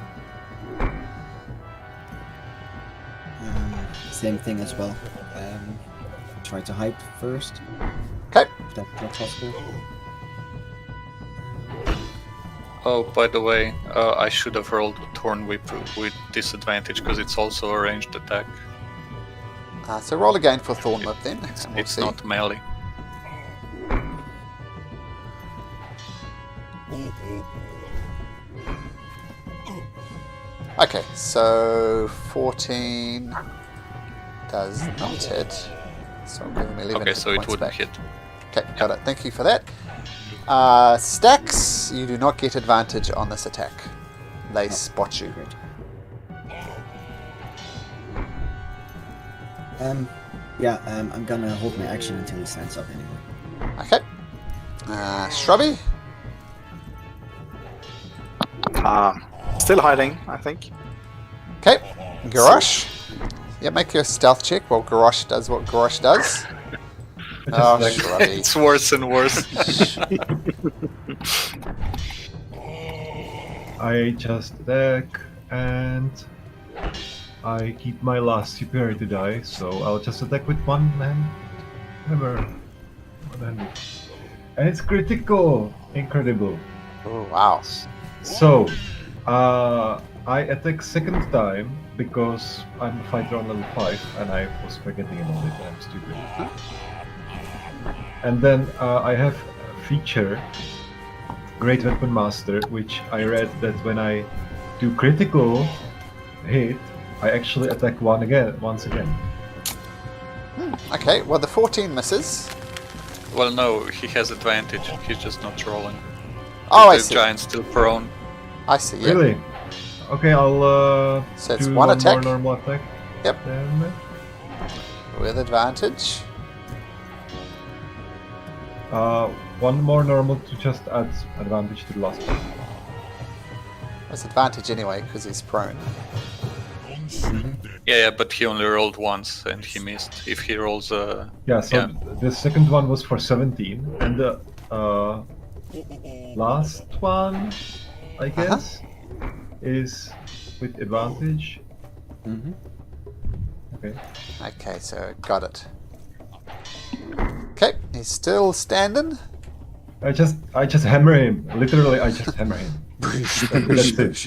Same thing as well. Try to hide first, Okay. if that's possible. Oh, by the way, I should have rolled Thorn Whip with disadvantage because it's also a ranged attack. So roll again for Thorn Whip then. and we'll It's see. not melee. Okay, so 14 does not hit. So I'm giving me 11 Okay, hit so it points wouldn't back. hit. Okay, got it. Thank you for that. Stax, you do not get advantage on this attack. They spot you. I'm gonna hold my action until he stands up anyway. Okay. Shrubby. Still hiding, I think. Okay. Garrosh. Yeah, make your stealth check while Garrosh does what Garrosh does. Oh, Shrubby. It's worse and worse. I just attack and I keep my last superiority die, so I'll just attack with one hand hammer. One-handed. And it's critical! Incredible. Oh, wow. So, I attack second time because I'm a fighter on level 5 and I was forgetting about it and I'm stupid. And then I have a feature, Great Weapon Master, which I read that when I do critical hit, I actually attack once again. Okay, well, the 14 misses. Well, no, he has advantage. He's just not rolling. Oh, I The see. giant's still prone. I see, yeah. Really? Okay, I'll So it's do one one attack? more normal attack. Yep. Then, With advantage. one more normal to just add advantage to the last one. That's advantage anyway, because he's prone. Yeah, but he only rolled once and he missed. If he rolls Yeah, so Yeah. the second one was for 17, and the last one, I guess, is with advantage. Mm-hmm. Okay. Okay, so got it. Okay, he's still standing. I just hammer him. Literally, I just hammer him. That's it.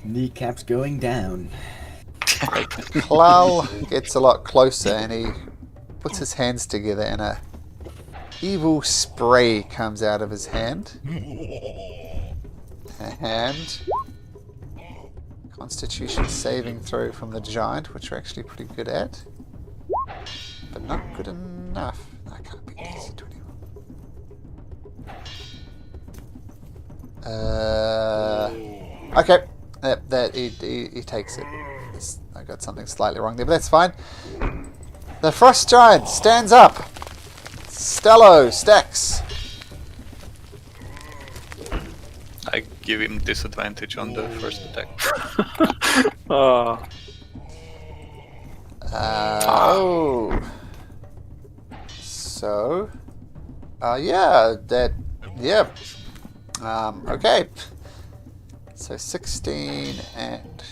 Kneecaps going down. Klal gets a lot closer and he puts his hands together and a evil spray comes out of his hand. And Constitution saving throw from the giant, which we're actually pretty good at. But not good enough. That can't be DC 21. Okay. That he takes it. I got something slightly wrong there, but that's fine. The Frost Giant stands up. Stello stacks. I give him disadvantage on the first attack. Oh. So. Yeah. That. Yeah. Okay. So 16 and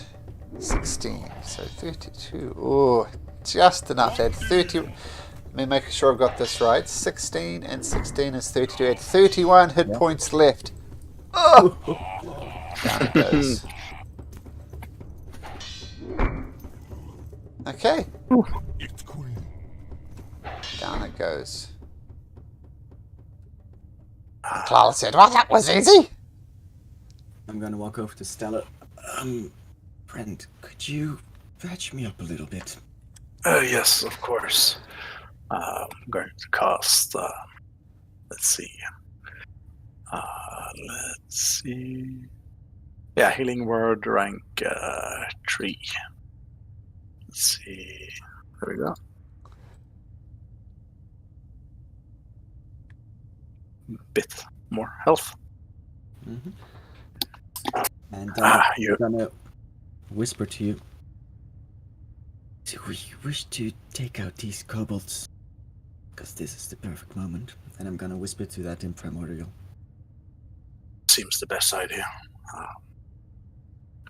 16. So 32. Oh, just enough. Add 30. Let me make sure I've got this right. 16 and 16 is 32. Add 31 hit points left. Oh! Down it goes. Okay. Down it goes. Klal said, well, that was easy. I'm gonna walk over to Stella. Friend, could you fetch me up a little bit? Yes, of course. I'm going to cast. Let's see. Let's see. Yeah, healing word rank 3. Let's see. There we go. Bit more health. Mm-hmm. And You. I'm gonna whisper to you. Do we wish to take out these kobolds? Because this is the perfect moment. And I'm gonna whisper to that in Primordial. Seems the best idea.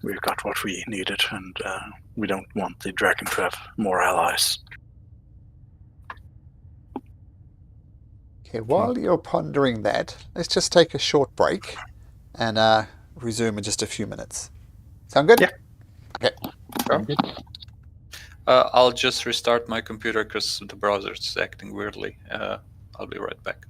We've got what we needed, and we don't want the dragon to have more allies. Okay, while you're pondering that, let's just take a short break and resume in just a few minutes. Sound good? Yeah. Okay. Sure. I'll just restart my computer because the browser's acting weirdly. I'll be right back.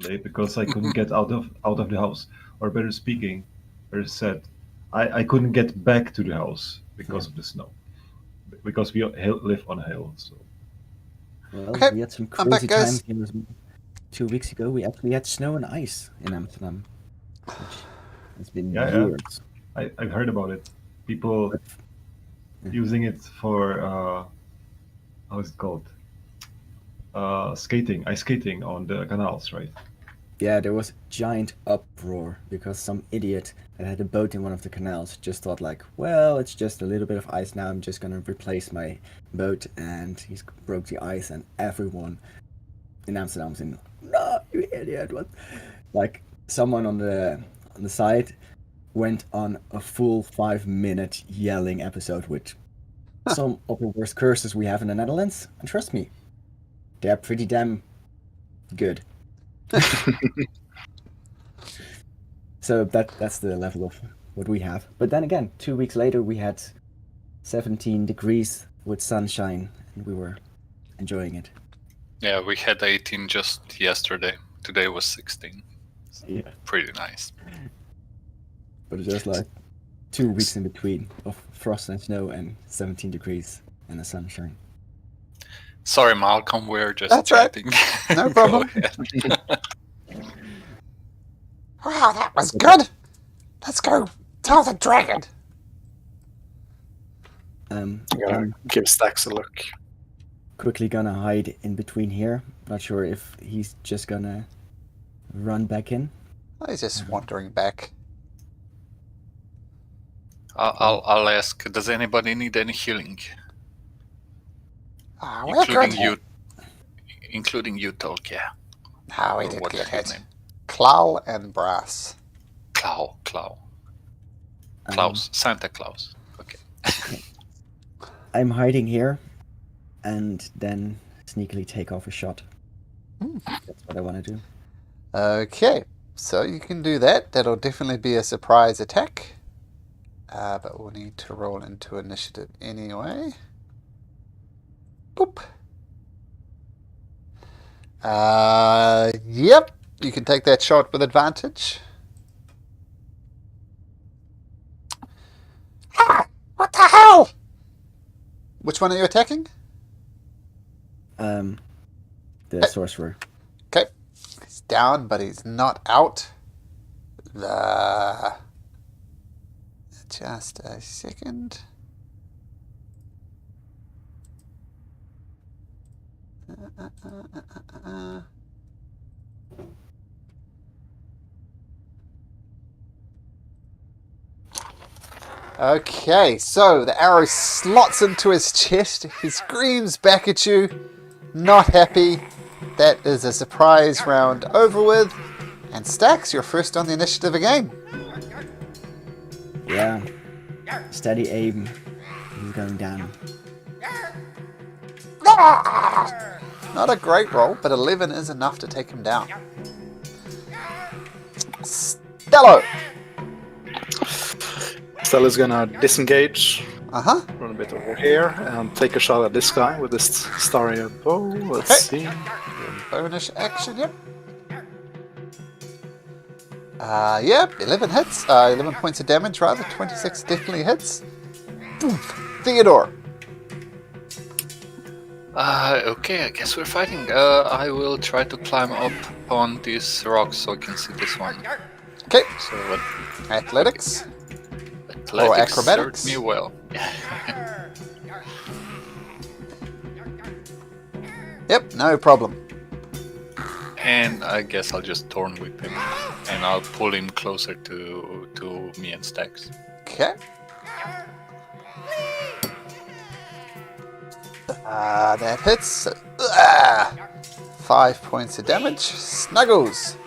yesterday because I couldn't get out of the house, or better speaking, better said, I couldn't get back to the house because of the snow. Because we live on a hill, so. Well, Okay, we had some I'm back, crazy guys. times here as well. 2 weeks ago, we actually had snow and ice in Amsterdam. Which has been Yeah. years. I've heard about it. People using it for how is it called? Skating, ice skating on the canals, right? Yeah, there was a giant uproar because some idiot that had a boat in one of the canals just thought like, well, it's just a little bit of ice now, I'm just gonna replace my boat, and he broke the ice, and everyone in Amsterdam was in, no, you idiot, what? Like, someone on the side went on a full 5-minute yelling episode with some of the worst curses we have in the Netherlands, and trust me, they're pretty damn good. So that's the level of what we have. But then again, 2 weeks later we had 17 degrees with sunshine, and we were enjoying it. Yeah, we had 18 just yesterday. Today was 16. Yeah. Pretty nice. But it's just like 2 weeks in between of frost and snow and 17 degrees and the sunshine. Sorry, Malcolm, we're just That's right. chatting. No Go problem. ahead. Wow, that was good. Let's go tell the dragon. I'm gonna give Stacks a look. Quickly gonna hide in between here. Not sure if he's just gonna run back in. He's just wandering back. I'll ask, does anybody need any healing? We're good. Including you, Tolk, yeah. No, we Or did what's get his hit. name? Clow and Brass. Klaus, Santa Claus. Okay. I'm hiding here, and then sneakily take off a shot. That's what I want to do. Okay, so you can do that. That'll definitely be a surprise attack. But we'll need to roll into initiative anyway. Boop. Yep, you can take that shot with advantage. What the hell? Which one are you attacking? The sorcerer. Okay, he's down, but he's not out. Just a second. Okay, so the arrow slots into his chest. He screams back at you, not happy. That is a surprise round over with. And Stacks, you're first on the initiative again. Yeah. Steady aim. He's going down. Not a great roll, but 11 is enough to take him down. Stello! Stella's gonna disengage, Uh-huh. run a bit over here, and take a shot at this guy with this starry bow. Let's see. Bonus action, yep. Yep, 11 hits. 11 points of damage, rather. 26 definitely hits. Boom. Theodore. Okay, I guess we're fighting. I will try to climb up on this rock so I can see this one. Okay, So what? athletics. Athletics acrobatics? served me well. Yep, no problem. And I guess I'll just Thorn Whip him, and I'll pull him closer to me and Stacks. Okay. That hits. 5 points of damage. Snuggles.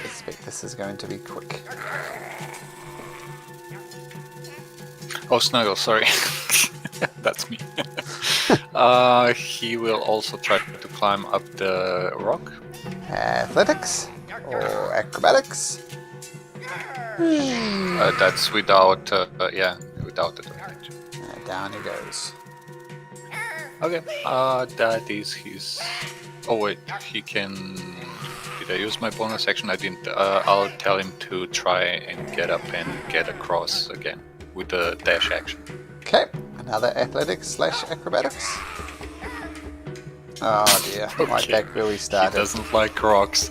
I expect this is going to be quick. Oh, Snuggle, sorry. That's me. He will also try to climb up the rock. Athletics or acrobatics. That's without, without advantage. Down he goes. Okay, that is his... Oh wait, he can Did I use my bonus action? I didn't. I'll tell him to try and get up and get across again with the dash action. Okay, another athletics / acrobatics. Oh dear, right Okay. back where we He started. doesn't like rocks.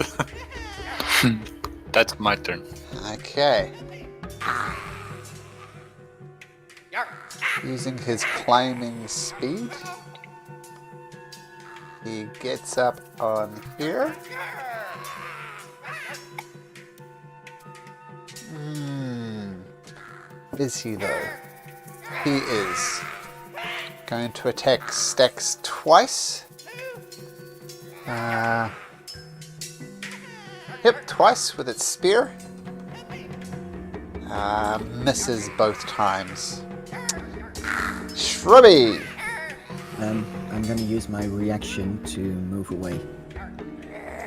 That's my turn. Okay. Using his climbing speed, he gets up on here. Is he though? He is. Going to attack Stax twice. Yep, twice with its spear. Misses both times. Shrubby! I'm gonna use my reaction to move away.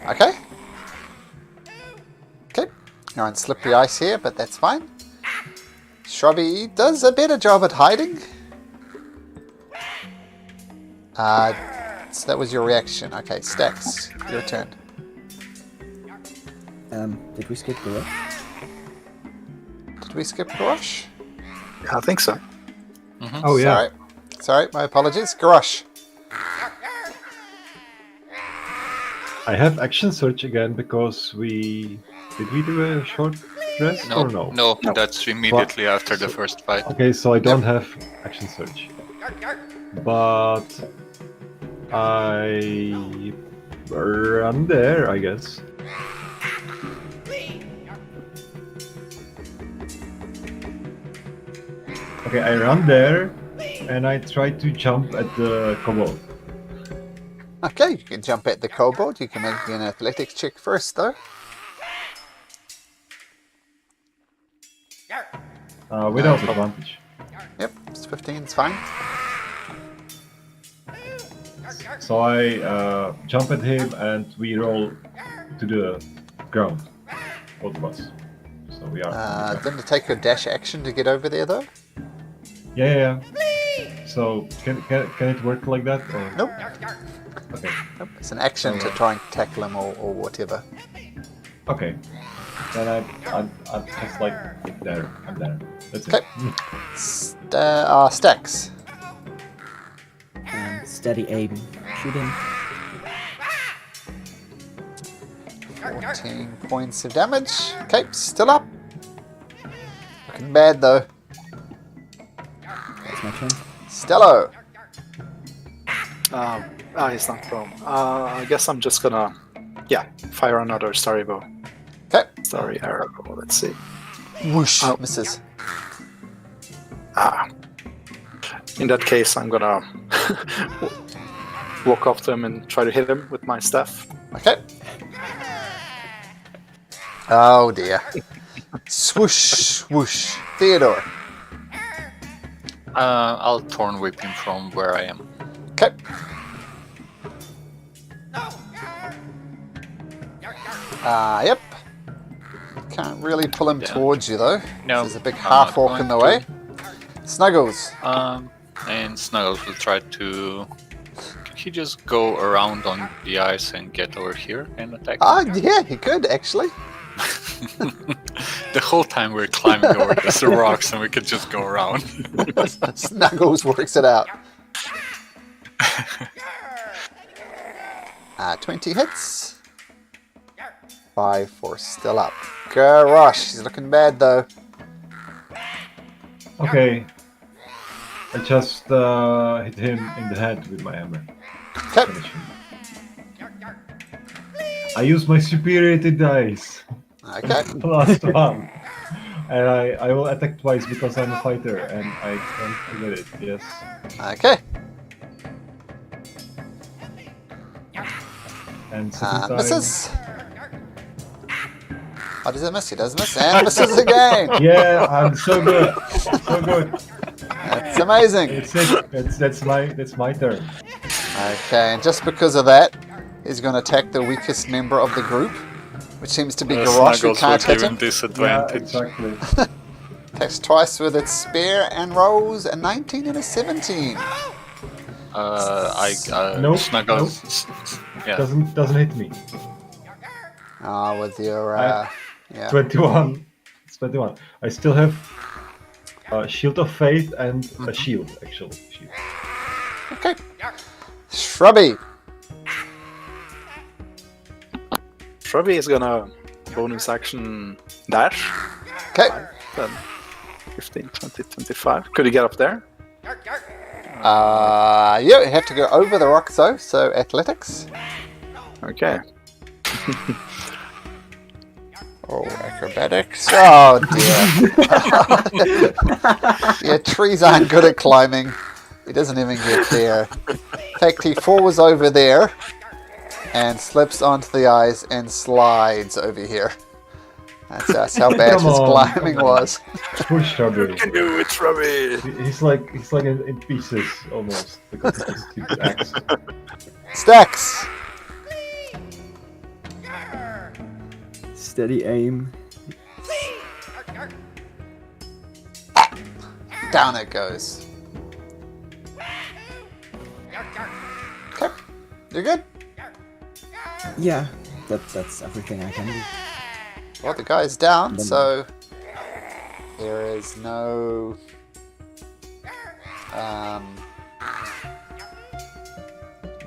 Okay. Okay. You're on slippery ice here, but that's fine. Shrubby does a better job at hiding. So that was your reaction. Okay, Stax, your turn. Did we skip the rush? Did we skip Garrosh? I think so. Oh yeah. Sorry, my apologies. Garrosh. I have action search again because did we do a short rest or no? No, that's immediately after the first fight. Okay, so I don't have action search. But I run there, I guess. Okay, I run there and I try to jump at the kobold. Okay, you can jump at the kobold. You can make an athletics check first, though. Without advantage. Yep, it's 15, it's fine. So I jump at him and we roll to the ground, both of us. So we are. Then to take your dash action to get over there, though. Yeah. So can it work like that? Or? Nope. Okay. Nope. It's an action to try and tackle him or whatever. Okay. Then I'm just like there. I'm there. That's Okay. it. Stax. Steady aim. Shoot him. 14 points of damage. Okay, still up. Looking bad though. That's my turn. Stello. He's not prone. I guess I'm just gonna, fire another starry bow. Okay. Starry arrow. Let's see. Whoosh. Oh. Misses. In that case, I'm gonna walk up to him and try to hit him with my staff. Okay. Oh dear. Swoosh, swoosh. Theodore. I'll Thorn Whip him from where I am. Okay. Yep. Can't really pull him towards you though. No, There's a big I'm half not orc in the going way. Snuggles. And Snuggles will try to... Can he just go around on the ice and get over here and attack? Yeah, he could actually. The whole time we're climbing over the rocks and we could just go around. Snuggles works it out. 20 hits. 5 for still up. Garrosh, he's looking bad though. Okay. I just hit him in the head with my hammer. Okay. Finish him. I use my superiority dice. Okay. Last one. And I will attack twice because I'm a fighter and I can't forget it. Yes. Okay. And second time. Misses. Oh, does it miss? He does miss. And misses again. Yeah, I'm so good. So good. That's amazing. It's it. That's my turn. Okay, and just because of that, he's going to attack the weakest member of the group, which seems to be Garrosh, who Snuggles will can't hit give him him. disadvantage. Yeah, exactly. Attacks twice with its spear and rolls a 19 and a 17. Nope, Snuggles. Yeah. Doesn't hit me. With your yeah. 21. It's 21. I still have Shield of Faith and a shield, actual shield. Okay. Shrubby. Shrubby is gonna bonus action dash. Okay. 10, 15, 20, 25. Could you get up there? Yeah, you have to go over the rock though, so athletics. Okay. Oh, acrobatics. Oh dear. Yeah, trees aren't good at climbing. He doesn't even get there. In fact, he falls over there and slips onto the ice and slides over here. That's how bad his climbing was. Poor Shrubby. You can do it, Shrubby! He's like in pieces almost because of his stupid axe. Stacks. Steady aim. Down it goes. Okay, you're good. Yeah, that's everything I can do. Well, the guy's down, so there is no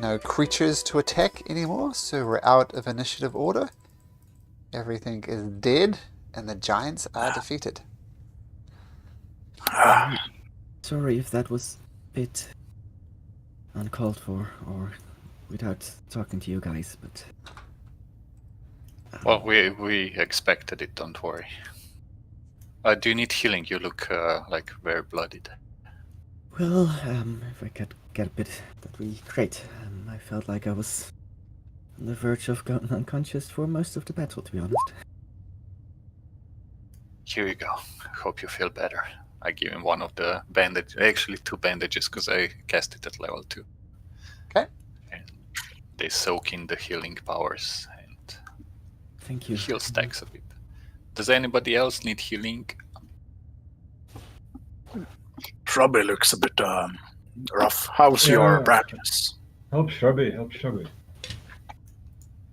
no creatures to attack anymore, so we're out of initiative order. Everything is dead, and the giants are defeated. Sorry if that was a bit uncalled for or without talking to you guys, but Well, we expected it, don't worry. Do you need healing? You look like very bloodied. well, if I could get a bit, that'd be great. I felt like I was on the verge of going unconscious for most of the battle, to be honest. Here you go. Hope you feel better. I give him one of the bandages, actually 2 bandages, because I cast it at level 2. Okay. And they soak in the healing powers and Thank you. heal stacks a bit. Does anybody else need healing? Shrubby looks a bit rough. How's Yeah. your branches? Help Shrubby, help Shrubby.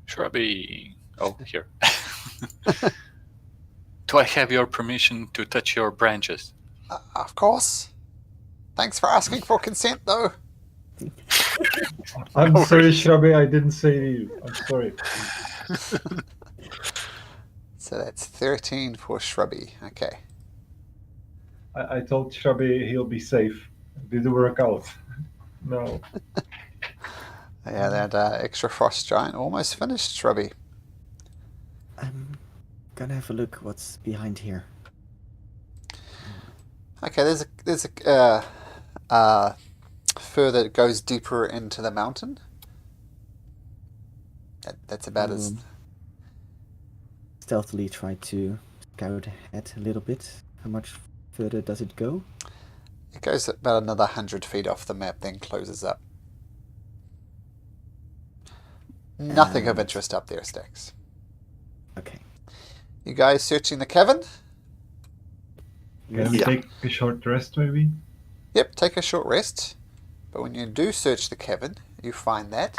Shrubby. Oh, here. Do I have your permission to touch your branches? Of course. Thanks for asking for consent, though. I'm sorry, Shrubby, I didn't say you. I'm sorry. So that's 13 for Shrubby. Okay. I told Shrubby he'll be safe. Didn't work out. No. Yeah, that extra frost giant almost finished Shrubby. I'm gonna have a look what's behind here. Okay, there's a further it goes deeper into the mountain. That's about as Stealthily try to scout ahead a little bit. How much further does it go? it goes about another 100 feet off the map, then closes up. Nothing of interest up there, Stax. Okay. You guys searching the cavern? Can we Yeah. take a short rest, maybe? Yep, take a short rest. But when you do search the cavern, you find that.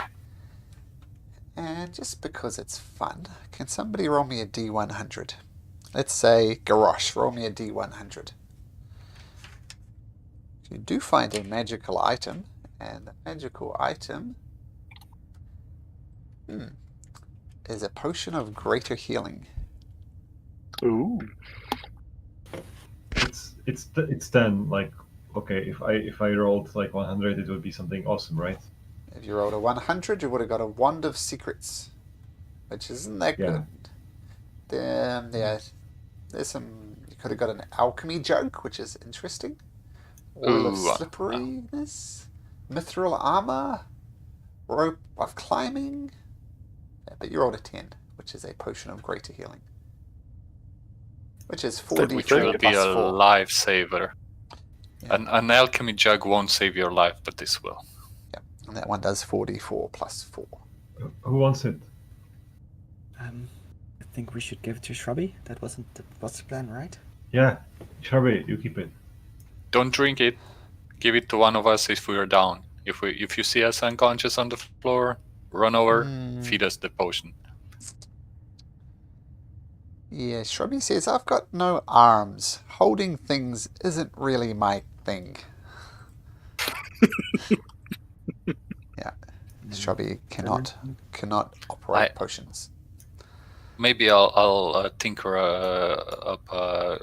And just because it's fun, can somebody roll me a D100? Let's say Garrosh, roll me a D100. You do find a magical item, and the magical item is a potion of greater healing. Ooh. It's then like, okay, if I rolled like 100, it would be something awesome, right? If you rolled a 100, you would have got a Wand of Secrets, which isn't that Yeah. good. There's some. You could have got an alchemy jug, which is interesting. Oil of Ooh, slipperiness, mithril armor, rope of climbing. Yeah, but you rolled a 10, which is a potion of greater healing, which is 4d3 Which will be plus a 4. lifesaver. Yeah. An alchemy jug won't save your life, but this will. And that one does 4d4 plus 4. Who wants it? I think we should give it to Shrubby. That was the plan, right? Yeah, Shrubby, you keep it. Don't drink it. Give it to one of us if we are down. If you see us unconscious on the floor, run over, feed us the potion. Yeah, Shrubby says, I've got no arms. Holding things isn't really my thing. Yeah, Shrubby cannot operate potions. Maybe I'll tinker up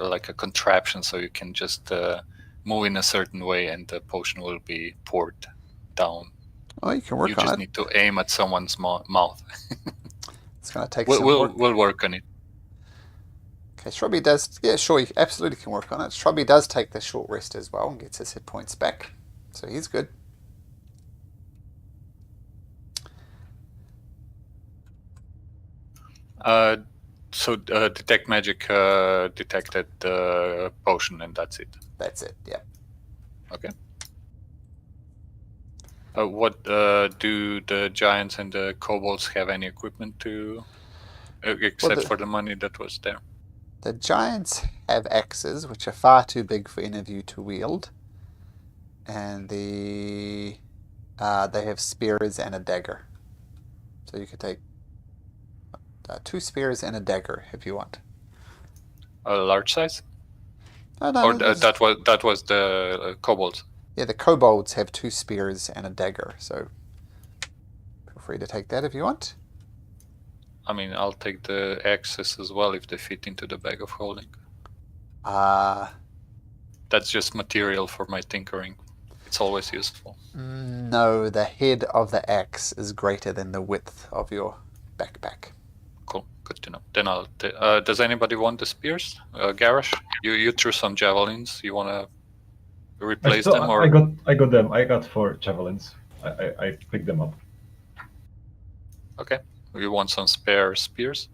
like a contraption so you can just move in a certain way and the potion will be poured down. Oh, you can work You on just it. need to aim at someone's mouth. It's going to take some work. We'll work on it. Okay, Shrubby does... Yeah, sure, you absolutely can work on it. Shrubby does take the short rest as well and gets his hit points back. So he's good. So detect magic detected the potion and that's it. That's it, yeah. Okay. What do the giants and the kobolds have any equipment to, except for the money that was there? The giants have axes, which are far too big for any of you to wield. And they have spears and a dagger. So you could take 2 spears and a dagger if you want. A large size? Oh, no, Or that was the kobolds? Yeah, the kobolds have 2 spears and a dagger, so feel free to take that if you want. I mean, I'll take the axes as well if they fit into the bag of holding. That's just material for my tinkering. It's always useful. No, the head of the axe is greater than the width of your backpack. Cool, good to know. Then I'll. Does anybody want the spears? Garrosh, you threw some javelins. You want to replace them, or I got them. I got 4 javelins. I picked them up. okay? You want some spare spears?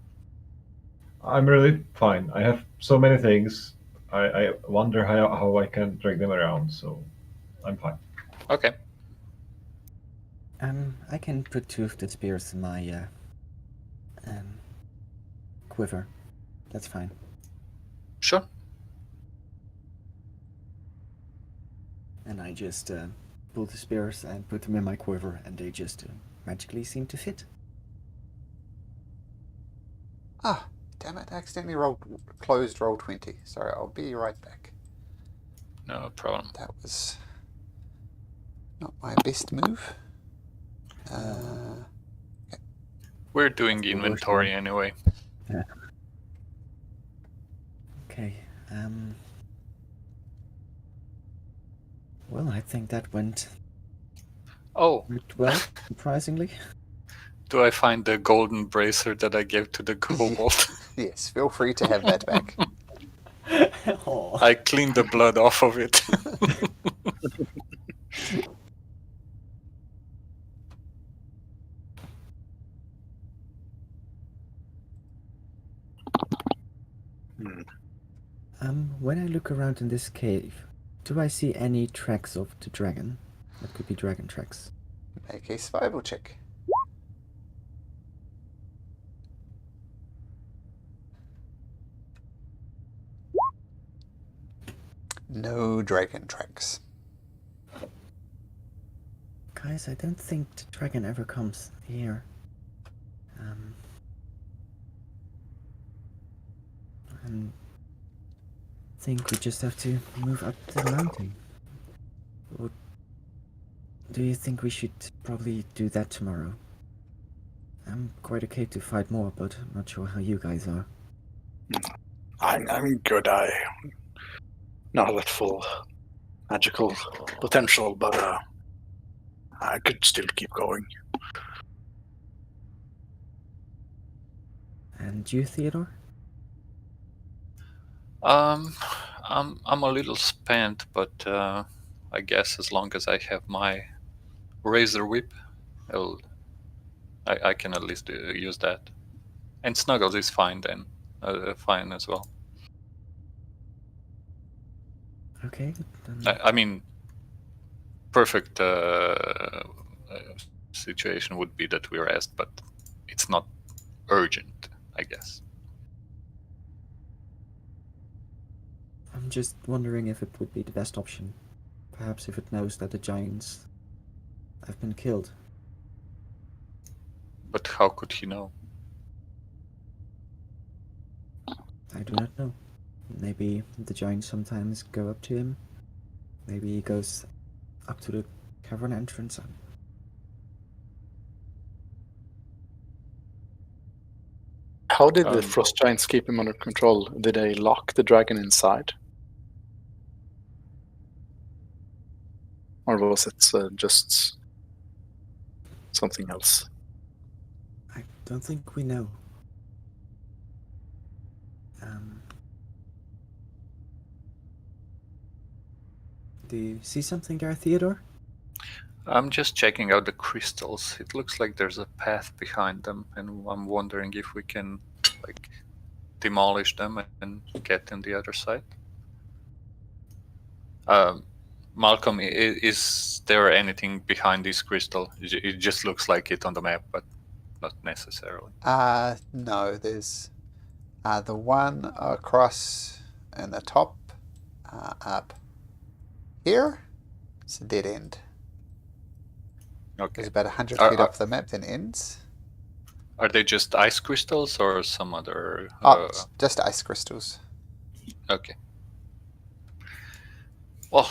I'm really fine. I have so many things. I wonder how I can drag them around. So I'm fine. Okay. I can put 2 of the spears in my quiver. That's fine. Sure. And I just pull the spears and put them in my quiver, and they just magically seem to fit. Ah, damn it, I accidentally closed roll 20. Sorry, I'll be right back. No problem. That was not my best move. We're doing inventory anyway. Yeah. Okay. Well, I think that went Oh, well, surprisingly. do I find the golden bracer that I gave to the kobold? Yes, feel free to have that back. Oh. I cleaned the blood off of it. When I look around in this cave, do I see any tracks of the dragon? That could be dragon tracks. Make a survival check. No dragon tracks. Guys, I don't think the dragon ever comes here. I think we just have to move up the mountain. Do you think we should probably do that tomorrow? I'm quite okay to fight more, but I'm not sure how you guys are. I'm good. I not at full magical potential, but I could still keep going. And you, Theodore? I'm a little spent, but I guess as long as I have my razor whip, I can at least use that. And Snuggles is fine then, fine as well. Okay. Then... I mean, perfect situation would be that we rest, but it's not urgent, I guess. I'm just wondering if it would be the best option. Perhaps if it knows that the giants have been killed. But how could he know? I do not know. Maybe the giants sometimes go up to him. Maybe he goes up to the cavern entrance. How did the Um, frost giants keep him under control? Did they lock the dragon inside? Or was it just something else? I don't think we know. Do you see something there, Theodore? I'm just checking out the crystals. It looks like there's a path behind them, and I'm wondering if we can like demolish them and get in the other side. Malcolm, is there anything behind this crystal? It just looks like it on the map, but not necessarily. No, there's the one across in the top up here. It's a dead end. Okay. It's about 100 Are- feet are- off the map, then ends. Are they just ice crystals or some other? It's just ice crystals. Okay. Well,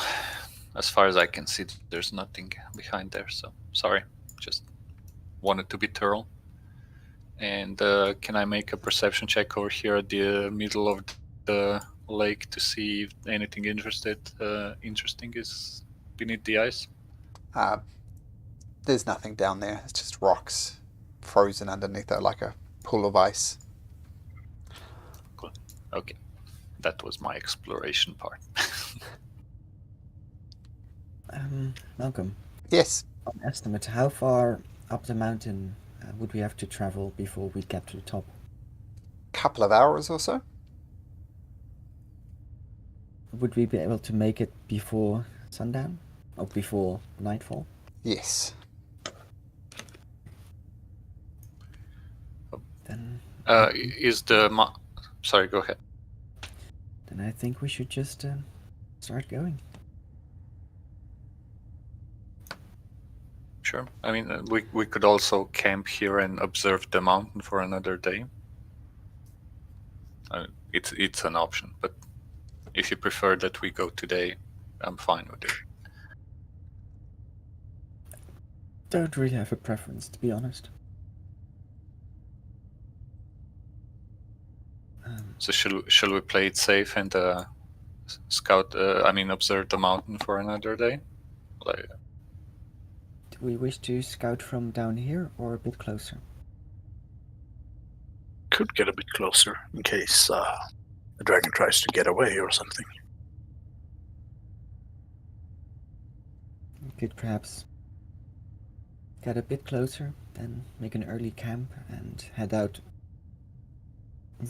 as far as I can see, there's nothing behind there. So sorry, just wanted to be thorough. And can I make a perception check over here at the middle of the lake to see if anything interesting is beneath the ice? There's nothing down there. It's just rocks frozen underneath it like a pool of ice. Cool. Okay, that was my exploration part. Malcolm, Yes. on estimate, how far up the mountain would we have to travel before we get to the top? Couple of hours or so. Would we be able to make it before sundown? Or before nightfall? Yes. Then Is the sorry? Go ahead. then I think we should just start going. Sure. I mean, we could also camp here and observe the mountain for another day. It's an option, but if you prefer that we go today, I'm fine with it. Don't really have a preference, to be honest. So shall we play it safe and observe the mountain for another day? Like, Do we wish to scout from down here or a bit closer? Could get a bit closer in case the dragon tries to get away or something. We could perhaps get a bit closer, then make an early camp and head out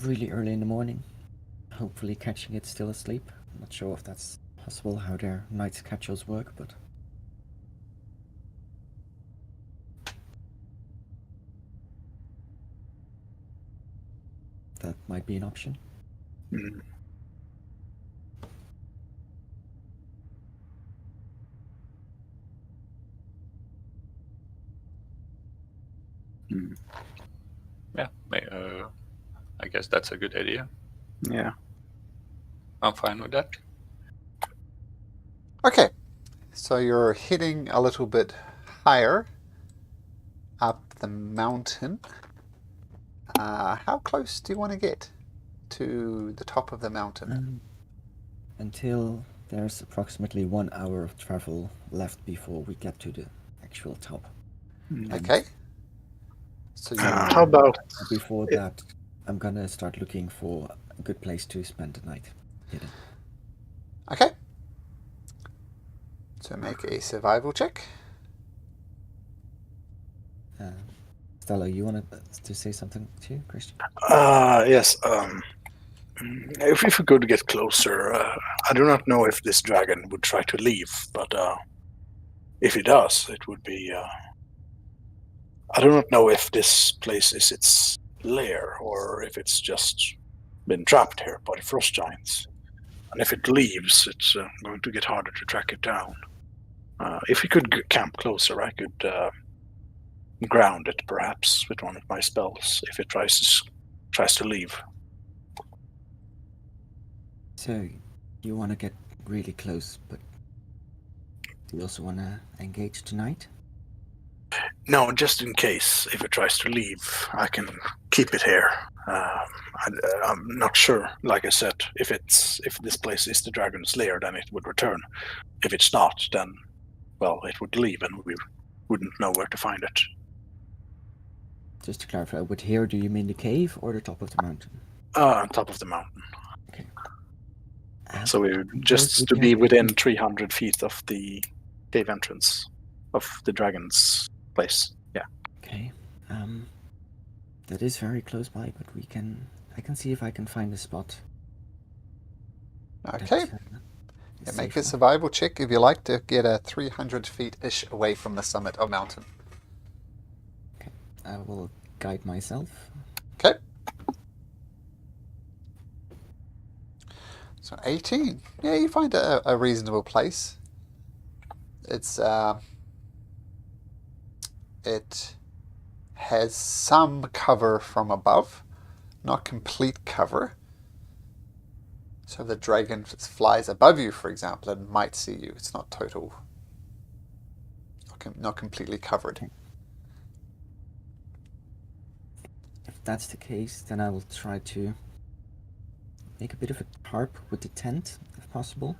really early in the morning, hopefully catching it still asleep. I'm not sure if that's possible, how their night schedules work, but that might be an option. Mm. Mm. yeah, I guess that's a good idea. Yeah. I'm fine with that. Okay. So you're heading a little bit higher up the mountain. How close do you want to get to the top of the mountain? Until there's approximately 1 hour of travel left before we get to the actual top. Okay. So you How about Before that, I'm gonna start looking for a good place to spend the night hidden. Okay. So make a survival check. Stella, you wanted to say something too, Christian? yes. If we could get closer, I do not know if this dragon would try to leave, but if he does, it would be. I do not know if this place is its lair or if it's just been trapped here by the frost giants. And if it leaves, it's going to get harder to track it down. If we could camp closer, I could ground it perhaps with one of my spells if it tries to leave. So, you want to get really close, but do you also want to engage tonight? No, just in case if it tries to leave, I can keep it here. I'm not sure. Like I said, if this place is the dragon's lair, then it would return. If it's not, then well, it would leave, and we wouldn't know where to find it. Just to clarify, with here, do you mean the cave or the top of the mountain? On top of the mountain. Okay. So we just to be within 300 feet of the cave entrance of the dragon's place. Yeah. Okay. That is very close by, but I can see if I can find a spot. Okay. that, Yeah, is make a safer. survival check if you like to get a 300 feet-ish away from the summit of mountain. I will guide myself. Okay. So 18. Yeah, you find a reasonable place. It has some cover from above, not complete cover. So if the dragon flies above you, for example, it might see you. It's not total, not completely covered. Okay. If that's the case, then I will try to make a bit of a tarp with the tent, if possible,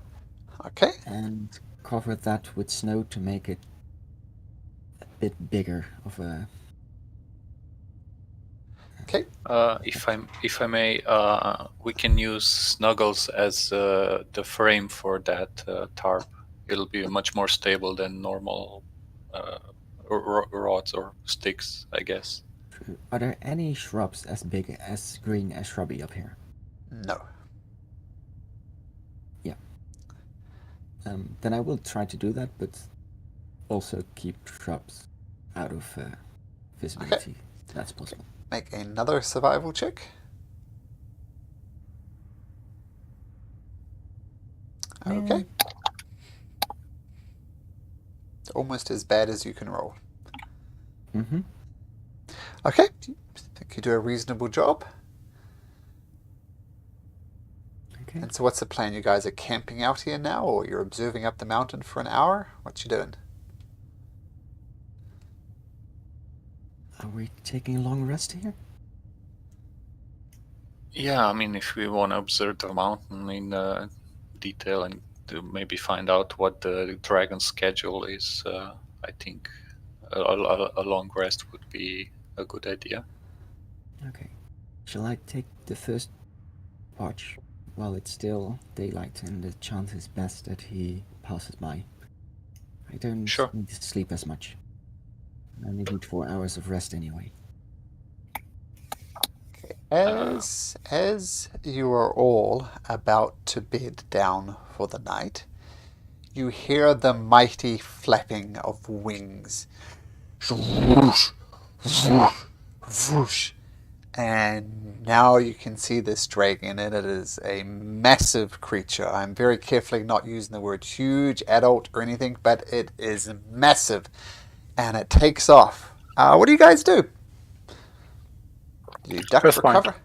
Okay. and cover that with snow to make it a bit bigger of a... Okay. If I may, we can use Snuggles as the frame for that tarp. It'll be much more stable than normal rods or sticks, I guess. Are there any shrubs as big as green as shrubby up here? No. Then I will try to do that, but also keep shrubs out of visibility. If that's possible. Make another survival check. Okay. Almost as bad as you can roll. Mm-hmm. Okay. I think you do a reasonable job. Okay. And so what's the plan? You guys are camping out here now, or you're observing up the mountain for an hour? What you doing? Are we taking a long rest here? Yeah, I mean, if we want to observe the mountain in detail and to maybe find out what the dragon's schedule is, I think a long rest would be a good idea. Okay. Shall I take the first watch while it's still daylight and the chance is best that he passes by? I don't Sure. need to sleep as much. I only need 4 hours of rest anyway. Okay. As you are all about to bed down for the night, you hear the mighty flapping of wings. Swoosh, swoosh, swoosh. And now you can see this dragon, and it is a massive creature. I'm very carefully not using the word huge, adult, or anything, but it is massive. And it takes off. What do you guys do? Do you duck First for point. cover?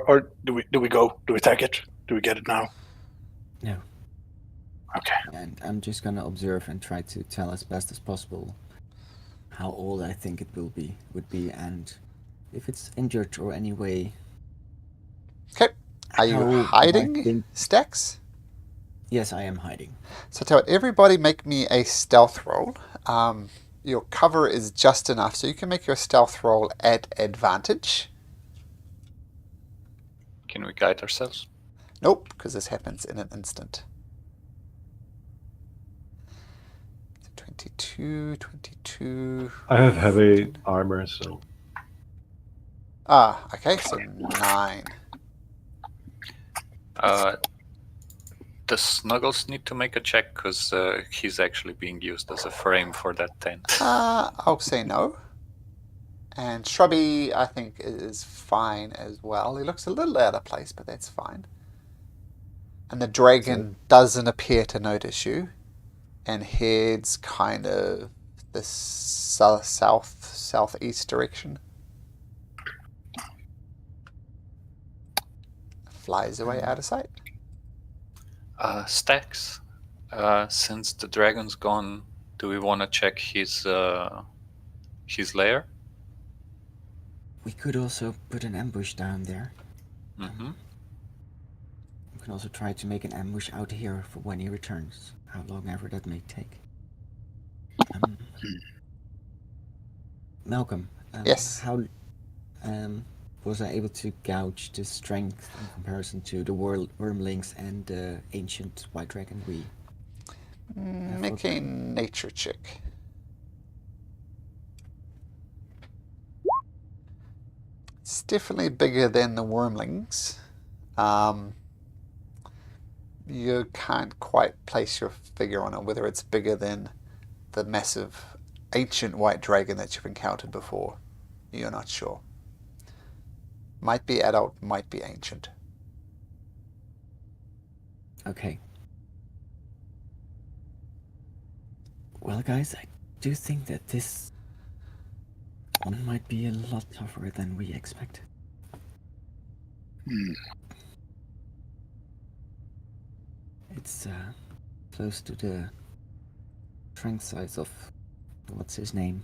Or do we go? Do we take it? Do we get it now? No. Okay. And I'm just gonna observe and try to tell as best as possible how old I think it would be, and if it's injured or any way. Okay. Are you How old I hiding, think- Stax? Yes, I am hiding. So tell everybody make me a stealth roll. Your cover is just enough, so you can make your stealth roll at advantage. Can we guide ourselves? Nope, because this happens in an instant. 22, 22. I have heavy armor, so Okay, so 9. Does Snuggles need to make a check because he's actually being used as a frame for that tent? I'll say no. And Shrubby, I think, is fine as well. He looks a little out of place, but that's fine. And the dragon doesn't appear to notice you, and heads kind of the southeast direction. flies away out of sight. Stacks. Since the dragon's gone, do we want to check his lair? We could also put an ambush down there. Mm-hmm. We can also try to make an ambush out here for when he returns, how long ever that may take. Malcolm, Yes. How was I able to gauge the strength in comparison to the wormlings and the ancient white dragon we... Make a nature check. It's definitely bigger than the wormlings. You can't quite place your figure on it, whether it's bigger than the massive ancient white dragon that you've encountered before. You're not sure. Might be adult, might be ancient. Okay. Well, guys, I do think that this one might be a lot tougher than we expected. It's close to the strength size of what's his name?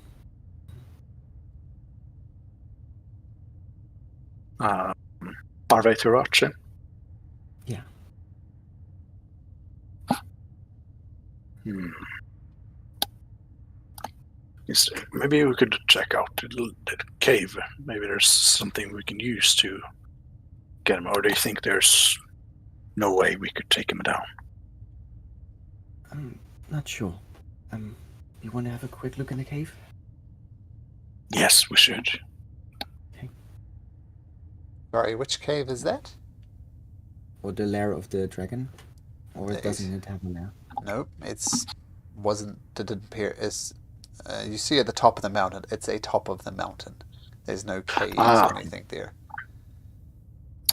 Parvetirache. Yeah. Maybe we could check out the cave. Maybe there's something we can use to get him. Or do you think there's no way we could take him down? I'm not sure. You want to have a quick look in the cave? Yes, we should. Sorry, which cave is that? Or the lair of the dragon? Or There doesn't it have a lair? Nope, didn't appear as... you see at the top of the mountain, it's a top of the mountain. There's no caves or anything there.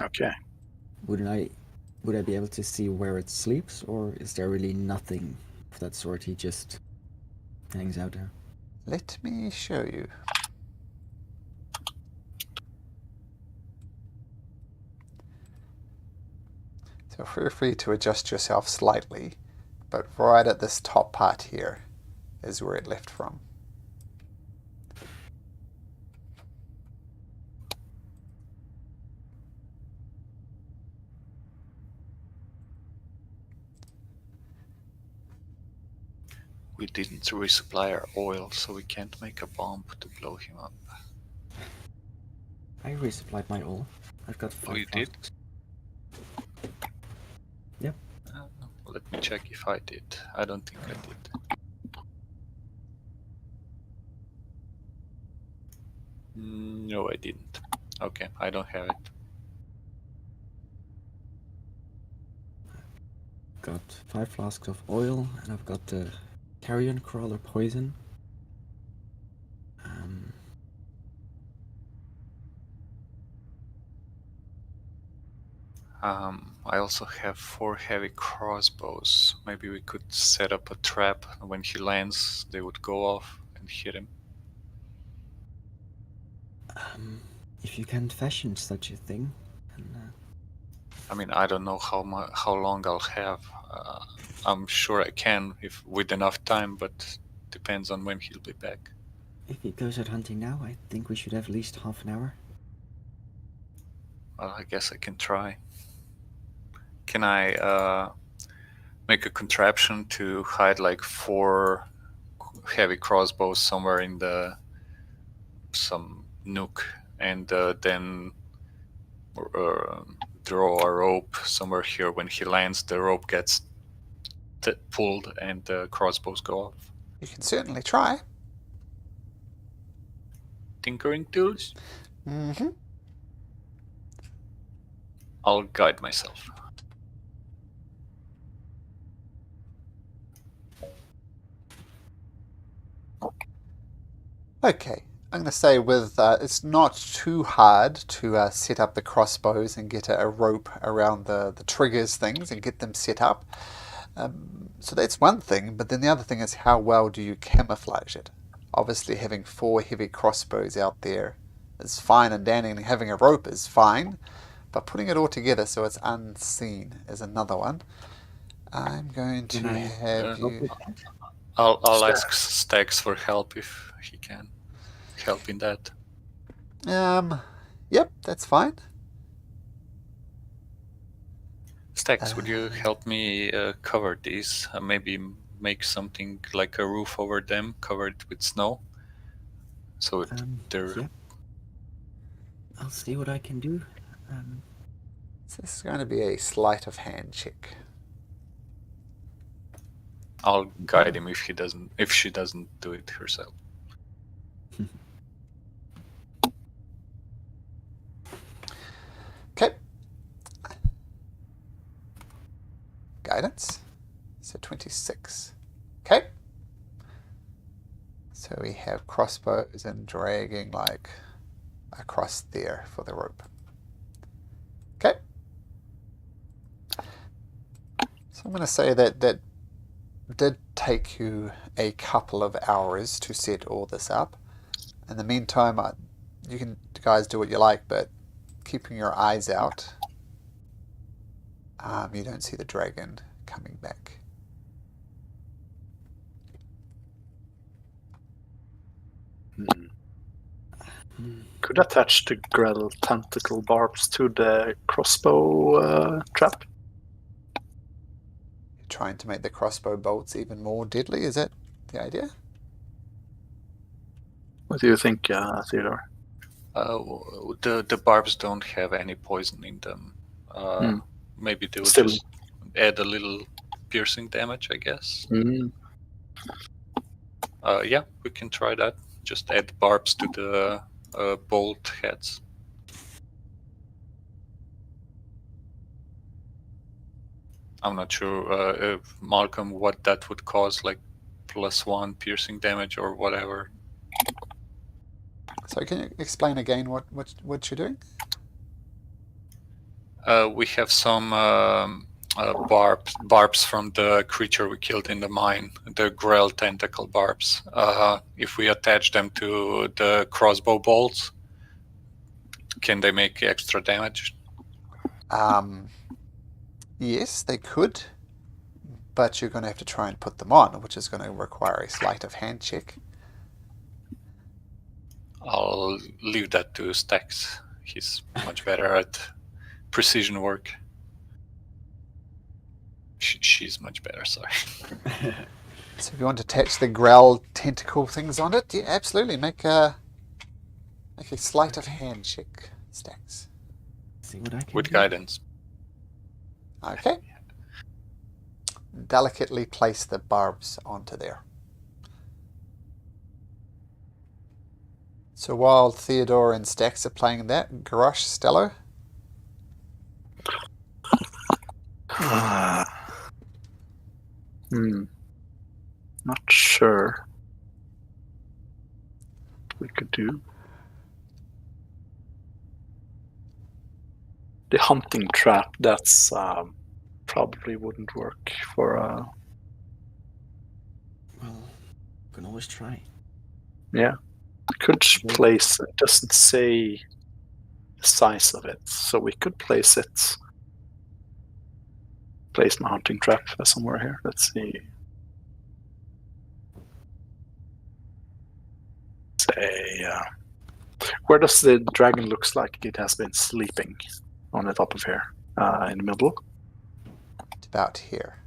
Okay. Would I be able to see where it sleeps, or is there really nothing of that sort? He just hangs out there. Let me show you. So feel free to adjust yourself slightly, but right at this top part here is where it left from. We didn't resupply our oil, so we can't make a bomb to blow him up. I resupplied my oil. I've got 5 you did? flasks. Yep. Let me check if I did. I don't think I did. No, I didn't. Okay, I don't have it. Got 5 flasks of oil, and I've got the carrion crawler poison. I also have 4 heavy crossbows. Maybe we could set up a trap. When he lands, they would go off and hit him. If you can fashion such a thing, and, I mean, I don't know how long I'll have. I'm sure I can if with enough time, but depends on when he'll be back. if he goes out hunting now, I think we should have at least half an hour. Well, I guess I can try. Can I make a contraption to hide like 4 heavy crossbows somewhere in some nook, and then draw a rope somewhere here? When he lands, the rope gets pulled and the crossbows go off. You can certainly try. Tinkering tools? Mm-hmm. I'll guide myself. Okay, I'm going to say with it's not too hard to set up the crossbows and get a rope around the triggers things and get them set up. So that's one thing, but then the other thing is how well do you camouflage it? Obviously having 4 heavy crossbows out there is fine and dandy, and having a rope is fine, but putting it all together so it's unseen is another one. I'm going to Can I have help you. with that? I'll ask Stax for help if he can help in that. Yep, that's fine. Stax, would you help me cover these? Maybe make something like a roof over them, covered with snow, so they're. Yeah. I'll see what I can do. So this is going to be a sleight of hand check. I'll guide him if she doesn't do it herself. Okay. Guidance. So 26. Okay. So we have crossbows and dragging like across there for the rope. Okay. So I'm going to say that did take you a couple of hours to set all this up. In the meantime, you can guys do what you like, but keeping your eyes out, you don't see the dragon coming back. Could attach the Gradle tentacle barbs to the crossbow trap. Trying to make the crossbow bolts even more deadly, is that the idea? What do you think, Theodore? The barbs don't have any poison in them. Maybe they would Still. just add a little piercing damage, I guess. Yeah, we can try that. Just add barbs to the bolt heads. I'm not sure, Malcolm, what that would cause, like +1 piercing damage or whatever. So can you explain again what you're doing? We have some barbs from the creature we killed in the mine, the Grell tentacle barbs. If we attach them to the crossbow bolts, can they make extra damage? Yes, they could, but you're going to have to try and put them on, which is going to require a sleight of hand check. I'll leave that to Stax. He's much better at precision work. She's much better, sorry. So if you want to attach the Grell tentacle things on it, yeah, absolutely. Make a sleight of hand check, Stax. See what I can With do. guidance. Okay. Delicately place the barbs onto there. So while Theodore and Stax are playing that, Garrosh, Stello? Not sure what we could do. The hunting trap, that's probably wouldn't work for Well, we can always try. yeah. Could place it, doesn't say the size of it, so we could place my hunting trap somewhere here. Let's see. Say, where does the dragon looks like it has been sleeping? On the top of here, in the middle. It's about here.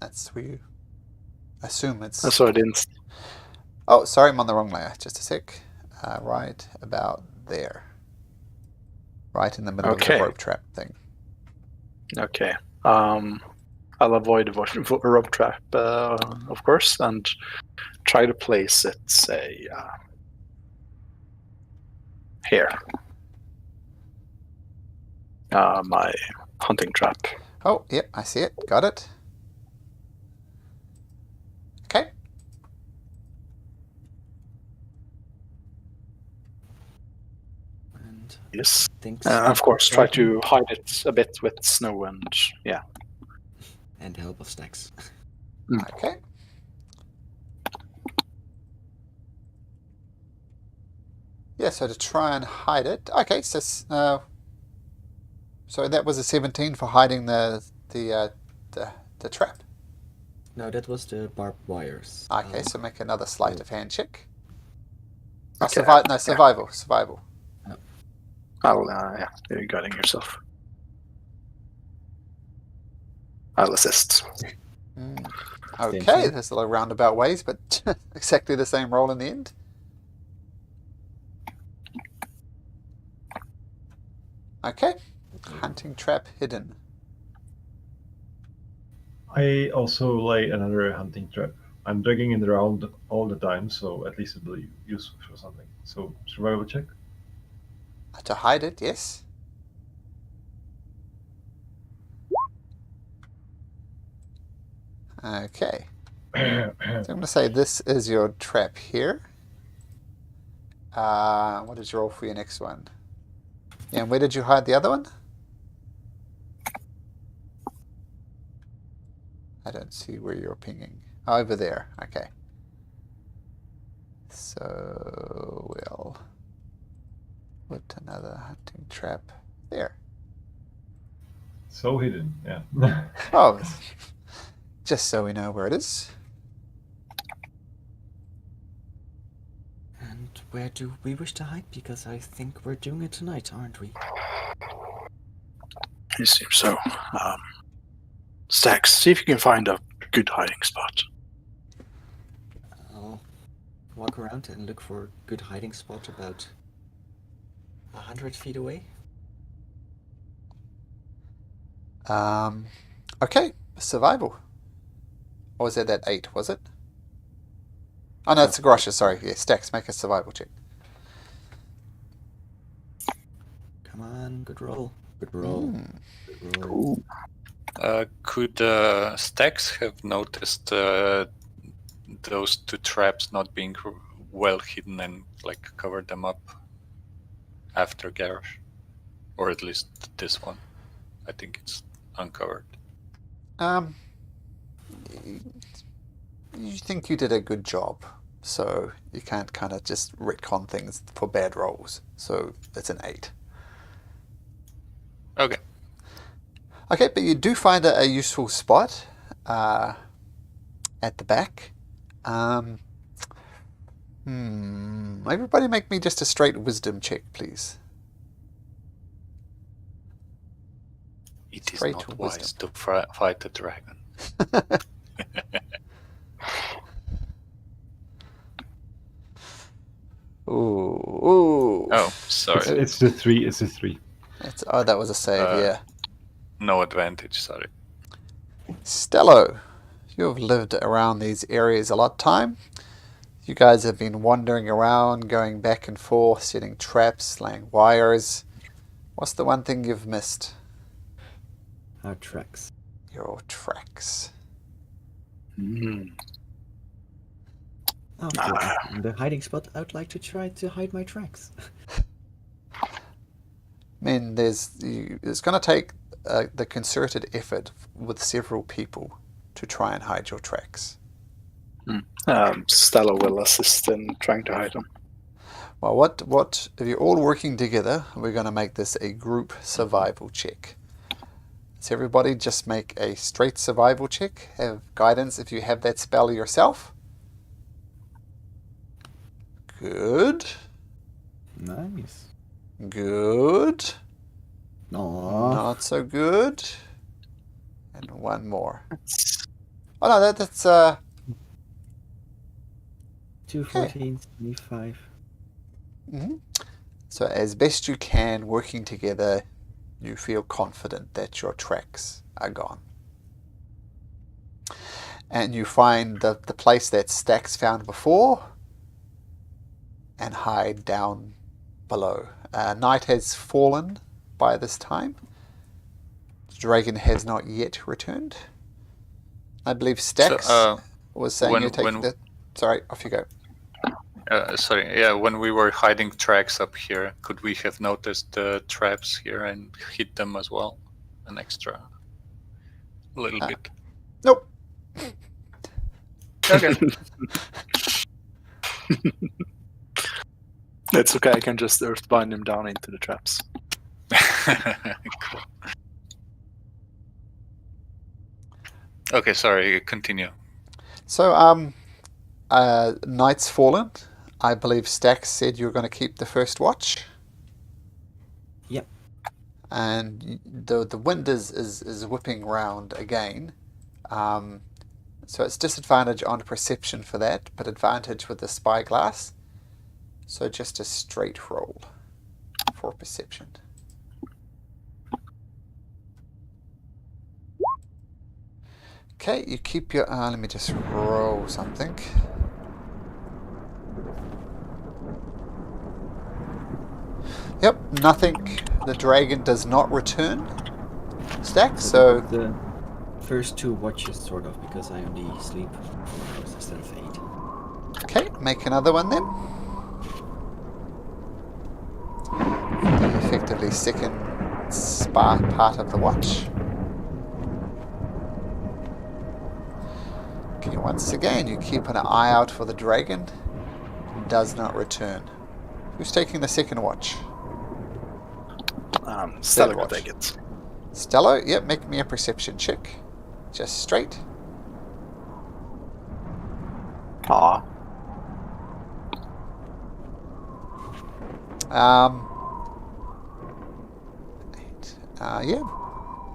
That's where you assume it's... So I didn't. Oh, sorry, I'm on the wrong layer. Just a sec. Right about there. Right in the middle of the rope trap thing. Okay. I'll avoid the rope trap, of course, and try to place it, say, here. My hunting trap. Oh, yep, I see it. Got it. Okay. And Yes. things Of course, try to hide it a bit with snow and, yeah. and help of Stax. Okay. Yeah, so to try and hide it. Okay, so so that was a 17 for hiding the trap. No, that was the barbed wires. Okay, so make another sleight of hand check. Okay, Survival. You're guiding yourself. I'll assist. Okay, thing. there's a little roundabout ways, but exactly the same roll in the end. Okay, hunting trap hidden. I also lay another hunting trap. I'm dragging it around all the time, so at least it will be useful for something. So, survival check. To hide it, yes. Okay. So I'm going to say this is your trap here. What did you roll for your next one? Yeah, and where did you hide the other one? I don't see where you're pinging. Oh, over there. Okay. So we'll put another hunting trap there. So hidden, yeah. Oh, just so we know where it is. And where do we wish to hide? Because I think we're doing it tonight, aren't we? It seems so. Stax, see if you can find a good hiding spot. I'll walk around and look for a good hiding spot about 100 feet away. Okay, survival. Or was it that 8, was it? Oh no, it's a Grosha, sorry. Yeah, Stax, make a survival check. Come on, good roll. Good roll. Good roll. Ooh. Could Stax have noticed those 2 traps not being well hidden and like covered them up after Garrosh? Or at least this one. I think it's uncovered. You think you did a good job, so you can't kind of just retcon things for bad rolls. So it's an 8. Okay. Okay, but you do find a useful spot at the back. Everybody make me just a straight wisdom check, please. It is Straight not to wise wisdom. to fight a dragon. Ooh. Oh, sorry. It's the 3. It's the 3. That was a save, yeah. No advantage, sorry. Stello, you have lived around these areas a lot of time. You guys have been wandering around, going back and forth, setting traps, laying wires. What's the one thing you've missed? Our tracks. Your tracks. Oh, the hiding spot. I would like to try to hide my tracks. I mean, it's going to take the concerted effort with several people to try and hide your tracks. Stella will assist in trying to hide them. Well, what if you're all working together, we're going to make this a group survival check. So everybody just make a straight survival check. Have guidance if you have that spell yourself. Good. Nice. Good. Aww. Not so good. And one more. Oh no, that's 2 14, 25. So as best you can, working together, you feel confident that your tracks are gone. And you find the place that Stax found before and hide down below. Night has fallen by this time. The dragon has not yet returned. I believe Stax was saying you're taking the... Sorry, off you go. Sorry, yeah, when we were hiding tracks up here, could we have noticed the traps here and hit them as well? An extra little bit. Nope. Okay. It's okay, I can just earthbind him down into the traps. Cool. Okay, sorry, continue. So, night's fallen. I believe Stax said you were going to keep the first watch. Yep. And the wind is whipping round again. So it's disadvantage on perception for that, but advantage with the spyglass. So just a straight roll for perception. Okay, you keep your... let me just roll something. Yep, nothing. The dragon does not return. Stack, so... The first 2 watches, sort of, because I only sleep 4 hours instead of 8. Okay, make another one then. The effectively second part of the watch. Okay, once again, you keep an eye out for the dragon. Does not return. Who's taking the second watch? Stella will watch. take it. Stella? Yep, make me a perception check. Just straight. Ah. Yeah,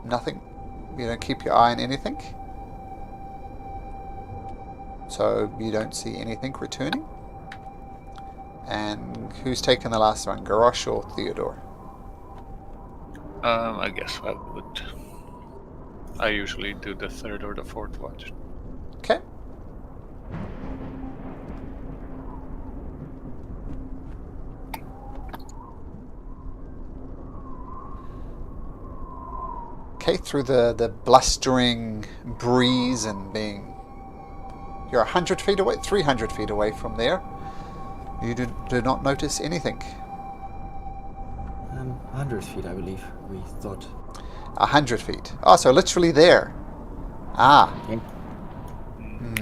nothing. You don't keep your eye on anything. So you don't see anything returning. And who's taken the last one, Garrosh or Theodore? I guess I would. I usually do the 3rd or the 4th watch. Okay. Okay, through the blustering breeze and being... You're 100 feet away, 300 feet away from there. You do not notice anything. 100 feet, I believe, we thought. 100 feet. Oh, so literally there. Ah. Yeah,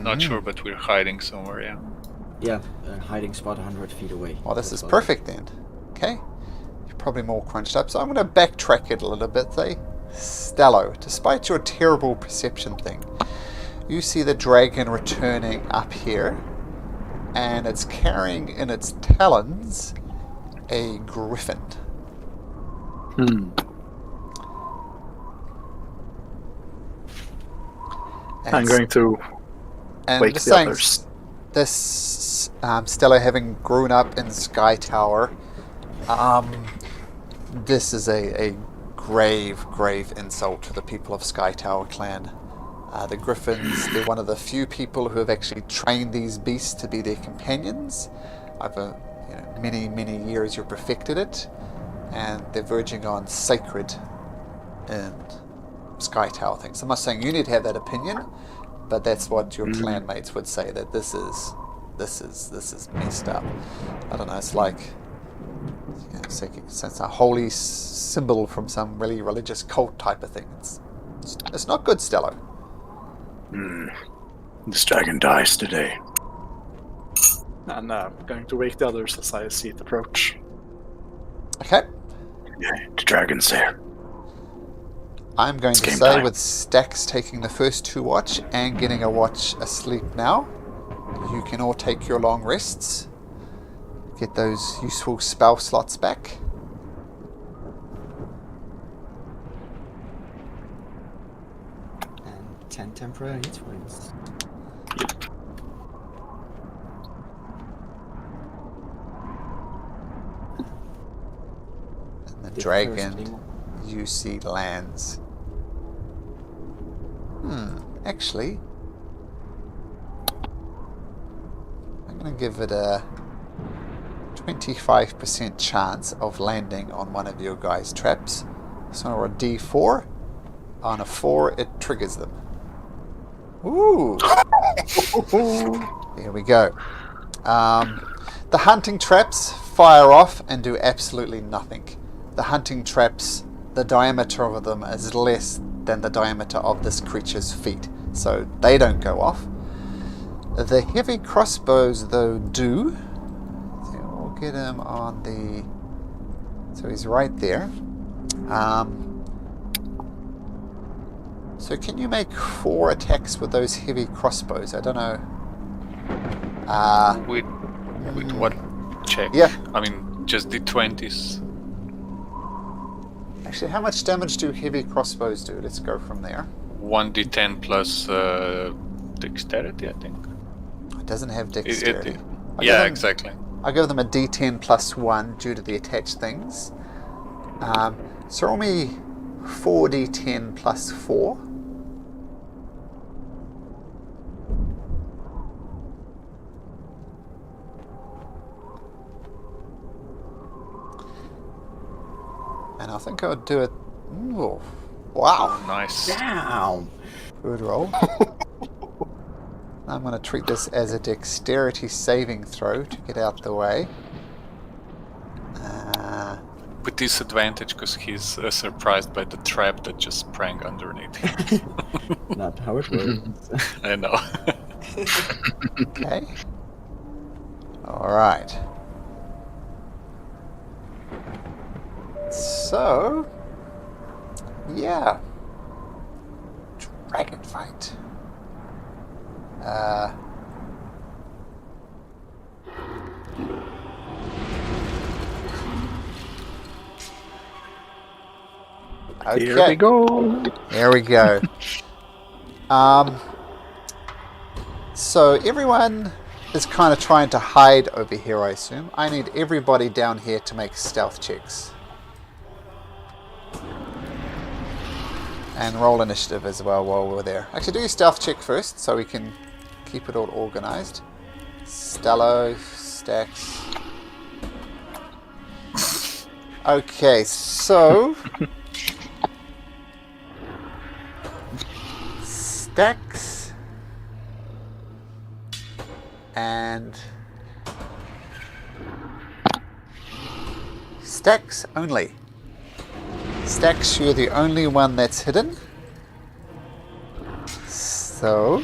Not sure, but we're hiding somewhere, yeah. yeah, a hiding spot 100 feet away. Well, this is That's all. perfect then. Okay. You're probably more crunched up, so I'm going to backtrack it a little bit, eh? Stello, despite your terrible perception thing, you see the dragon returning up here, and it's carrying in its talons a griffin. And I'm going to wake just the saying, others. this Stella, having grown up in Sky Tower, this is a grave insult to the people of Sky Tower clan. The Griffins, they're one of the few people who have actually trained these beasts to be their companions. Over many years you've perfected it, and they're verging on sacred and Sky Tower things. I'm not saying you need to have that opinion, but that's what your clanmates would say, that this is messed up. I don't know, it's like it's a holy symbol from some really religious cult type of thing. It's not good, Stello. This dragon dies today. And I'm going to wake the others as I see it approach. Okay. Yeah, the dragon's there. I'm going to game say, time. with Stax taking the first 2 watch and getting a watch asleep now, you can all take your long rests. Get those useful spell slots back. And 10 temporary hit points. Yep. And the The dragon, first thing- you see, lands. Actually, I'm going to give it a 25% chance of landing on one of your guys' traps. So on a D4, on a 4 it triggers them. Ooh! There we go. The hunting traps fire off and do absolutely nothing. The hunting traps, the diameter of them is less than the diameter of this creature's feet, so they don't go off. The heavy crossbows, though, do. So we'll get him on the... So he's right there. So can you make 4 attacks with those heavy crossbows? I don't know. With what check? Yeah. I mean, just the 20s. Actually, how much damage do heavy crossbows do? Let's go from there. 1d10 plus dexterity, I think. It doesn't have dexterity. Yeah, exactly. I give them a d10 plus 1 due to the attached things. So roll me 4d10 plus 4. And I think I would do it... Ooh, wow. Nice. Down. Good roll. I'm going to treat this as a dexterity saving throw to get out the way. With disadvantage because he's surprised by the trap that just sprang underneath him. Not how it works. I know. Okay. Alright. So... Yeah. Dragon fight. Okay. Here we go. There we go. So everyone is kind of trying to hide over here, I assume. I need everybody down here to make stealth checks. And roll initiative as well while we're there. Actually, do your stealth check first so we can keep it all organized. Stello, Stacks. Okay, so... Stacks and Stacks only. Stacks, you're the only one that's hidden, so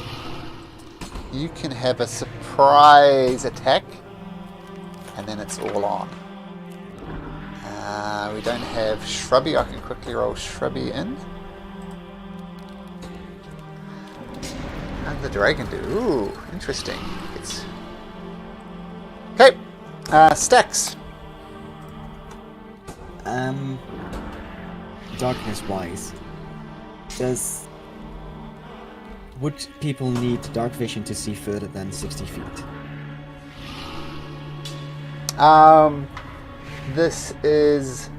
you can have a surprise attack and then it's all on. We don't have Shrubby. I can quickly roll Shrubby in. How did the dragon do? Ooh, interesting. It's... Okay, Stacks. Darkness-wise, would people need dark vision to see further than 60 feet? This is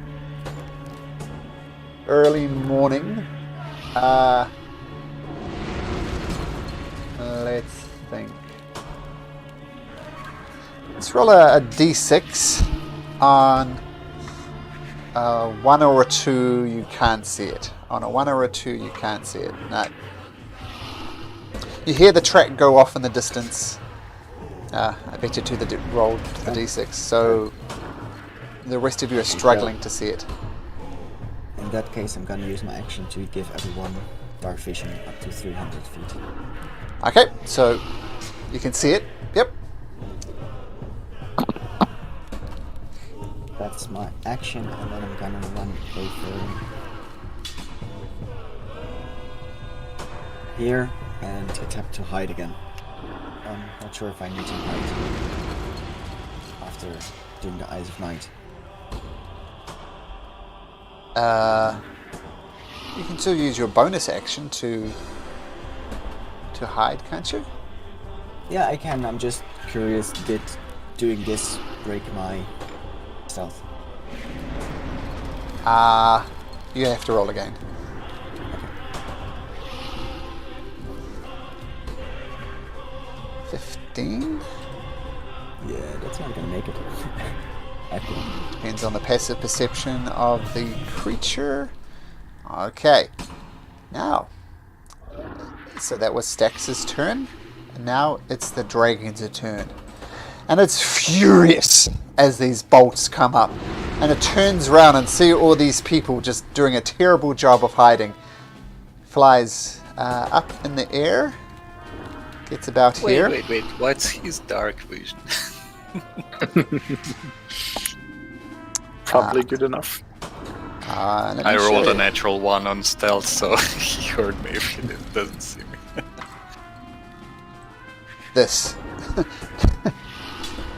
early morning. Let's think. Let's roll a d6 on 1 or a 2, you can't see it. On a 1 or a 2, you can't see it. No. You hear the track go off in the distance. I bet you rolled the d6, so the rest of you are struggling to see it. In that case, I'm gonna use my action to give everyone dark vision up to 300 feet. Okay, so you can see it. Yep. That's my action, and then I'm gonna run over here and attempt to hide again. I'm not sure if I need to hide after doing the Eyes of Night. You can still use your bonus action to hide, can't you? Yeah, I can. I'm just curious, did doing this break my stealth? You have to roll again. Okay. 15? Yeah, that's not gonna make it. I think. Depends on the passive perception of the creature. Okay. Now. So that was Stax's turn. And now it's the dragon's turn. And it's furious as these bolts come up. And it turns around and see all these people just doing a terrible job of hiding. Flies up in the air. Gets about here. Wait. What's his dark vision? Probably good enough. Let me I rolled show a you. natural 1 on stealth, so he heard me if he doesn't see me. This.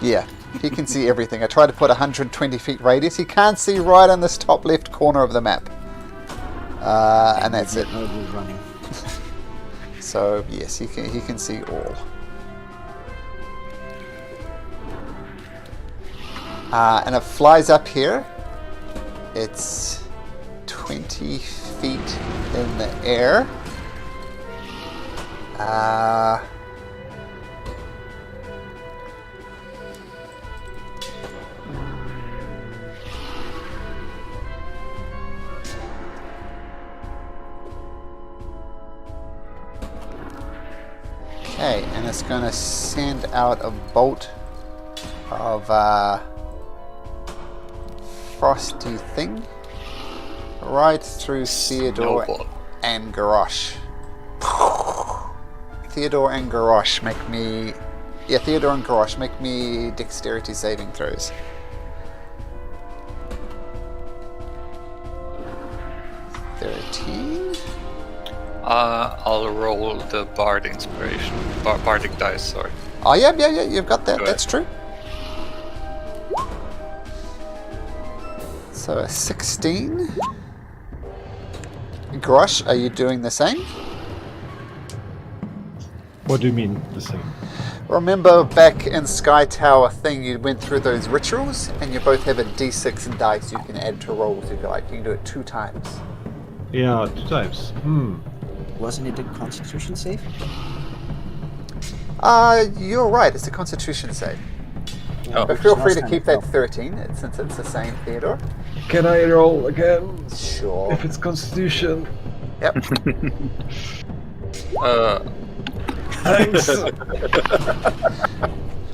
Yeah, he can see everything. I tried to put 120 feet radius. He can't see right on this top left corner of the map. And that's it. No, we're running. So yes, he can see all. And it flies up here. It's 20 feet in the air. Okay, and it's going to send out a bolt of frosty thing right through Theodore Snowball. and Garrosh. Theodore and Garrosh make me... Yeah, Theodore and Garrosh make me dexterity saving throws. I'll roll the Bard inspiration. Bardic dice, sorry. Oh, yeah, you've got that. Go That's true. So a 16. Grosh, are you doing the same? What do you mean the same? Remember back in Sky Tower thing, you went through those rituals, and you both have a d6 and dice you can add to rolls if you like. You can do it 2 times. Yeah, 2 times. Wasn't it a Constitution save? You're right. It's a Constitution save. Oh. But feel free Last to time keep it that fell. 13, since it's the same, Theodore. Can I roll again? Sure. If it's Constitution. Yep. Thanks.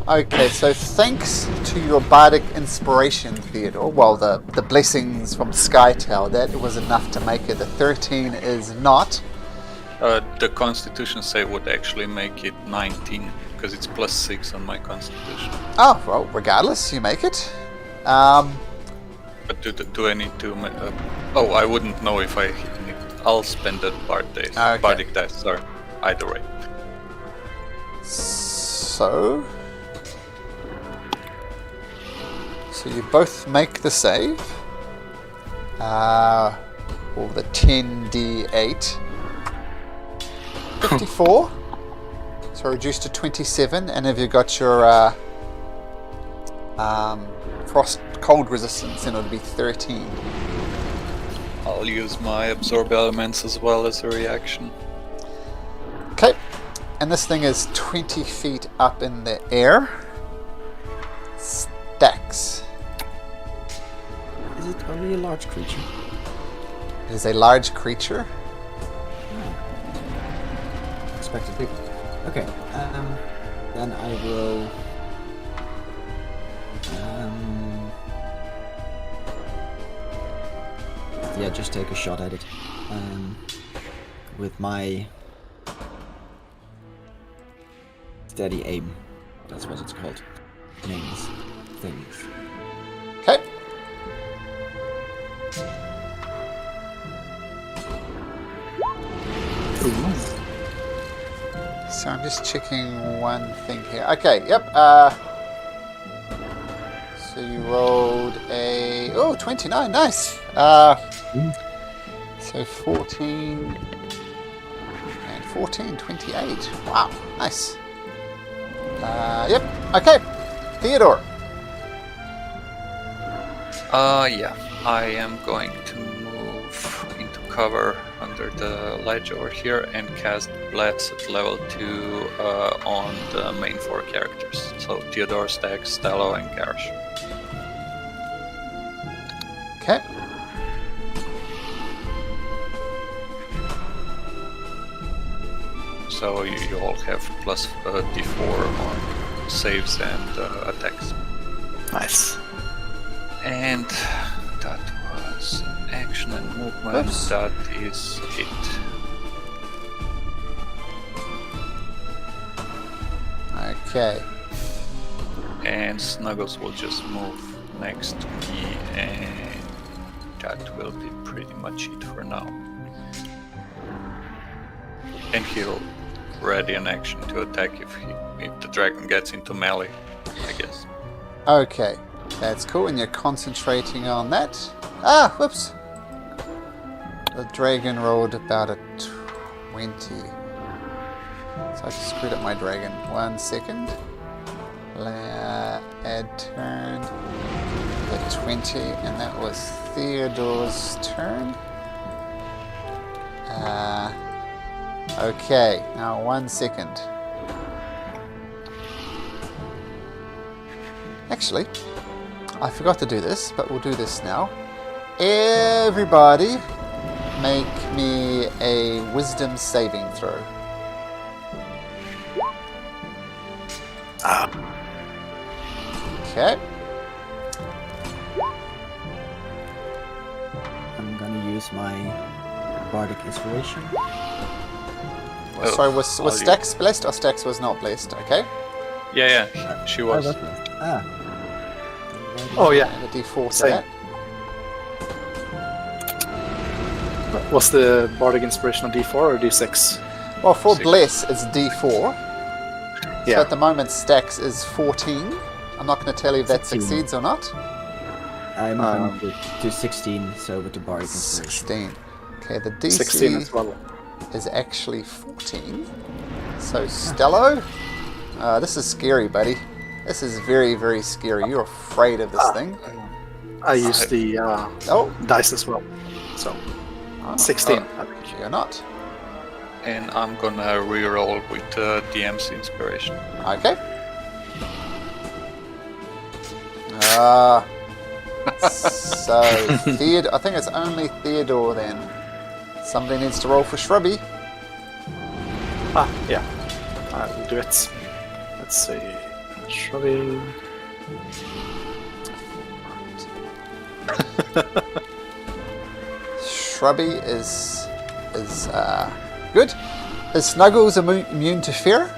Okay, so thanks to your bardic inspiration, Theodore, well, the blessings from Sky Tower, that was enough to make it. The 13 is not. The Constitution save would actually make it 19, because it's +6 on my Constitution. Oh, well, regardless, you make it. But do I need to... oh, I wouldn't know if I need... I'll spend the Okay. Bardic dice, sorry. Either way. So you both make the save. Or the 10d8. 54. So reduced to 27. And have you got your frost cold resistance, then it would be 13. I'll use my Absorb Elements as well as a reaction. Okay. And this thing is 20 feet up in the air. Stacks. Is it only a large creature? It is a large creature. Expected big. Okay. Then I will. Yeah, just take a shot at it. With my steady aim. That's what it's called. Names. Things. Okay. So I'm just checking one thing here. Okay, yep. So you rolled a 29. Nice. So 14 and 14, 28. Wow, nice. Yep. Okay, Theodore. Yeah. I am going to move into cover under the ledge over here and cast Blitz at level 2 on the main 4 characters. So Theodore, Stax, Stello, and Garrosh. Okay. So you all have plus d4 on saves and attacks. Nice. And that was action and movement. Oops. That is it. Okay. And Snuggles will just move next to me, and that will be pretty much it for now. And he'll ready an action to attack if the dragon gets into melee, I guess. Okay, that's cool, and you're concentrating on that. Ah, whoops. The dragon rolled about a 20. So I just screwed up my dragon. 1 second. Add turn. At 20, and that was Theodore's turn. Okay, now 1 second. Actually, I forgot to do this, but we'll do this now. Everybody, make me a wisdom saving throw. Okay. I'm gonna use my bardic inspiration. Oh, sorry, was Stax blessed or Stax was not blessed? Okay. Yeah, she was. Oh, that's nice. Oh yeah. And a d4 for Same. that. Was the bardic inspiration on D4 or D6? Well, for 6. bless, it's d4. So Yeah. at the moment, Stax is 14. I'm not going to tell you if that 16. succeeds or not. I'm moving to 16, so with the bardic inspiration. 16. Okay, the DC 16 as well. is actually 14. So, Stello, this is scary, buddy. This is very, very scary. You're afraid of this thing. I used the Oh, dice as well. So 16. I think. you're not. And I'm gonna reroll with DM's inspiration. Okay. So, Theodore, I think it's only Theodore then. Somebody needs to roll for Shrubby. Yeah. I will do it. Let's see. Shrubby. Shrubby is good. Is Snuggles immune to fear?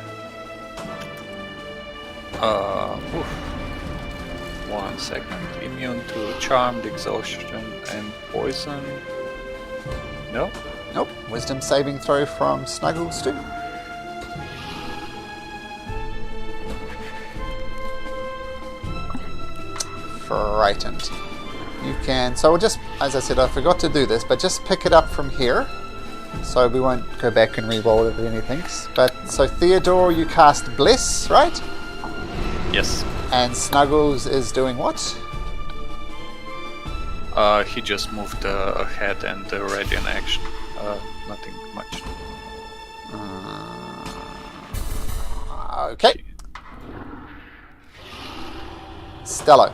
Oof. 1 second. Immune to charmed, exhaustion, and poison. No? Nope. Wisdom saving throw from Snuggles too. Frightened. You can. So we'll just, as I said, I forgot to do this, but just pick it up from here. So we won't go back and re-roll it or anything. But so Theodore, you cast Bless, right? Yes. And Snuggles is doing what? He just moved ahead and ready an action. Nothing much. Okay. Stello.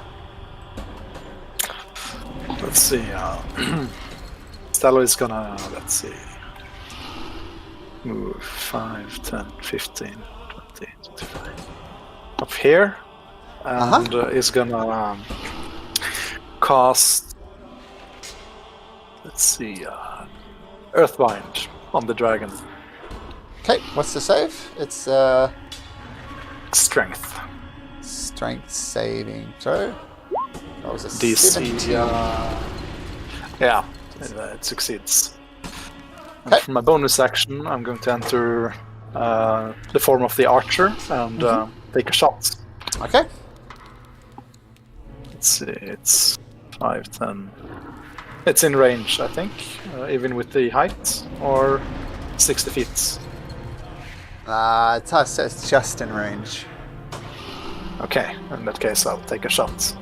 Let's see. Stello is gonna, let's see, move 5, 10, 15, 20, 25. Up here. And is gonna cast, let's see, Earthbind on the dragon. Okay, what's the save? It's Strength. strength saving throw. That was a DC. 17. Yeah, it succeeds. And Okay. for my bonus action, I'm going to enter the form of the archer and take a shot. Okay. Let's see, it's 5, 10. It's in range, I think, even with the height, or 60 feet. It's just in range. Okay, in that case, I'll take a shot.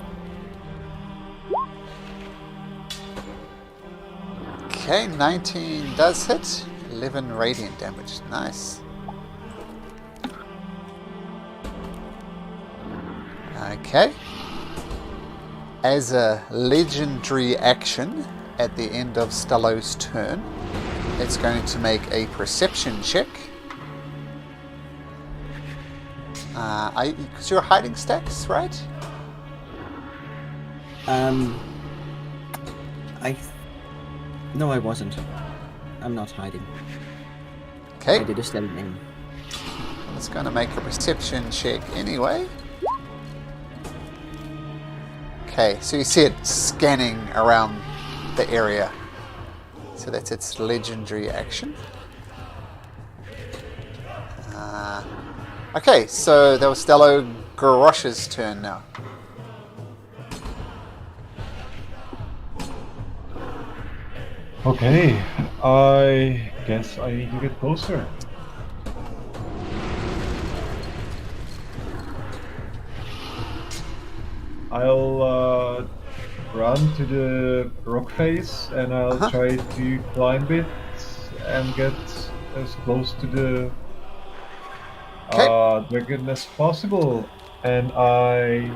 Okay, 19 does hit. 11 radiant damage. Nice. Okay. As a legendary action at the end of Stello's turn, it's going to make a perception check. Because you're hiding stacks, right? No, I wasn't. I'm not hiding. Okay. I did a steady name. It's going to make a perception check anyway. Okay, so you see it scanning around the area. So that's its legendary action. Okay, so that was Stello Garrosh's turn now. Okay, I guess I need to get closer. I'll run to the rock face and I'll try to climb it and get as close to the dragon as possible. And I'll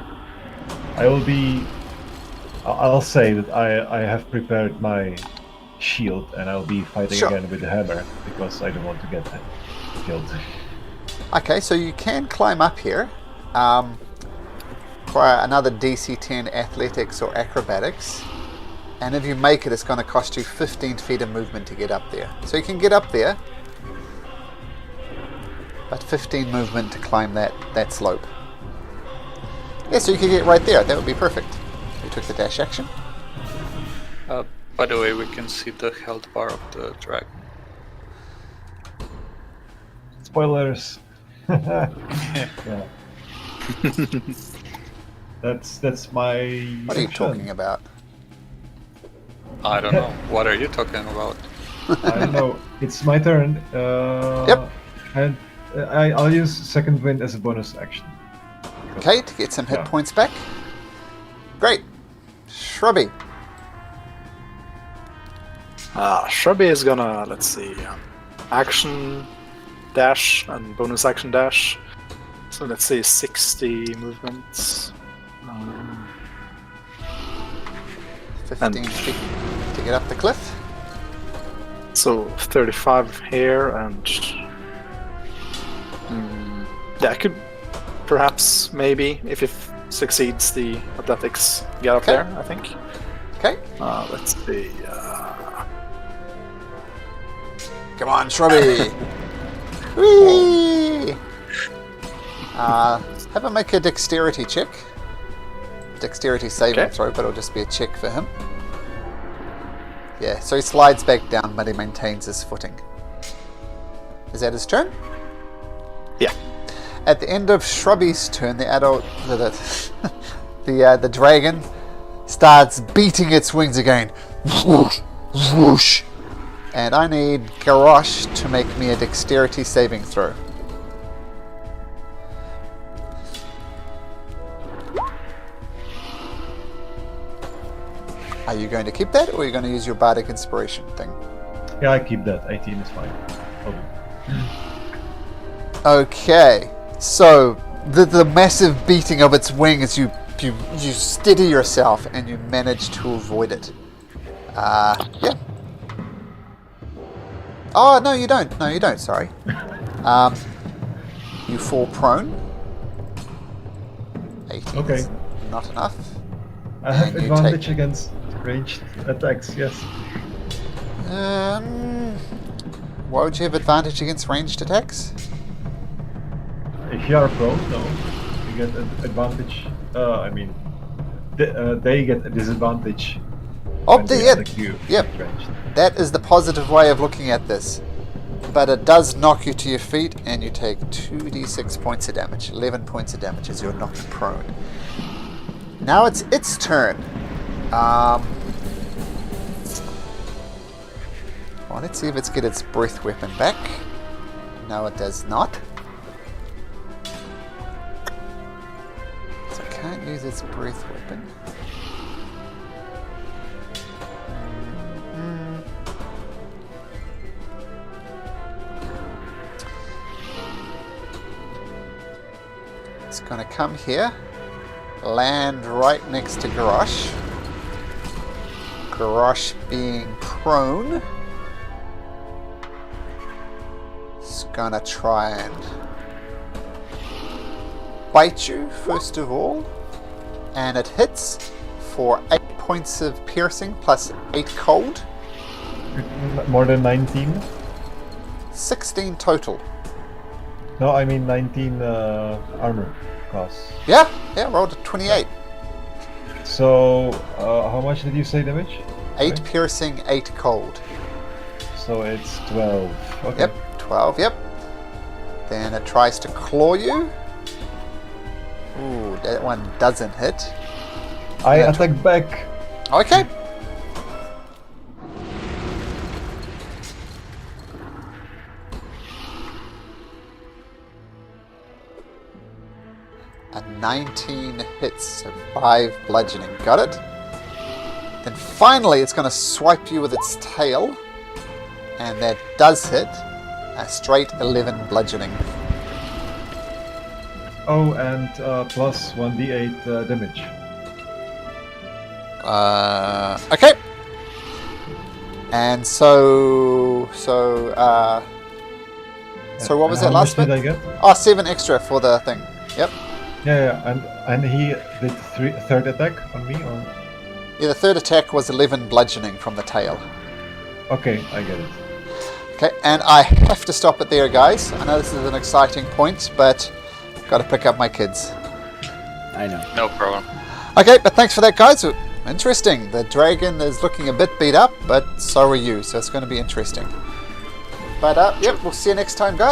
say that I have prepared my shield and I'll be fighting again with the hammer because I don't want to get killed. Okay, so you can climb up here. Require another DC 10 athletics or acrobatics, and if you make it, it's going to cost you 15 feet of movement to get up there. So you can get up there, but 15 movement to climb that slope. Yeah, so you could get right there. That would be perfect. You took the dash action. By the way, we can see the health bar of the dragon. Spoilers. Yeah. That's my. What are you talking about? I don't know. What are you talking about? I don't know. It's my turn. Yep. And I'll use second wind as a bonus action. Okay, to get some hit points back. Great. Shrubby. Shrubby is gonna, let's see, action dash and bonus action dash. So let's say 60 movements. 15 feet to get up the cliff. So 35 here, and yeah, I could perhaps, maybe, if it succeeds the athletics, get up there, I think. Okay. Let's see. Come on, Shrubby. Whee! Have him make a dexterity check. Dexterity saving throw, but it'll just be a check for him. Yeah, so he slides back down, but he maintains his footing. Is that his turn? Yeah. At the end of Shrubby's turn, the dragon starts beating its wings again. Whoosh, whoosh. And I need Garrosh to make me a dexterity saving throw. Are you going to keep that, or are you going to use your bardic inspiration thing? Yeah, I keep that. 18 is fine. Okay, so the massive beating of its wings, you steady yourself and you manage to avoid it. Yeah. Oh, no, you don't. No, you don't. Sorry. You fall prone. 18 Okay. is not enough. I have And you advantage against ranged attacks, yes. Why would you have advantage against ranged attacks? If you are prone, no. You get an advantage. They get a disadvantage. Oh, when they yeah. attack you Yep. with ranged. That is the positive way of looking at this. But it does knock you to your feet, and you take 2d6 points of damage. 11 points of damage as you're knocked prone. Now it's its turn. Well, let's see if it's get its breath weapon back. No, it does not. So it can't use its breath weapon. It's going to come here, land right next to Garrosh. Garrosh being prone, it's going to try and bite you first of all, and it hits for 8 points of piercing plus 8 cold. More than 19? 16 total. No, I mean 19 armor class. Yeah, rolled a 28. So, how much did you say damage? 8 piercing, 8 cold. So it's 12. Okay. Yep, 12, yep. Then it tries to claw you. Ooh, that one doesn't hit. I attack back. Okay. A 19 hits, so 5 bludgeoning. Got it? Then finally it's going to swipe you with its tail. And that does hit. A straight 11 bludgeoning. Oh, and plus 1d8 damage. Okay. And so what was And that how last much bit? did I get? Oh, 7 extra for the thing. Yep. Yeah, and he did third attack on me, or? Yeah, the third attack was 11 bludgeoning from the tail. Okay, I get it. Okay, and I have to stop it there, guys. I know this is an exciting point, but got to pick up my kids. I know. No problem. Okay, but thanks for that, guys. Interesting. The dragon is looking a bit beat up, but so are you, so it's going to be interesting. But, yep, we'll see you next time, guys.